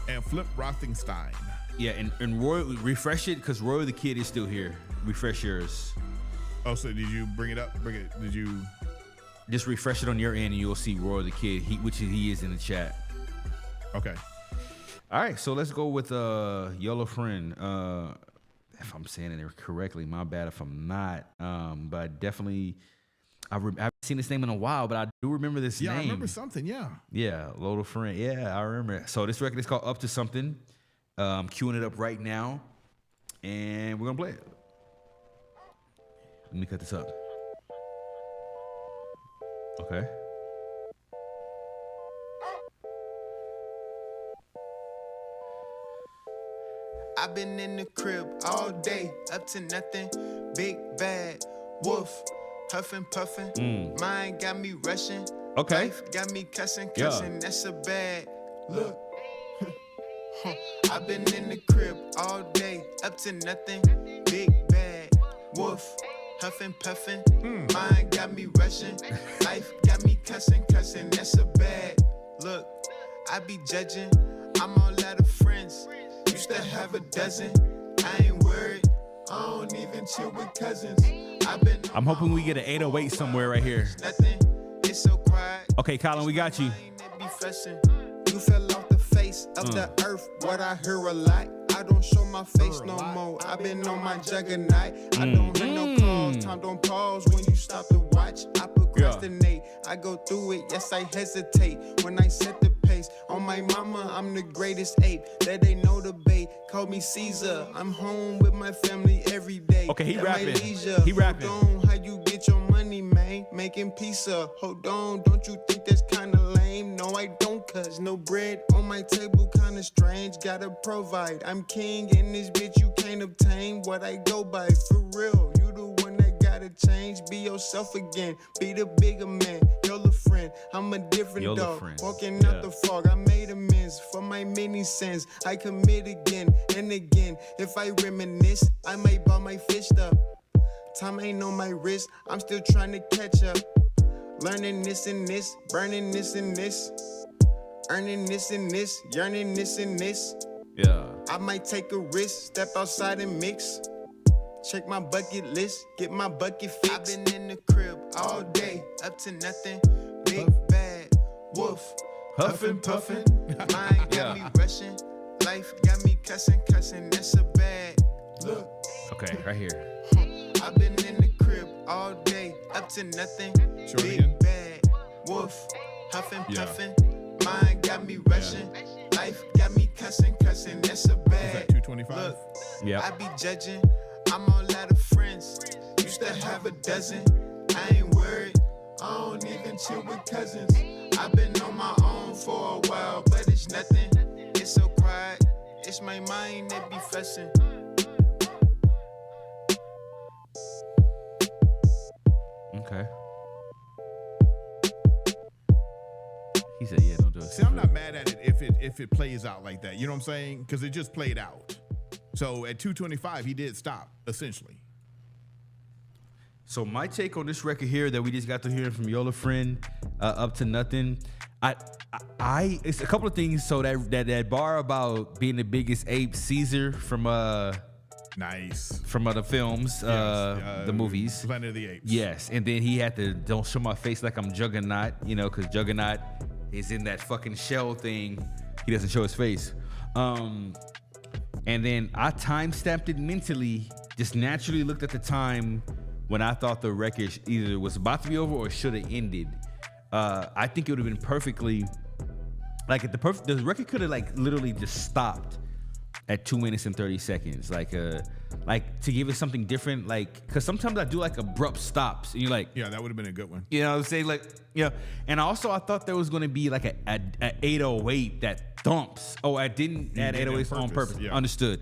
[SPEAKER 2] and Flip Rothenstein.
[SPEAKER 1] Yeah, and Roy, refresh it because Roy the Kid is still here. Refresh yours.
[SPEAKER 2] Oh, so did you bring it up? Did you?
[SPEAKER 1] Just refresh it on your end and you'll see Roy the Kid, which he is in the chat.
[SPEAKER 2] Okay. All
[SPEAKER 1] right, so let's go with Yellow Friend. If I'm saying it correctly, my bad if I'm not. But I definitely, I haven't seen this name in a while, but I do remember this name.
[SPEAKER 2] Yeah, I remember something, yeah.
[SPEAKER 1] Yeah, Yellow Friend. Yeah, I remember. So this record is called Up to Something. I'm queuing it up right now, and we're going to play it. Let me cut this up. Okay.
[SPEAKER 14] I've been in the crib all day, up to nothing. Big bad wolf, huffing puffing. Mine got me rushing.
[SPEAKER 1] Okay.
[SPEAKER 14] Life got me cussing,
[SPEAKER 1] Yeah.
[SPEAKER 14] that's a bad look. I've been in the crib all day, up to nothing. Big bad wolf, huffing, puffing. Mind got me rushing. Life got me cussing, that's a bad look. I be judging, I'm all out of friends. Used to have a dozen. I ain't worried, I don't even chill with cousins.
[SPEAKER 1] I'm hoping we get an 808 somewhere right here.
[SPEAKER 14] Nothing, it's so quiet.
[SPEAKER 1] Okay, Colin, we got you.
[SPEAKER 14] Be fussing. You fell off the face of the earth. What I hear a lot. I don't show my face no more. I've been on my juggernaut. I don't hear no calls. Time don't pause when you stop to watch. I procrastinate. I go through it. Yes, I hesitate when I set the pace. On my mama, I'm the greatest ape. That they know the bait. Call me Caesar. I'm home with my family every day.
[SPEAKER 1] Okay, he
[SPEAKER 14] At
[SPEAKER 1] rapping.
[SPEAKER 14] my leisure.
[SPEAKER 1] He rapping.
[SPEAKER 14] Hold on, how you get your money, man? Making pizza. Hold on, don't you think that's kinda lame? No, I don't, cause no bread on my table, kinda strange. Gotta provide. I'm king in this bitch, you can't obtain what I go by. For real, you the one that gotta change. Be yourself again. Be the bigger man. You're the friend. I'm a different
[SPEAKER 1] You're the
[SPEAKER 14] dog.
[SPEAKER 1] friend.
[SPEAKER 14] Walking out the fog. I made amends for my many sins. I commit again and again. If I reminisce, I might ball my fist up. Time ain't on my wrist. I'm still trying to catch up. Learning this and this, burning this and this, earning this and this, yearning this and this.
[SPEAKER 1] Yeah.
[SPEAKER 14] I might take a risk, step outside and mix. Check my bucket list, get my bucket fixed. I've been in the crib all day, up to nothing. Big bad wolf, huffing, puffing. Mind got me rushing, life got me cussing, that's a bad look.
[SPEAKER 1] Okay, right here.
[SPEAKER 14] I've been in the crib all day, up to nothing. Big bad wolf, huffing, puffing. Mind got me rushing. Life got me cussing, that's a bad
[SPEAKER 2] 225.
[SPEAKER 14] look.
[SPEAKER 1] Yeah.
[SPEAKER 14] I be judging, I'm all out of friends. Used to have a dozen. I ain't worried, I don't even chill with cousins. I've been on my own for a while, but it's nothing. It's so quiet, it's my mind that be fussing.
[SPEAKER 1] Okay. He said, "Yeah, don't do it."
[SPEAKER 2] See, I'm not mad at it if it plays out like that. You know what I'm saying? Because it just played out. So at 225, he did stop essentially.
[SPEAKER 1] So my take on this record here that we just got to hear from Yola Friend, Up to Nothing. I it's a couple of things. So that bar about being the biggest ape, Caesar from
[SPEAKER 2] nice
[SPEAKER 1] from other films, the movies,
[SPEAKER 2] Planet of the Apes.
[SPEAKER 1] Yes, and then he had to don't show my face like I'm Juggernaut, you know, because Juggernaut is in that fucking shell thing. He doesn't show his face. And then I time stamped it mentally, just naturally looked at the time when I thought the record either was about to be over or should have ended. I think it would have been perfectly, like the record could have like literally just stopped at 2 minutes and 30 seconds, like to give it something different, like because sometimes I do like abrupt stops, and you're like,
[SPEAKER 2] yeah, that would have been a good one.
[SPEAKER 1] You know what I'm saying? Like, yeah. And also I thought there was going to be like a 808 that thumps. Oh, I didn't add 808s on purpose.
[SPEAKER 2] Yeah.
[SPEAKER 1] Understood.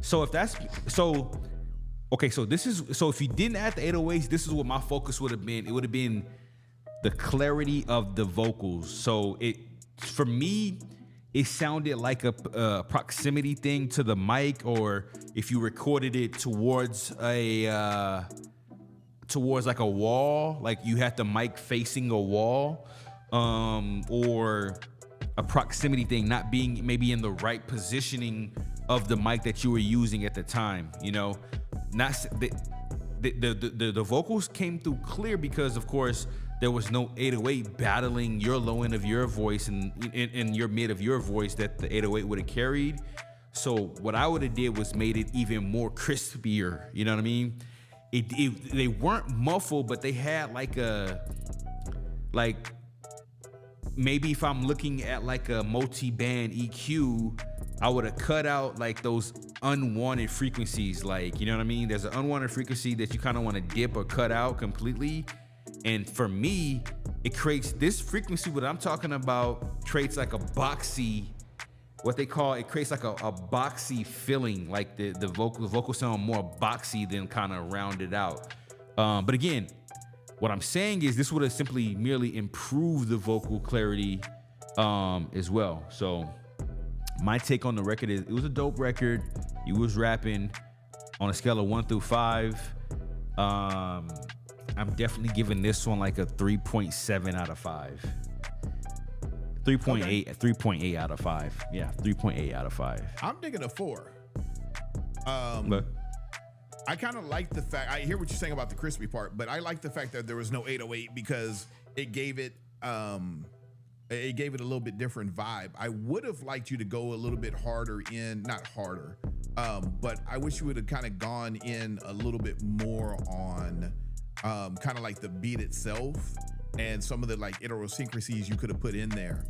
[SPEAKER 1] So if that's okay, so if you didn't add the 808s, this is what my focus would have been. It would have been the clarity of the vocals. So for me, it sounded like a proximity thing to the mic, or if you recorded it towards like a wall, like you had the mic facing a wall, or a proximity thing, not being maybe in the right positioning of the mic that you were using at the time. You know, not the vocals came through clear because, of course, there was no 808 battling your low end of your voice and your mid of your voice that the 808 would have carried. So what I would have did was made it even more crispier. You know what I mean? They weren't muffled, but they had like maybe if I'm looking at like a multi-band EQ, I would have cut out like those unwanted frequencies. Like, you know what I mean? There's an unwanted frequency that you kind of want to dip or cut out completely. And for me, it creates this frequency, what I'm talking about, creates like a boxy, what they call, it creates like a boxy feeling, like the vocals sound more boxy than kind of rounded out. But again, What I'm saying is this would have simply merely improved the vocal clarity as well. So my take on the record is it was a dope record. He was rapping on a scale of 1 through 5. I'm definitely giving this one like a 3.7 out of 5. 3.8, okay. 3.8 out of 5. Yeah, 3.8 out of 5.
[SPEAKER 2] I'm digging a 4. But I kind of like the fact, I hear what you're saying about the crispy part, but I like the fact that there was no 808 because it gave it a little bit different vibe. I would have liked you to go a little bit harder in, not harder, but I wish you would have kind of gone in a little bit more on kind of like the beat itself and some of the like idiosyncrasies you could have put in there.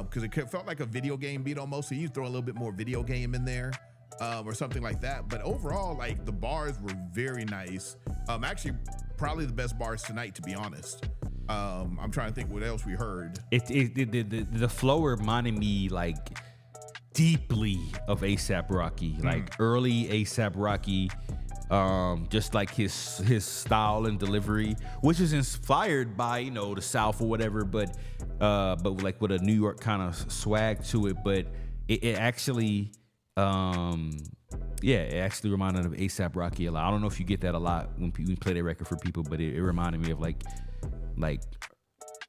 [SPEAKER 2] Because it felt like a video game beat almost, so you throw a little bit more video game in there. Or something like that. But overall, like the bars were very nice. Actually, probably the best bars tonight, to be honest. I'm trying to think what else we heard.
[SPEAKER 1] The flow reminded me like deeply of A$AP Rocky, like early A$AP Rocky. Just like his style and delivery, which is inspired by the South or whatever, but like with a New York kind of swag to it. But it actually. It actually reminded me of A$AP Rocky a lot. I don't know if you get that a lot when we play that record for people, but it reminded me of like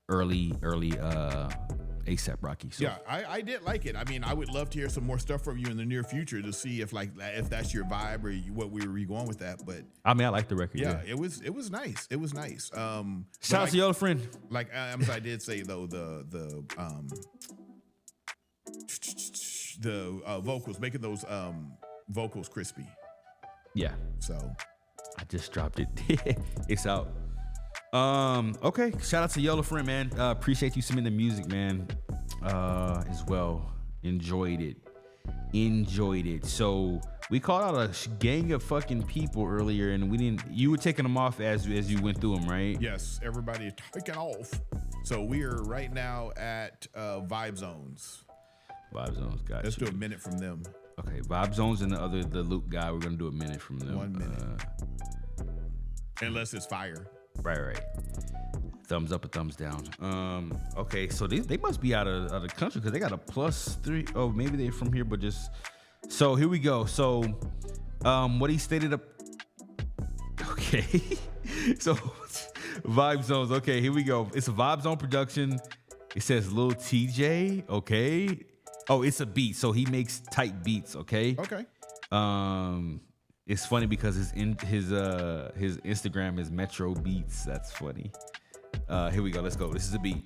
[SPEAKER 1] early A$AP Rocky. So.
[SPEAKER 2] Yeah, I did like it. I mean, I would love to hear some more stuff from you in the near future to see if that's your vibe or what we were going with that. But
[SPEAKER 1] I mean, I like the record.
[SPEAKER 2] Yeah, it was nice. It was nice.
[SPEAKER 1] Shout out to your friend.
[SPEAKER 2] Like Amzi did say though, the vocals, making those vocals crispy.
[SPEAKER 1] Yeah.
[SPEAKER 2] So
[SPEAKER 1] I just dropped it. It's out. Okay. Shout out to Yellow Friend, man. Appreciate you submitting the music, man. As well. Enjoyed it. So we called out a gang of fucking people earlier, and you were taking them off as you went through them, right?
[SPEAKER 2] Yes, everybody taking off. So we are right now at Vibe Zones.
[SPEAKER 1] Vibe Zones, got
[SPEAKER 2] Let's do a minute from them.
[SPEAKER 1] Okay, Vibe Zones and the Luke guy, we're gonna do a minute from them.
[SPEAKER 2] 1 minute. Unless it's fire.
[SPEAKER 1] Right. Thumbs up or thumbs down. Okay, so they must be out of the country because they got a +3. Oh, maybe they're from here, but just so here we go. So what he stated up. Okay. So Vibe Zones. Okay, here we go. It's a Vibe Zone production. It says Lil TJ. Okay. Oh, it's a beat. So he makes tight beats. Okay.
[SPEAKER 2] Okay.
[SPEAKER 1] It's funny because his Instagram is Metro Beats. That's funny. Here we go. Let's go. This is a beat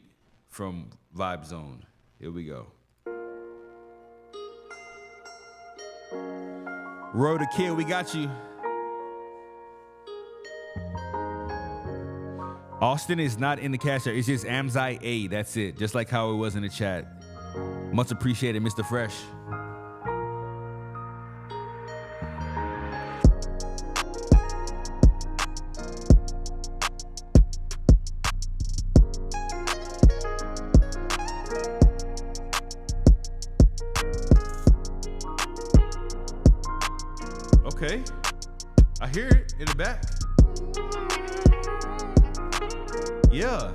[SPEAKER 1] from Vibe Zone. Here we go. Roll the Kid, we got you. Austin is not in the cash app. It's just Amzi A. That's it. Just like how it was in the chat. Much appreciated, Mr. Fresh. Okay. I hear it in the back. Yeah.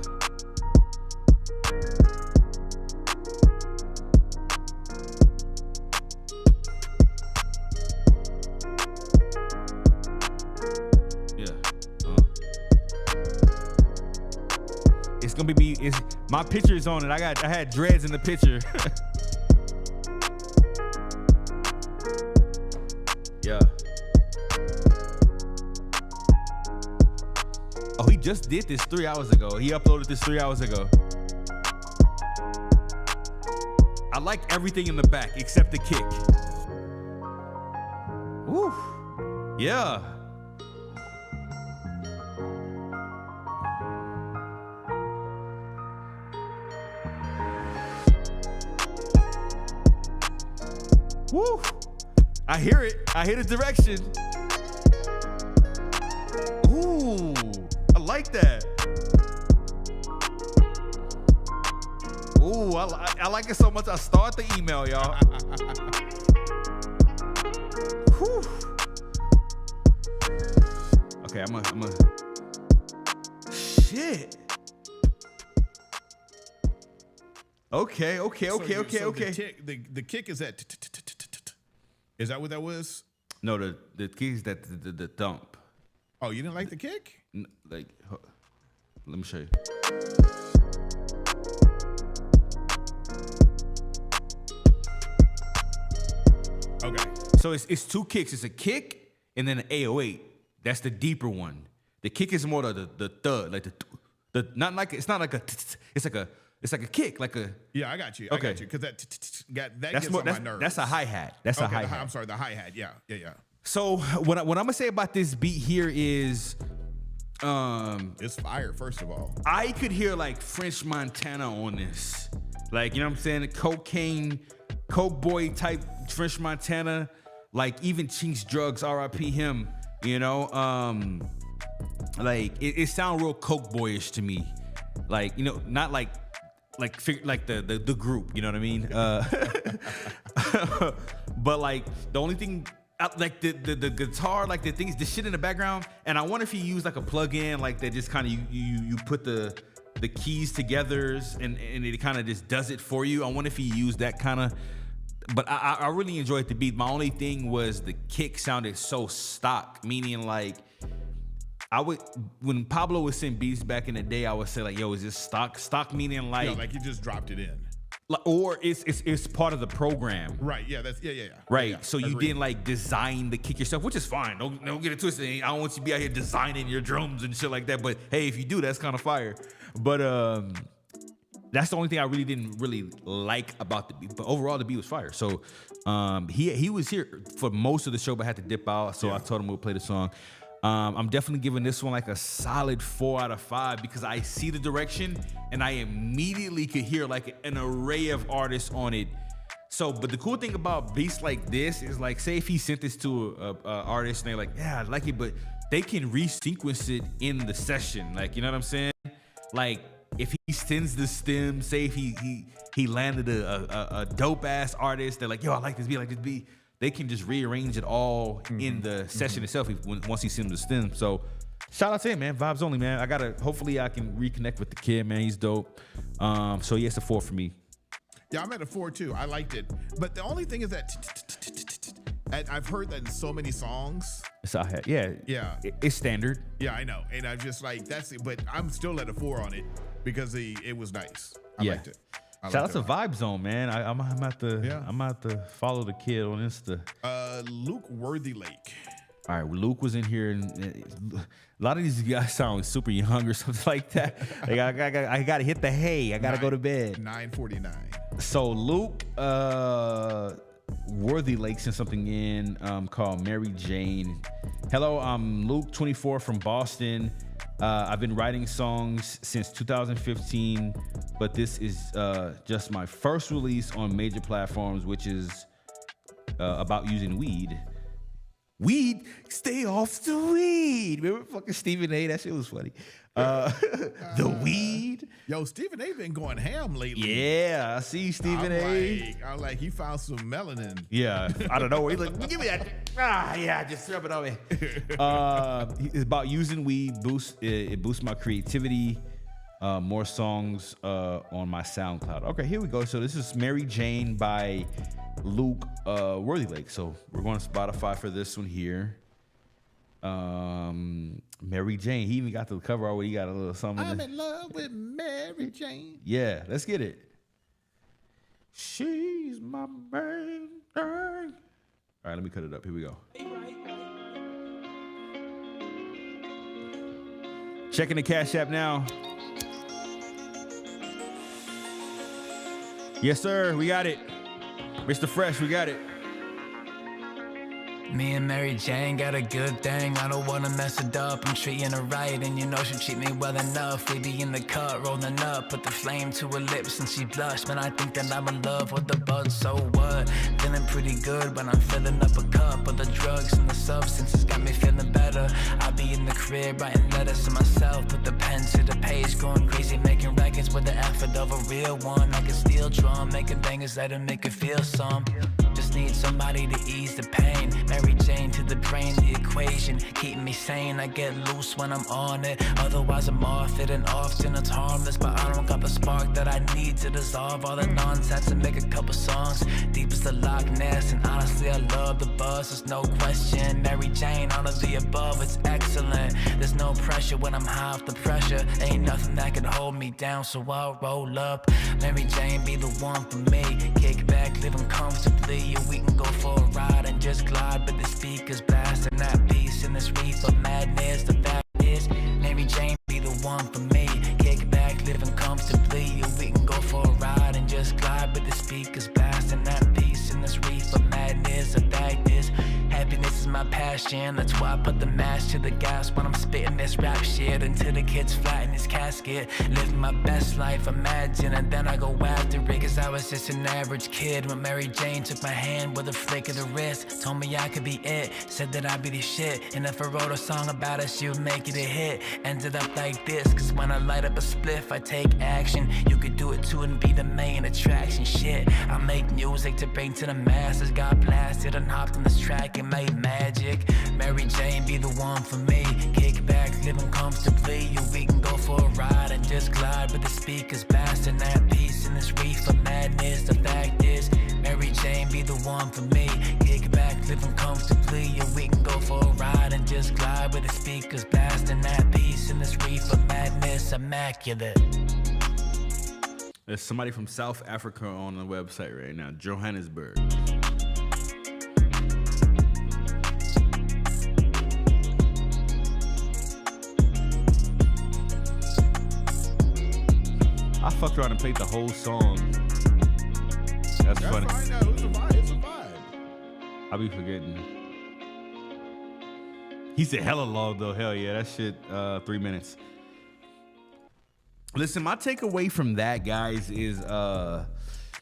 [SPEAKER 1] It's gonna be my picture is on it. I had dreads in the picture. Yeah. Oh, he just did this 3 hours ago. He uploaded this 3 hours ago. I like everything in the back except the kick. Woo. Yeah. Woo! I hear it. I hear the direction. Ooh, I like that. Ooh, I like it so much. I start the email, y'all. Whew. Okay, I'm a. shit. Okay.
[SPEAKER 2] So the kick is at. Is that what that was?
[SPEAKER 1] No, the kick is that the thump.
[SPEAKER 2] Oh, you didn't like the kick?
[SPEAKER 1] Let me show you.
[SPEAKER 2] Okay.
[SPEAKER 1] So it's two kicks. It's a kick and then an 808. That's the deeper one. The kick is more the thud, like the not like it's not like a. It's like a kick, like a.
[SPEAKER 2] Yeah, I got you.
[SPEAKER 1] Okay.
[SPEAKER 2] I got you because that
[SPEAKER 1] That's
[SPEAKER 2] gets
[SPEAKER 1] more,
[SPEAKER 2] on my nerves.
[SPEAKER 1] That's a hi hat. That's a hi hat.
[SPEAKER 2] I'm sorry, the hi hat. Yeah.
[SPEAKER 1] So what I'm gonna say about this beat here is,
[SPEAKER 2] it's fire. First of all,
[SPEAKER 1] I could hear like French Montana on this, like you know what I'm saying, coke boy type French Montana, like even Chinks Drugs, R.I.P. him, you know, like it sound real coke boyish to me, like you know, not like the group, you know what I mean? But like the only thing, like the guitar, like the shit in the background, and I wonder if he used like a plug-in, like that just kind of you put the keys together and it kind of just does it for you. I wonder if he used that kind of. But I really enjoyed the beat. My only thing was the kick sounded so stock, meaning like. When Pablo would send beats back in the day, I would say like, "Yo, is this stock?" Stock meaning like,
[SPEAKER 2] like you just dropped it in,
[SPEAKER 1] or it's part of the program,
[SPEAKER 2] right? Yeah, that's yeah.
[SPEAKER 1] Right.
[SPEAKER 2] Yeah,
[SPEAKER 1] so you didn't like design the kick yourself, which is fine. Don't get it twisted. I don't want you to be out here designing your drums and shit like that. But hey, if you do, that's kind of fire. But that's the only thing I really didn't like about the beat. But overall, the beat was fire. So he was here for most of the show, but had to dip out. So I told him we'll play the song. I'm definitely giving this one like a solid 4 out of 5 because I see the direction and I immediately could hear like an array of artists on it. So, but the cool thing about beats like this is like, say if he sent this to a artist and they're like, yeah, I like it, but they can resequence it in the session. Like, you know what I'm saying? Like if he sends the stem, say if he landed a dope ass artist, they're like, yo, I like this beat. They can just rearrange it all in the session itself once he sends the stem. So shout out to him, man. Vibes only, man. Hopefully I can reconnect with the kid, man. He's dope. So yeah, it's a 4 for me.
[SPEAKER 2] Yeah, I'm at a 4 too. I liked it. But the only thing is that I've heard that in so many songs.
[SPEAKER 1] It's a hat. Yeah. It's standard.
[SPEAKER 2] Yeah, I know. And I'm just like, that's it. But I'm still at a 4 on it because it was nice. I liked it.
[SPEAKER 1] Shout out to Vibe Zone, man. I'm about to follow the kid on Insta.
[SPEAKER 2] Luke Worthylake.
[SPEAKER 1] All right, well, Luke was in here, and a lot of these guys sound super young or something like that. Like I gotta hit the hay. I gotta go to bed.
[SPEAKER 2] 9:49.
[SPEAKER 1] So Luke Worthylake sent something in called Mary Jane. Hello, I'm Luke, 24 from Boston. I've been writing songs since 2015, but this is just my first release on major platforms, which is about using weed. Weed, stay off the weed. Remember fucking Stephen A? That shit was funny. The weed.
[SPEAKER 2] Yo, Stephen A been going ham lately.
[SPEAKER 1] Yeah, I see Stephen A.
[SPEAKER 2] I'm like, he found some melanin.
[SPEAKER 1] Yeah, I don't know. He's like, give me that. Yeah, just rub it on me. It's about using weed. It boosts my creativity. More songs on my SoundCloud. Okay, here we go. So this is Mary Jane by Luke Worthylake. So we're going to Spotify for this one here. Mary Jane. He even got the cover already. He got a little something.
[SPEAKER 2] I'm in love with Mary Jane.
[SPEAKER 1] Yeah, let's get it. She's my main thing. All right, let me cut it up. Here we go. Checking the Cash App now. Yes, sir. We got it. Mr. Fresh, we got it.
[SPEAKER 13] Me and Mary Jane got a good thing. I don't wanna mess it up. I'm treating her right, and you know she treat me well enough. We be in the cut, rolling up, put the flame to her lips, and she blushed. Man, I think that I'm in love with the bud. So what? Feeling pretty good when I'm filling up a cup. But the drugs and the substances got me feeling better. I be in the crib writing letters to myself, put the pen to the page, going crazy, making records with the effort of a real one. Like a steel drum, making bangers, let her make it feel some. Just just need somebody to ease the pain. Mary Jane to the brain, the equation, keep me sane. I get loose when I'm on it, otherwise I'm off it, and often it's harmless. But I don't got the spark that I need to dissolve all the nonsense and make a couple songs deep as the Loch Ness. And honestly, I love the buzz, there's no question. Mary Jane, all of the above, it's excellent. There's no pressure when I'm high off the pressure. Ain't nothing that can hold me down, so I'll roll up. Mary Jane be the one for me. Kick back, living comfortably. Yeah, we can go for a ride and just glide, but the speakers blasting that beast in this reefer madness. The fact is, Mary Jane be the one for me. Kick back, living comfortably. Yeah, we can go for a ride and just glide, but the speakers blasting that beast in this reefer madness. The fact is, happiness is my passion. That's why I put the mash to the gas when I'm spitting this rap shit until the kid's flat in his casket. Living my best life, imagine, and then I go after it. Cause I was just an average kid when Mary Jane took my hand with a flick of the wrist. Told me I could be it, said that I'd be the shit. And if I wrote a song about us, you'd make it a hit. Ended up like this, cause when I light up a spliff, I take action. You could do it too and be the main attraction. Shit, I make music to bring to the masses. Got blasted and hopped on this track and made magic. Mary Jane be the one for me. Kick back, living comfortably. You we can go for a ride and just glide, but the speakers blasting that piece in this reefer madness. The fact is, Mary Jane be the one for me. Kick back, living comfortably. Yeah, we can go for a ride and just glide, but the speakers blasting that piece in this reefer madness. Immaculate.
[SPEAKER 1] There's somebody from South Africa on the website right now, Johannesburg. I fucked around and played the whole song. That's funny.
[SPEAKER 2] Fine, no, it's a vibe. It's a vibe.
[SPEAKER 1] I be forgetting. He said hella long though. Hell yeah, that shit 3 minutes. Listen, my takeaway from that, guys, is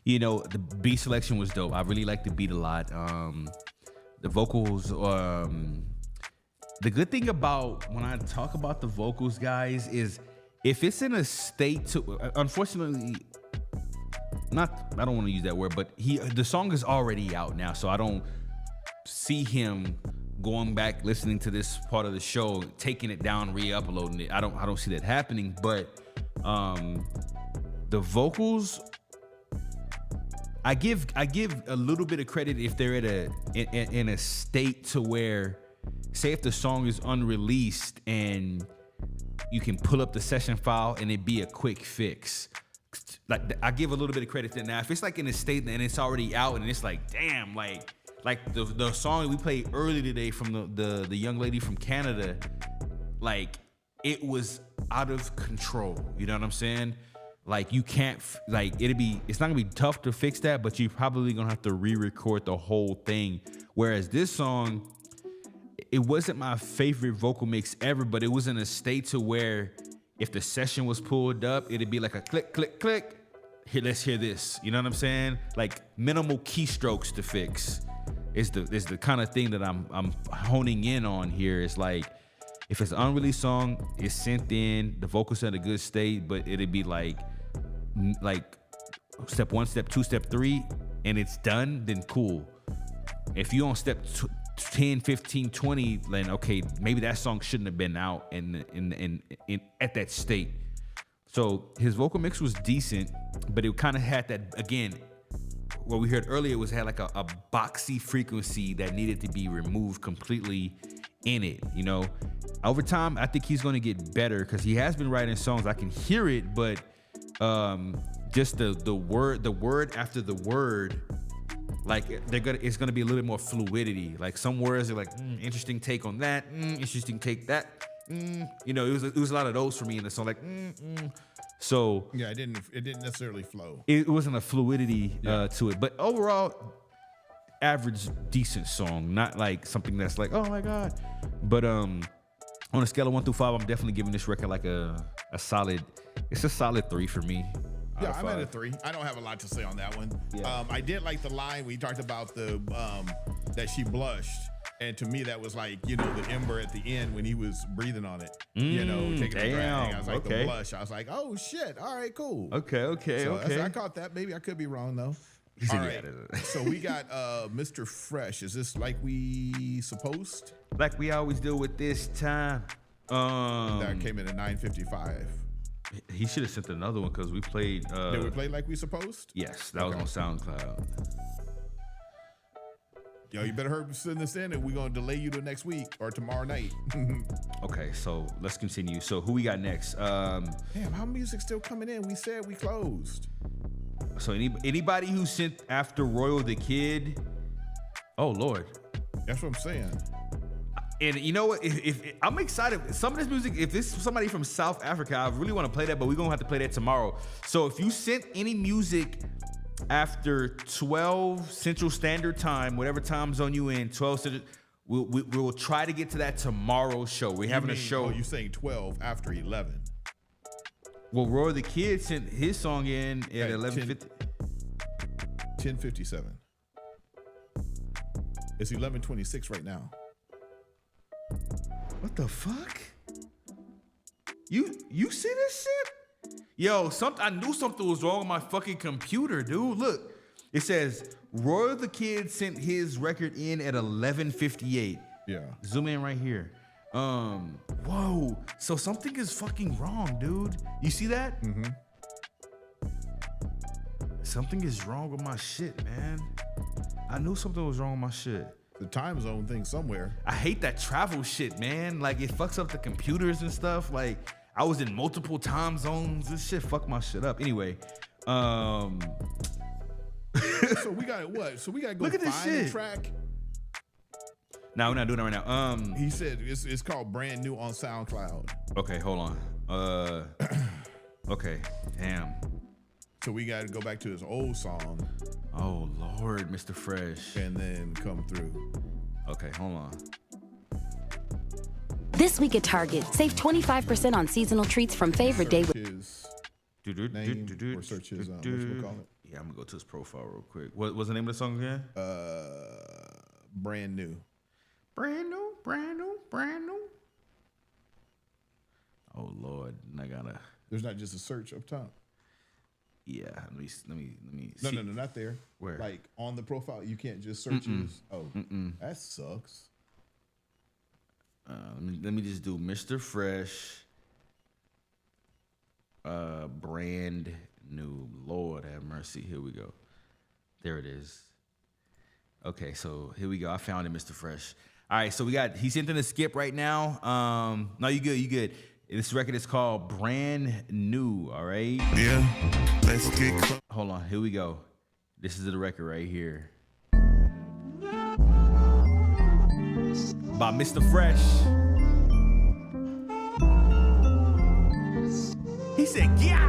[SPEAKER 1] you know, the beat selection was dope. I really like the beat a lot. The vocals, the good thing about when I talk about the vocals, guys, is if it's in a state to, unfortunately, I don't want to use that word, but the song is already out now, so I don't see him going back, listening to this part of the show, taking it down, re-uploading it. I don't see that happening, but the vocals, I give a little bit of credit if they're in a state to where, say if the song is unreleased and you can pull up the session file and it be a quick fix. Like, I give a little bit of credit to that. Now, if it's like in a state and it's already out and it's like, damn, like the song we played earlier today from the young lady from Canada, like it was out of control. You know what I'm saying? Like you can't, like it's not gonna be tough to fix that, but you're probably gonna have to re-record the whole thing. Whereas this song, it wasn't my favorite vocal mix ever, but it was in a state to where if the session was pulled up, it'd be like a click, click, click. Here, let's hear this. You know what I'm saying? Like minimal keystrokes to fix is the kind of thing that I'm honing in on here. It's like if it's an unreleased song, it's sent in, the vocals are in a good state, but it'd be like step 1, step 2, step 3, and it's done, then cool. If you on step 10, 15, 20, then okay, maybe that song shouldn't have been out in at that state. So his vocal mix was decent, but it kind of had that, again, what we heard earlier had like a boxy frequency that needed to be removed completely in it, you know. Over time, I think he's going to get better because he has been writing songs. I can hear it, but just the word after the word, like it's gonna be a little bit more fluidity. Like some words are like interesting take on that, interesting take that. You know, it was a lot of those for me in the song. Like so
[SPEAKER 2] yeah, it didn't necessarily flow.
[SPEAKER 1] It wasn't a fluidity to it, but overall, average, decent song. Not like something that's like, oh my god. But on a scale of 1 through 5, I'm definitely giving this record like a solid. It's a solid 3 for me.
[SPEAKER 2] Yeah, I'm at a 3. I don't have a lot to say on that one. Yeah. I did like the line we talked about that she blushed, and to me that was like, you know, the ember at the end when he was breathing on it. You know, taking a drag. I was like, the blush. I was like, oh shit. All right, cool.
[SPEAKER 1] Okay.
[SPEAKER 2] So I caught that. Maybe I could be wrong though. All right. So we got Mr. Fresh. Is this like we supposed?
[SPEAKER 1] Like we always do with this time.
[SPEAKER 2] That came in at 9:55.
[SPEAKER 1] He should have sent another one because we played.
[SPEAKER 2] Did we play like we supposed?
[SPEAKER 1] Yes, that was on SoundCloud.
[SPEAKER 2] Yo, you better hurry send this in, and we're gonna delay you to next week or tomorrow night.
[SPEAKER 1] Okay, so let's continue. So who we got next?
[SPEAKER 2] Damn, how music still coming in? We said we closed.
[SPEAKER 1] So anybody who sent after Royal the Kid, oh Lord,
[SPEAKER 2] that's what I'm saying.
[SPEAKER 1] And you know what? If I'm excited, some of this music, if this is somebody from South Africa, I really want to play that, but we're gonna have to play that tomorrow. So if you sent any music after 12 Central Standard Time, whatever time zone you in, 12 Central, we will try to get to that tomorrow's show. We're having a show.
[SPEAKER 2] Oh, you're saying 12 after 11?
[SPEAKER 1] Well, Roy the Kid sent his song in at 11:50.
[SPEAKER 2] 10:57. It's 11:26 right now.
[SPEAKER 1] What the fuck? You see this shit? Yo, I knew something was wrong with my fucking computer, dude. Look, it says Roy the Kid sent his record in at 11:58.
[SPEAKER 2] Yeah.
[SPEAKER 1] Zoom in right here. Whoa. So something is fucking wrong, dude. You see that?
[SPEAKER 2] Mm-hmm.
[SPEAKER 1] Something is wrong with my shit, man. I knew something was wrong with my shit.
[SPEAKER 2] The time zone thing somewhere.
[SPEAKER 1] I hate that travel shit, man. Like it fucks up the computers and stuff. Like I was in multiple time zones. This shit fucked my shit up. Anyway,
[SPEAKER 2] So we got what? So we got to go
[SPEAKER 1] Look at this
[SPEAKER 2] find
[SPEAKER 1] shit.
[SPEAKER 2] the track.
[SPEAKER 1] No, we're not doing that right now.
[SPEAKER 2] He said it's called Brand New on SoundCloud.
[SPEAKER 1] Okay, hold on. Okay, damn.
[SPEAKER 2] So we got to go back to his old song.
[SPEAKER 1] Oh Lord, Mr. Fresh.
[SPEAKER 2] And then come through.
[SPEAKER 1] Okay, hold on.
[SPEAKER 15] This week at Target, save 25% on seasonal treats from favorite day.
[SPEAKER 2] Search his name or search his what you call it?
[SPEAKER 1] Yeah, I'm gonna go to his profile real quick. What's the name of the song again?
[SPEAKER 2] Brand New.
[SPEAKER 1] Brand new, brand new, brand new. Oh Lord, I gotta.
[SPEAKER 2] There's not just a search up top.
[SPEAKER 1] Yeah, let me
[SPEAKER 2] No,
[SPEAKER 1] see.
[SPEAKER 2] no, not there.
[SPEAKER 1] Where?
[SPEAKER 2] Like on the profile, you can't just search his. Oh, that sucks.
[SPEAKER 1] Let me just do Mr. Fresh. Brand new. Lord have mercy. Here we go. There it is. Okay, so here we go. I found it, Mr. Fresh. All right, so he sent in a skip right now. No, you good, you good. This record is called Brand New, all right?
[SPEAKER 12] Yeah, let's get close.
[SPEAKER 1] Hold on, here we go. This is the record right here. By Mr. Fresh. He said, yeah.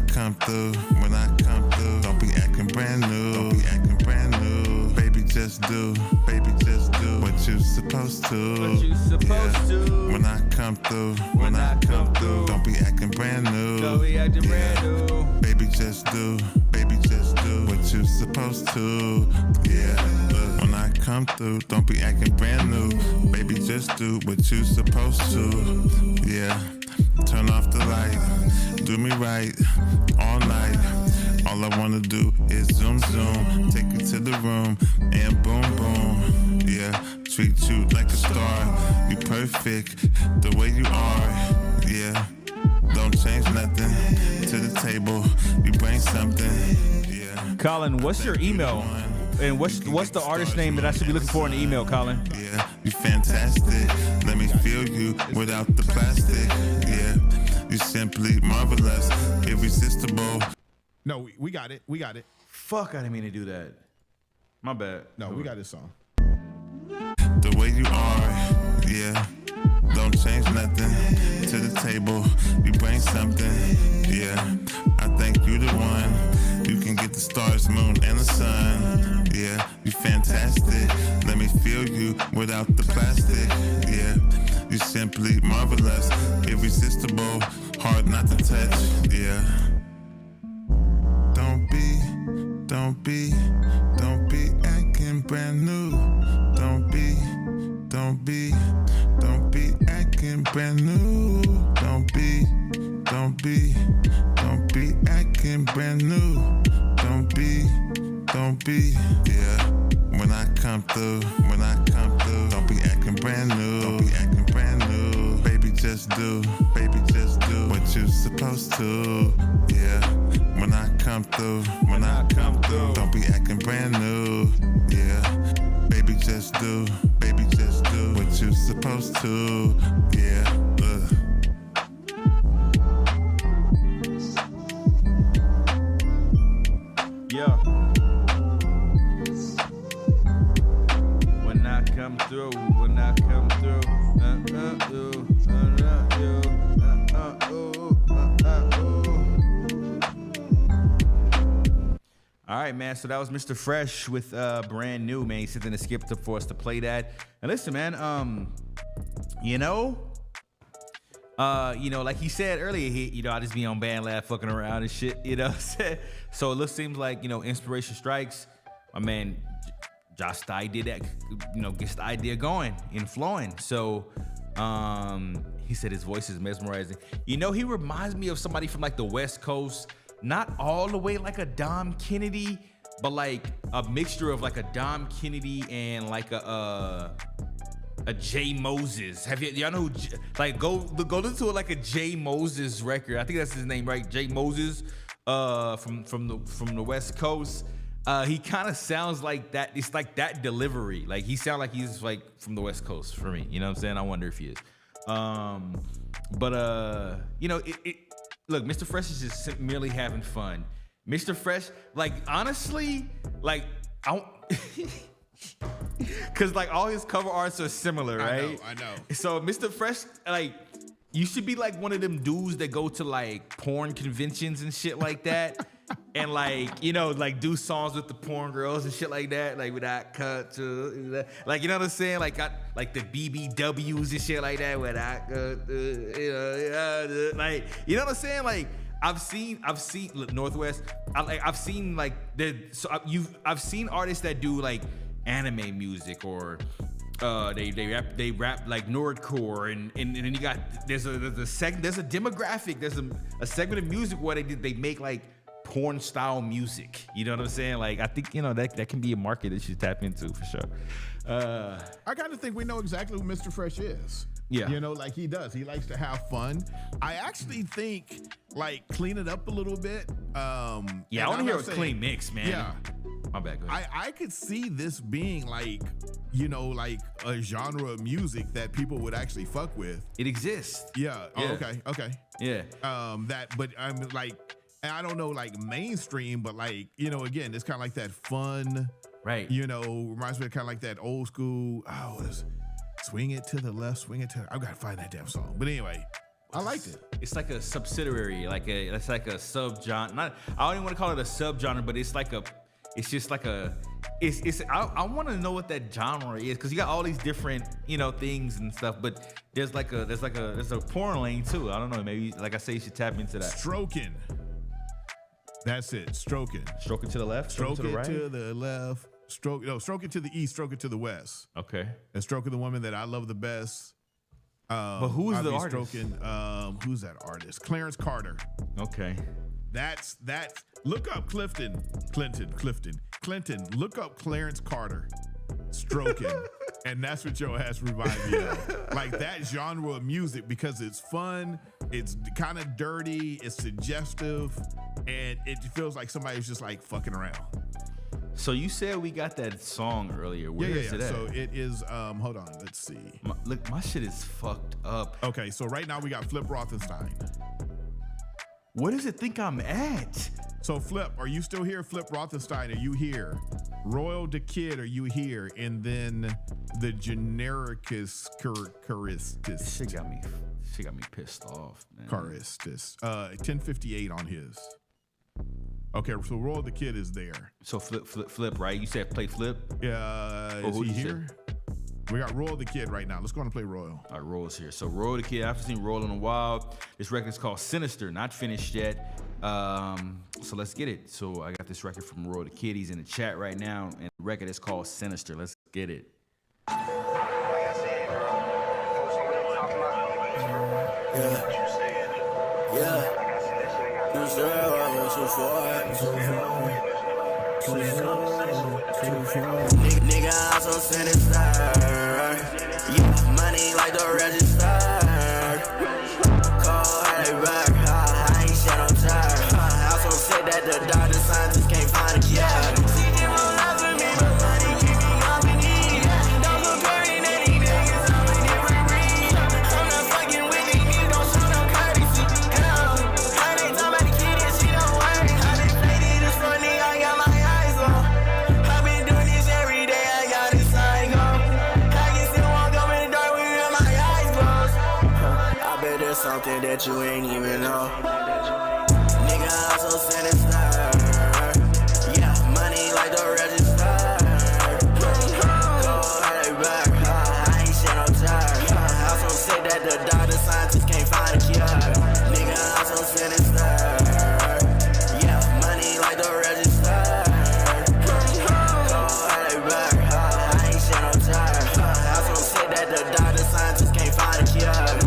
[SPEAKER 12] Come through, don't be acting brand new, baby just do what you supposed to, when I come through, don't be acting brand new, baby just do what you supposed to, look, when I come through, don't be acting brand new, baby just do what you supposed to, turn off the light, do me right, all night. All I wanna do is zoom, take you to the room, and boom, boom. Treat you like a star. You perfect the way you are. Don't change nothing to the table. You bring something.
[SPEAKER 1] Colin, what's your email? And what's the artist name that I should be looking for in the email, Colin?
[SPEAKER 12] You fantastic. Let me feel you without the plastic. You simply marvelous, irresistible.
[SPEAKER 2] No, we got it. We got it.
[SPEAKER 1] Fuck, I didn't mean to do that. My bad.
[SPEAKER 2] No, we got this song.
[SPEAKER 12] The way you are, don't change nothing to the table. You bring something, I think you the one. You can get the stars, moon, and the sun. You fantastic. Let me feel you without the plastic. You simply marvelous, irresistible, hard not to touch. Don't be acting brand new. Don't be acting brand new. Don't be, yeah. When I come through, don't be acting brand new. Baby, just do what you supposed to, yeah. When I come through, don't be acting brand new, yeah. Baby, just do what you supposed to, yeah.
[SPEAKER 1] Yeah. When I come through. All right, man. So that was Mr. Fresh with Brand New, man. He sent in a skip for us to play that. And listen, man, like he said earlier, I just be on Band Lab fucking around and shit, So it seems like, inspiration strikes. My man Josh Stein did that, gets the idea going and flowing. So he said his voice is mesmerizing. He reminds me of somebody from like the West Coast, not all the way like a Dom Kennedy, but like a mixture of like a Dom Kennedy and like a Jay Moses. Y'all know who, go listen to it, like a Jay Moses record. I think that's his name, right? Jay Moses, from the West Coast. He kind of sounds like that. It's like that delivery. Like he sounds like he's like from the West Coast for me. You know what I'm saying? I wonder if he is. Look, Mr. Fresh is just merely having fun. Mr. Fresh, like honestly, like I don't. Cause like all his cover arts are similar, right?
[SPEAKER 2] I know.
[SPEAKER 1] So Mr. Fresh, like, you should be like one of them dudes that go to like porn conventions and shit like that, and like like do songs with the porn girls and shit like that, like without cut to, like you know what I'm saying, like got like the BBWs and shit like that without cut, like you know what I'm saying, like. I've seen look, Northwest. I've seen like I've seen artists that do like anime music or they rap like nerdcore and then you got there's a demographic, there's a segment of music where they make like porn style music. You know what I'm saying? Like I think that can be a market that you should tap into for sure.
[SPEAKER 2] I kind of think we know exactly who Mr. Fresh is.
[SPEAKER 1] Yeah.
[SPEAKER 2] Like he does. He likes to have fun. I actually think like clean it up a little bit.
[SPEAKER 1] I want to hear a clean mix, man.
[SPEAKER 2] Yeah.
[SPEAKER 1] My bad. Go ahead.
[SPEAKER 2] I could see this being like, like a genre of music that people would actually fuck with.
[SPEAKER 1] It exists.
[SPEAKER 2] Yeah.
[SPEAKER 1] Yeah.
[SPEAKER 2] Oh, okay.
[SPEAKER 1] Yeah.
[SPEAKER 2] But I'm like, I don't know, like mainstream, but like, again, it's kind of like that fun.
[SPEAKER 1] Right.
[SPEAKER 2] Reminds me of kind of like that old school. Swing it to the left, I've got to find that damn song. But anyway, I liked it.
[SPEAKER 1] It's like a subsidiary, it's like a subgenre. I don't even want to call it a subgenre, but it's like I want to know what that genre is, because you got all these different, things and stuff, but there's a porn lane too. I don't know, maybe like I say, you should tap into that.
[SPEAKER 2] Stroking. That's it. Stroking.
[SPEAKER 1] Stroking to the left,
[SPEAKER 2] stroking
[SPEAKER 1] to the right.
[SPEAKER 2] To the left. Stroking to the east, stroking to the west.
[SPEAKER 1] Okay.
[SPEAKER 2] And stroking the woman that I love the best.
[SPEAKER 1] But who's the artist?
[SPEAKER 2] Stroking, who's that artist? Clarence Carter.
[SPEAKER 1] Okay.
[SPEAKER 2] That's look up Clinton. Look up Clarence Carter. Stroking. And that's what your ass remind me of. Like that genre of music, because it's fun, it's kind of dirty, it's suggestive, and it feels like somebody's just like fucking around.
[SPEAKER 1] So you said we got that song earlier. Where is it at?
[SPEAKER 2] So it is, hold on, let's see.
[SPEAKER 1] My shit is fucked up.
[SPEAKER 2] Okay, so right now we got Flip Rothenstein.
[SPEAKER 1] Where does it think I'm at?
[SPEAKER 2] So Flip, are you still here? Flip Rothenstein, are you here? Royal the Kid, are you here? And then the Genericus Charistis.
[SPEAKER 1] She got me pissed off, man.
[SPEAKER 2] Charistis. 1058 on his. Okay, so Royal the Kid is there.
[SPEAKER 1] So flip, right? You said play Flip?
[SPEAKER 2] Yeah, is he here? We got Royal the Kid right now. Let's go on and play Royal.
[SPEAKER 1] All right, Royal's here. So Royal the Kid, I haven't seen Royal in a while. This record is called Sinister, not finished yet. So let's get it. So I got this record from Royal the Kid. He's in the chat right now, and the record is called Sinister. Let's get it.
[SPEAKER 4] You said I was too far. Nigga, I'm so sinister. Yeah, money like the register. Call her back, I ain't shed no time. I'm so sick that the doctor scientists can't find a cure. She didn't love with me, but money keep me company. Don't comparing any niggas, I'm a different breed. I'm not fucking with these niggas, don't show no courtesy. How they talk about the kid and she don't work. I been playing this for nigga, I got my eyes on. I been doing this every day, I got this sign on. I can still walk up in the dark with my eyes closed. I bet there's something that you ain't even know. Nigga, I'm so sinister. Yeah, money like the register. Call her back, I ain't shed no time. I'm so sick that the doctor scientists can't find a cure. Nigga, I'm so sinister. Yeah, money like the register. Call her back, I ain't shed no time. I'm so sick that the doctor scientists can't find a cure.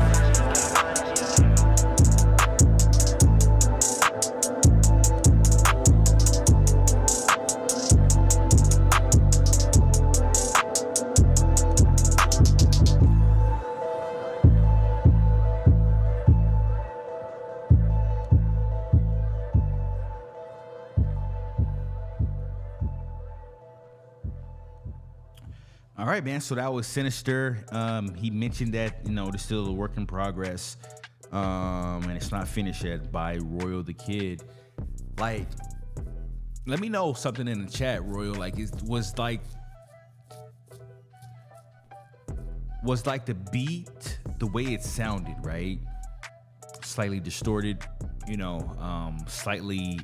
[SPEAKER 1] All right, man. So that was Sinister. He mentioned that, you know, there's still a work in progress, and it's not finished yet by Royal the Kid. Like, let me know something in the chat, Royal. Like, was the beat the way it sounded, right? Slightly distorted, you know, slightly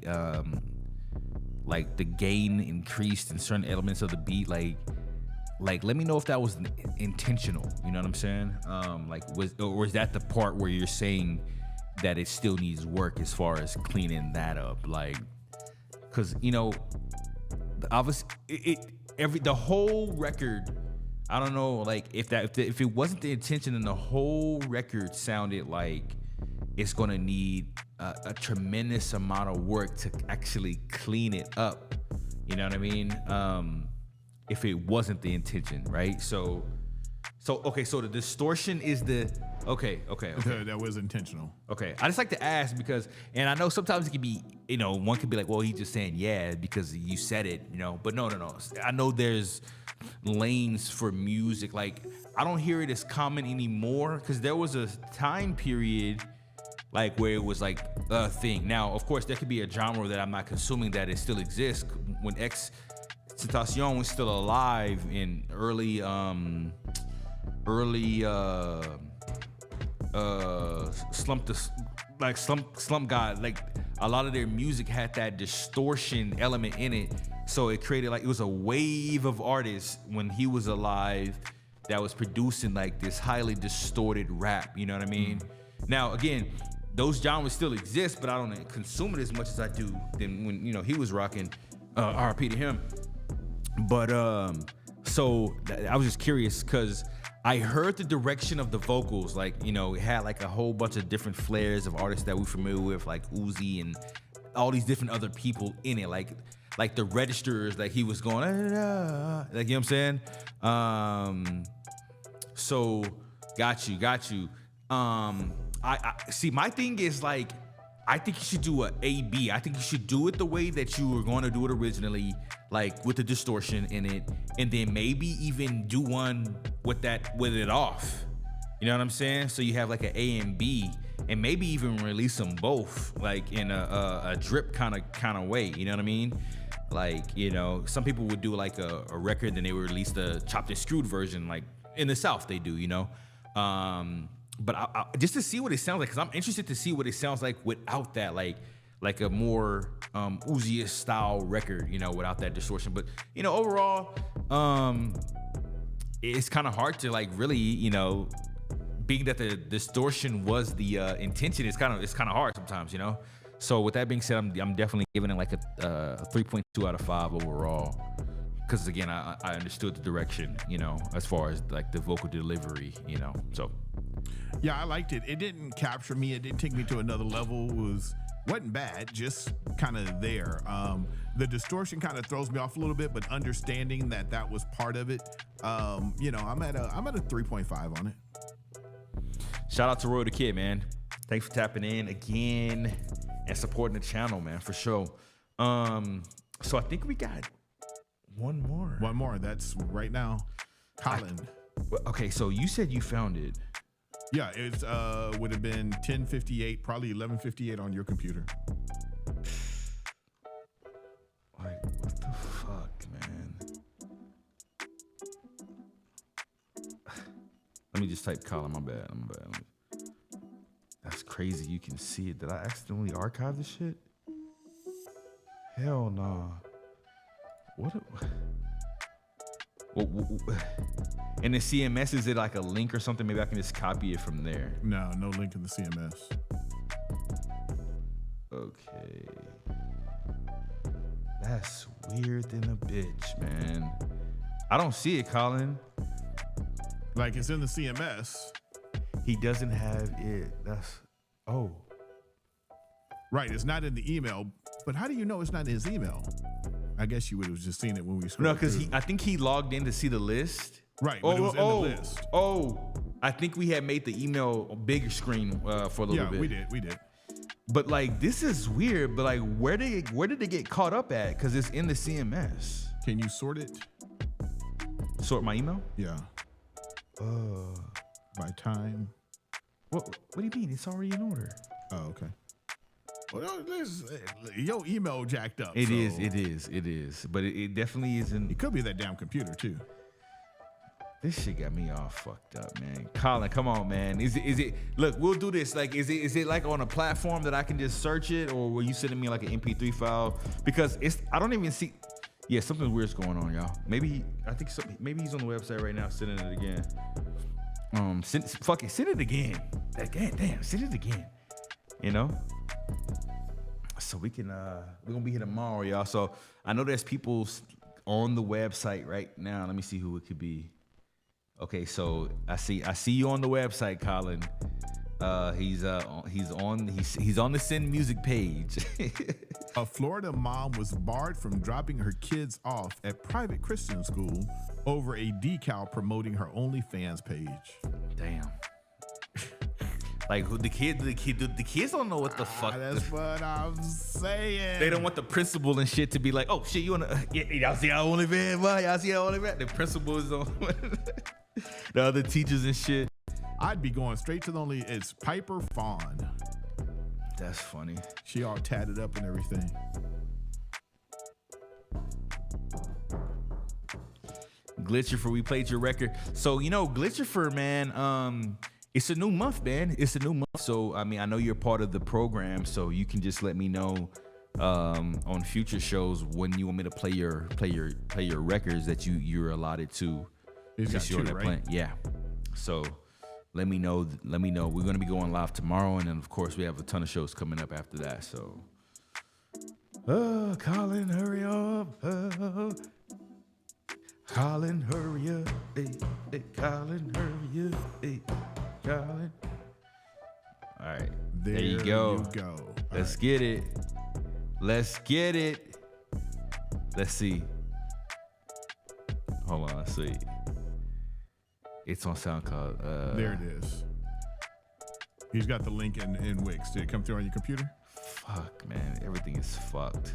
[SPEAKER 1] like the gain increased in certain elements of the beat, like let me know if that was intentional, you know what I'm saying? Or is that the part where you're saying that it still needs work as far as cleaning that up? Like, cause you know, obviously the whole record, I don't know, like if it wasn't the intention, then the whole record sounded like it's gonna need a tremendous amount of work to actually clean it up. You know what I mean? If it wasn't the intention, right? So okay, so the distortion is the okay.
[SPEAKER 2] That was intentional.
[SPEAKER 1] Okay, I just like to ask because, and I know sometimes it can be, you know, one could be like, well, he's just saying yeah because you said it, you know, but no. I know there's lanes for music. Like, I don't hear it as common anymore because there was a time period like where it was like a thing. Now, of course, there could be a genre that I'm not consuming that it still exists. When Tentacion was still alive in early Slump God, like a lot of their music had that distortion element in it, so it created like it was a wave of artists when he was alive that was producing like this highly distorted rap, you know what I mean? Now again, those genres still exist, but I don't consume it as much as I do than when, you know, he was rocking. RP to him. But so I was just curious because I heard the direction of the vocals, like, you know, it had like a whole bunch of different flares of artists that we're familiar with, like Uzi and all these different other people in it, like the registers, like he was going, like, you know what I'm saying? So got you. I see. My thing is like, I think you should do a A/B. I think you should do it the way that you were going to do it originally, like with the distortion in it, and then maybe even do one with it off. You know what I'm saying? So you have like an A and B, and maybe even release them both, like in a drip kind of way. You know what I mean? Like, you know, some people would do like a record, then they would release the chopped and screwed version, like in the South they do. You know. But I, just to see what it sounds like, because I'm interested to see what it sounds like without that, like a more Uzi-ish style record, you know, without that distortion. But, you know, overall, it's kind of hard to like really, you know, being that the distortion was the intention, it's kind of hard sometimes, you know. So with that being said, I'm definitely giving it like a 3.2 out of 5 overall. Because again, I understood the direction, you know, as far as like the vocal delivery, you know, so.
[SPEAKER 2] Yeah, I liked it. It didn't capture me. It didn't take me to another level. It was wasn't bad, just kind of there. The distortion kind of throws me off a little bit, but understanding that was part of it, you know, I'm at a 3.5 on it.
[SPEAKER 1] Shout out to Roy the Kid, man. Thanks for tapping in again and supporting the channel, man, for sure. So I think we got one more.
[SPEAKER 2] One more. That's right now. Colin.
[SPEAKER 1] Okay, so you said you found it.
[SPEAKER 2] Yeah, it would have been 10:58, probably 11:58 on your computer.
[SPEAKER 1] Like, what the fuck, man? Let me just type Colin. My bad. That's crazy. You can see it. Did I accidentally archive this shit? Hell nah. What? And the CMS, is it like a link or something? Maybe I can just copy it from there.
[SPEAKER 2] No link in the CMS.
[SPEAKER 1] Okay. That's weird than a bitch, man. I don't see it, Colin.
[SPEAKER 2] Like, it's in the CMS.
[SPEAKER 1] He doesn't have it. Oh.
[SPEAKER 2] Right, it's not in the email, but how do you know it's not in his email? I guess you would have just seen it when we scrolled.
[SPEAKER 1] No, because I think he logged in to see the list.
[SPEAKER 2] Right, but it was in the list.
[SPEAKER 1] I think we had made the email bigger screen for a little bit.
[SPEAKER 2] Yeah, we did.
[SPEAKER 1] But like, this is weird. But like, where did they get caught up at? Because it's in the CMS.
[SPEAKER 2] Can you sort it?
[SPEAKER 1] Sort my email?
[SPEAKER 2] Yeah. By time.
[SPEAKER 1] What do you mean? It's already in order.
[SPEAKER 2] Oh, okay. Well, your email jacked up.
[SPEAKER 1] It is. But it definitely isn't.
[SPEAKER 2] It could be that damn computer too.
[SPEAKER 1] This shit got me all fucked up, man. Colin, come on, man. Is it? Look, we'll do this. Like, is it like on a platform that I can just search it, or were you sending me like an MP3 file? Because I don't even see. Yeah, something weird's going on, y'all. Maybe he's on the website right now, sending it again. Send it again. Damn, send it again. You know. So we can we're gonna be here tomorrow, y'all. So I know there's people on the website right now. Let me see who it could be. Okay, so I see you on the website, Colin. He's on the Send Music page.
[SPEAKER 2] A Florida mom was barred from dropping her kids off at private Christian school over a decal promoting her OnlyFans page.
[SPEAKER 1] Damn. Like, the kids don't know what the fuck.
[SPEAKER 2] That's what I'm saying.
[SPEAKER 1] They don't want the principal and shit to be like, oh shit, you wanna? Y'all see how OnlyFans? Why y'all see how OnlyFans? The principal is on. The other teachers and shit.
[SPEAKER 2] I'd be going straight to the only. It's Piper Fawn.
[SPEAKER 1] That's funny.
[SPEAKER 2] She all tatted up and everything.
[SPEAKER 1] Glitchifer, we played your record. So Glitchifer, man. It's a new month, man. It's a new month. So I mean, I know you're part of the program, so you can just let me know on future shows when you want me to play your records that you're allotted to.
[SPEAKER 2] He's got two, right?
[SPEAKER 1] Yeah. So let me know. We're gonna be going live tomorrow, and then of course we have a ton of shows coming up after that. So, Colin, hurry up. Colin, hurry up. Hey, Colin, hurry up. Hey, Colin. All right. There you go. Let's get it. Let's see. Hold on. Let's see. It's on SoundCloud.
[SPEAKER 2] There it is. He's got the link in Wix. Did it come through on your computer?
[SPEAKER 1] Fuck, man. Everything is fucked.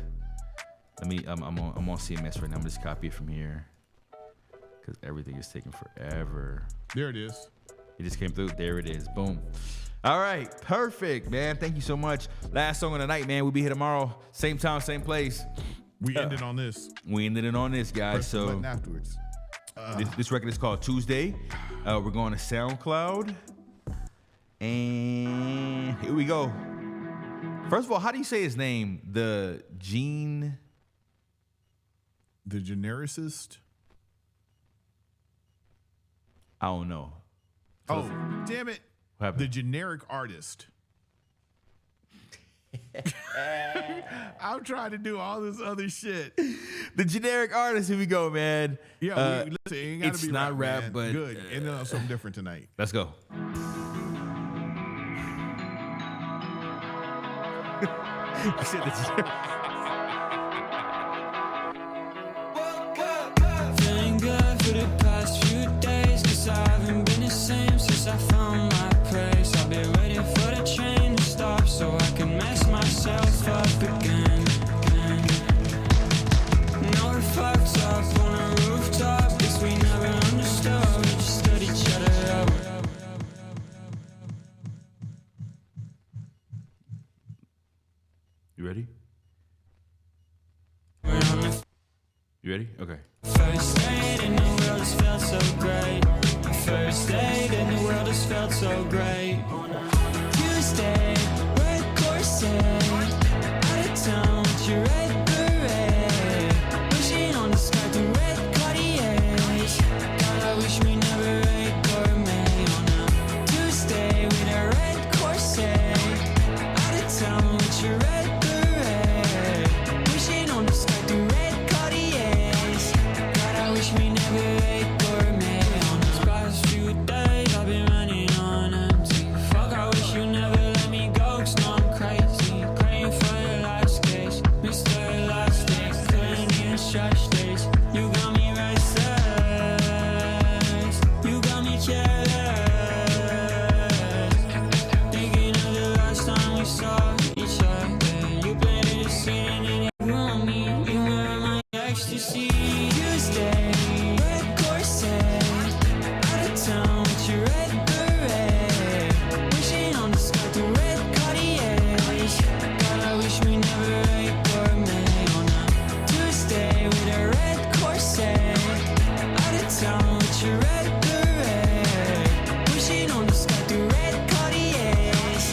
[SPEAKER 1] I'm on CMS right now. I'm just copy it from here because everything is taking forever.
[SPEAKER 2] There it is.
[SPEAKER 1] It just came through. There it is. Boom. All right. Perfect, man. Thank you so much. Last song of the night, man. We'll be here tomorrow. Same time, same place.
[SPEAKER 2] We ended on this.
[SPEAKER 1] We ended it on this, guys.
[SPEAKER 2] Press the
[SPEAKER 1] so
[SPEAKER 2] button afterwards.
[SPEAKER 1] This record is called Tuesday. We're going to SoundCloud. And here we go. First of all, how do you say his name? The
[SPEAKER 2] genericist?
[SPEAKER 1] I don't know.
[SPEAKER 2] Oh, damn it. The generic artist. I'm trying to do all this other shit.
[SPEAKER 1] The generic artist. Here we go, man.
[SPEAKER 2] Yeah, listen, it ain't gotta
[SPEAKER 1] it's
[SPEAKER 2] be
[SPEAKER 1] not rap,
[SPEAKER 2] man.
[SPEAKER 1] but
[SPEAKER 2] good. And then something different tonight.
[SPEAKER 1] Let's go. You said that.
[SPEAKER 13] Feeling good for the past few days, 'cause I haven't been the same since I found my place. I've been waiting for the train to stop so I can mess myself up again. Now we're fucked up on a rooftop, guess we never understood, we just stood each other up.
[SPEAKER 1] You ready? You ready? Okay.
[SPEAKER 13] First date and the world has felt so great. First date and the world has felt so great. Tuesday, red corset, out of town with your red beret, pushing on the sky through red Cartiers. God, I wish we never ate gourmet on a Tuesday with a red corset, out of town with your red beret, pushing on the sky through red Cartiers. God, I wish we never ate gourmet on these past few days. I've been running on empty. Fuck, I wish you never let me go, 'cause now I'm crazy. Praying for your last case, Mr. Elastic, couldn't even stretch days. You got me restless, you got me careless. Thinking of the last time we saw each other. You planted a scene and you want me. You were my ecstasy. Tuesday, red corset, out of town with your red beret, wishing on the sky through red Cartiers. God, I wish we never ate gourmet on a Tuesday with a red corset, out of town with your red beret, wishing on the sky through red Cartiers.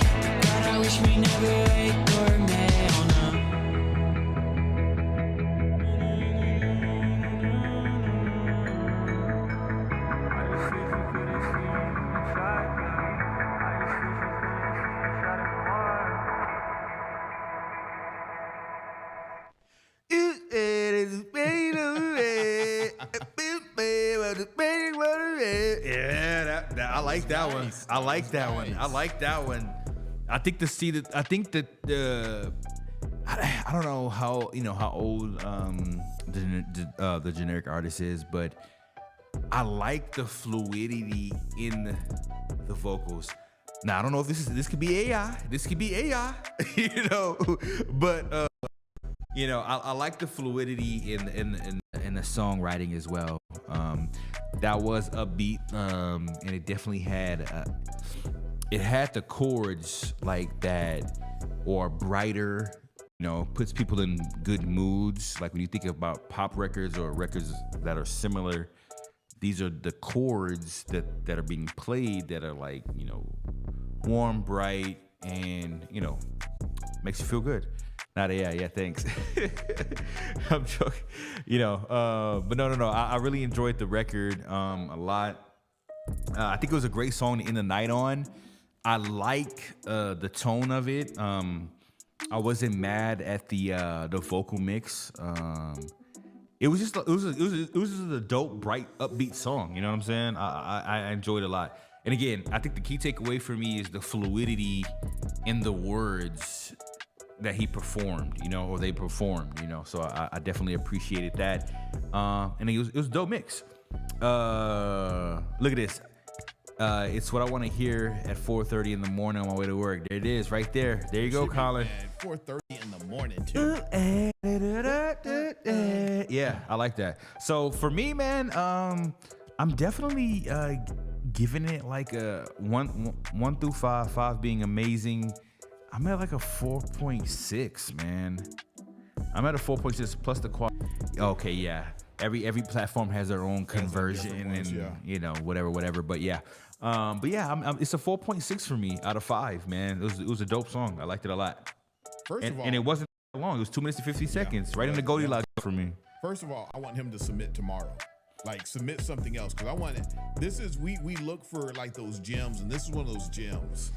[SPEAKER 13] God, I wish we never ate gourmet on a
[SPEAKER 1] Yeah, I like that one. I like that one. I like that one. I think I don't know how how old the generic artist is, but I like the fluidity in the vocals. Now I don't know if this could be AI. This could be AI, but I like the fluidity in the songwriting as well. That was upbeat, and it definitely had the chords like that, or brighter. Puts people in good moods. Like when you think about pop records or records that are similar, these are the chords that are being played that are like warm, bright, and makes you feel good. Not AI, yeah, thanks. I'm joking, but no. I really enjoyed the record a lot. I think it was a great song to end the night on. I like the tone of it. I wasn't mad at the vocal mix. It was just a dope, bright, upbeat song. You know what I'm saying? I enjoyed it a lot. And again, I think the key takeaway for me is the fluidity in the words that he performed, or they performed, So I definitely appreciated that. And it was a dope mix. Look at this. It's what I want to hear at 4:30 in the morning on my way to work. There it is, right there. There you go, Colin.
[SPEAKER 2] At 4:30 in the morning too.
[SPEAKER 1] Yeah, I like that. So for me, man, I'm definitely giving it like a 1 through 5. 5 being amazing. I'm at like a 4.6, man. I'm at a 4.6 plus the quality. Okay, yeah. Every platform has their own conversion and whatever. But yeah, it's a 4.6 for me out of 5, man. It was a dope song. I liked it a lot.
[SPEAKER 2] First of all,
[SPEAKER 1] and it wasn't that long. It was 2 minutes and 50 seconds, right in the Goldilocks for me.
[SPEAKER 2] First of all, I want him to submit tomorrow. Like submit something else, because I want it. This is we look for like those gems, and this is one of those gems.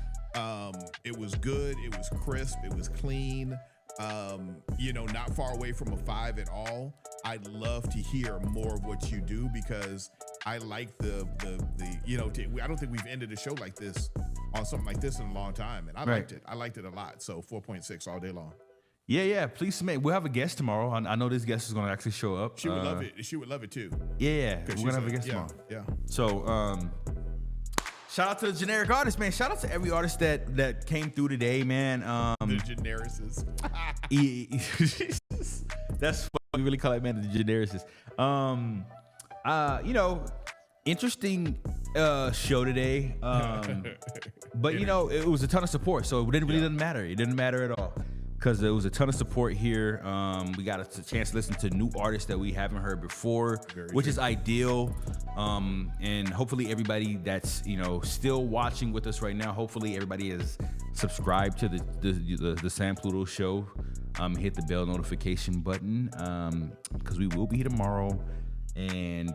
[SPEAKER 2] It was good. It was crisp. It was clean. Not far away from a 5 at all. I'd love to hear more of what you do, because I like the I don't think we've ended a show like this on something like this in a long time, and I liked it. I liked it a lot. So 4.6 all day long.
[SPEAKER 1] Yeah. Please submit. We'll have a guest tomorrow. I know this guest is going to actually show up.
[SPEAKER 2] She would love it. She would love it too.
[SPEAKER 1] Yeah. We're going to have a guest tomorrow.
[SPEAKER 2] Yeah.
[SPEAKER 1] So, shout out to the generic artists, man. Shout out to every artist that came through today, man.
[SPEAKER 2] The genericists.
[SPEAKER 1] That's what we really call it, man. The genericists. Interesting show today. But it was a ton of support, so it really doesn't matter. It didn't matter at all because there was a ton of support here. We got a chance to listen to new artists that we haven't heard before, which is ideal. And hopefully everybody that's still watching with us right now, hopefully everybody is subscribed to the San Pluto show. Hit the bell notification button because we will be here tomorrow. And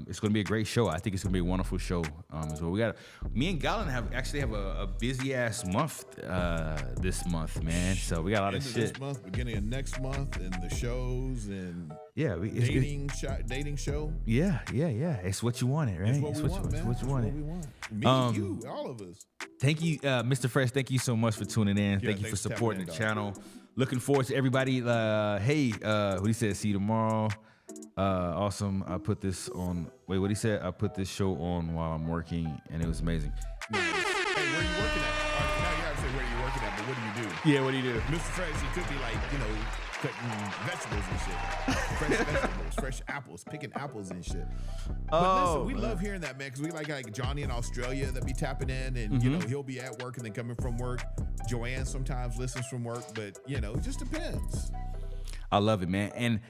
[SPEAKER 1] it's going to be a great show. I think it's going to be a wonderful show as well. Me and Gylon have a busy ass month this month, man. So we got a lot of shit.
[SPEAKER 2] This month, beginning of next month, and the shows and dating show.
[SPEAKER 1] Yeah. It's what you wanted, right?
[SPEAKER 2] It's what we want. Me, you, all of us.
[SPEAKER 1] Thank you, Mr. Fresh. Thank you so much for tuning in.
[SPEAKER 2] Yeah,
[SPEAKER 1] thank you for supporting the
[SPEAKER 2] dog.
[SPEAKER 1] channel. Looking forward to everybody. Hey, what he said? See you tomorrow. Awesome. I put this on. Wait, what he said? I put this show on while I'm working, and it was amazing.
[SPEAKER 2] Hey, where are you working at? Now you gotta say where you working at, but what do you do?
[SPEAKER 1] Yeah, what do you do?
[SPEAKER 2] Mr. Fresh, he could be like, cutting vegetables and shit. Fresh vegetables, fresh apples, picking apples and shit. But listen, we love hearing that, man, because we like Johnny in Australia that be tapping in, and he'll be at work and then coming from work. Joanne sometimes listens from work, but it just depends.
[SPEAKER 1] I love it, man.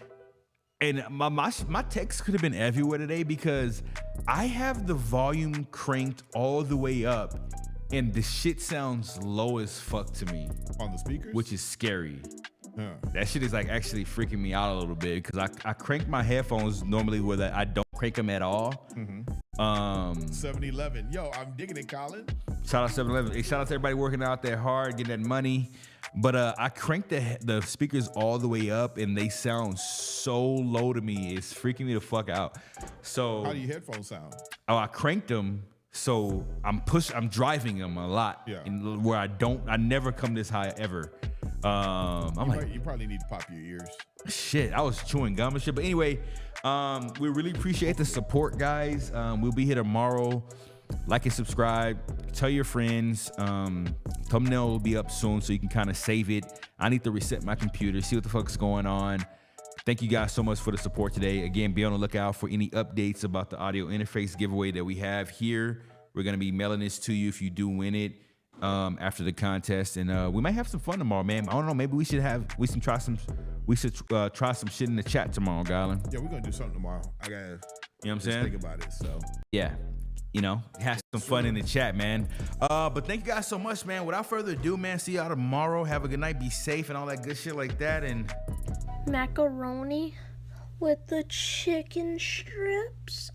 [SPEAKER 1] And my text could have been everywhere today because I have the volume cranked all the way up and the shit sounds low as fuck to me.
[SPEAKER 2] On the speakers?
[SPEAKER 1] Which is scary.
[SPEAKER 2] Huh.
[SPEAKER 1] That shit is like actually freaking me out a little bit because I crank my headphones normally where I don't crank them at all.
[SPEAKER 2] 7-Eleven. Yo, I'm digging it, Colin.
[SPEAKER 1] Shout out 7-Eleven. Hey, shout out to everybody working out there hard, getting that money. But I cranked the speakers all the way up and they sound so low to me. It's freaking me the fuck out. So
[SPEAKER 2] how do your headphones sound?
[SPEAKER 1] Oh, I cranked them. So I'm driving them a lot.
[SPEAKER 2] Yeah.
[SPEAKER 1] Where I never come this high ever.
[SPEAKER 2] You probably need to pop your ears.
[SPEAKER 1] Shit, I was chewing gum and shit. But anyway, we really appreciate the support, guys. We'll be here tomorrow. Like and subscribe. Tell your friends. Thumbnail will be up soon so you can kind of save it. I need to reset my computer, see what the fuck's going on. Thank you guys so much for the support today. Again, be on the lookout for any updates about the audio interface giveaway that we have here. We're going to be mailing this to you if you do win it after the contest. And we might have some fun tomorrow, man. I don't know. Maybe we should try some shit in the chat tomorrow, Gylon.
[SPEAKER 2] Yeah, we're going to do something tomorrow. I got to
[SPEAKER 1] what I'm saying?
[SPEAKER 2] think about it. So
[SPEAKER 1] yeah. Have some fun in the chat, man. But thank you guys so much, man. Without further ado, man, see y'all tomorrow. Have a good night. Be safe and all that good shit like that. And
[SPEAKER 16] macaroni with the chicken strips.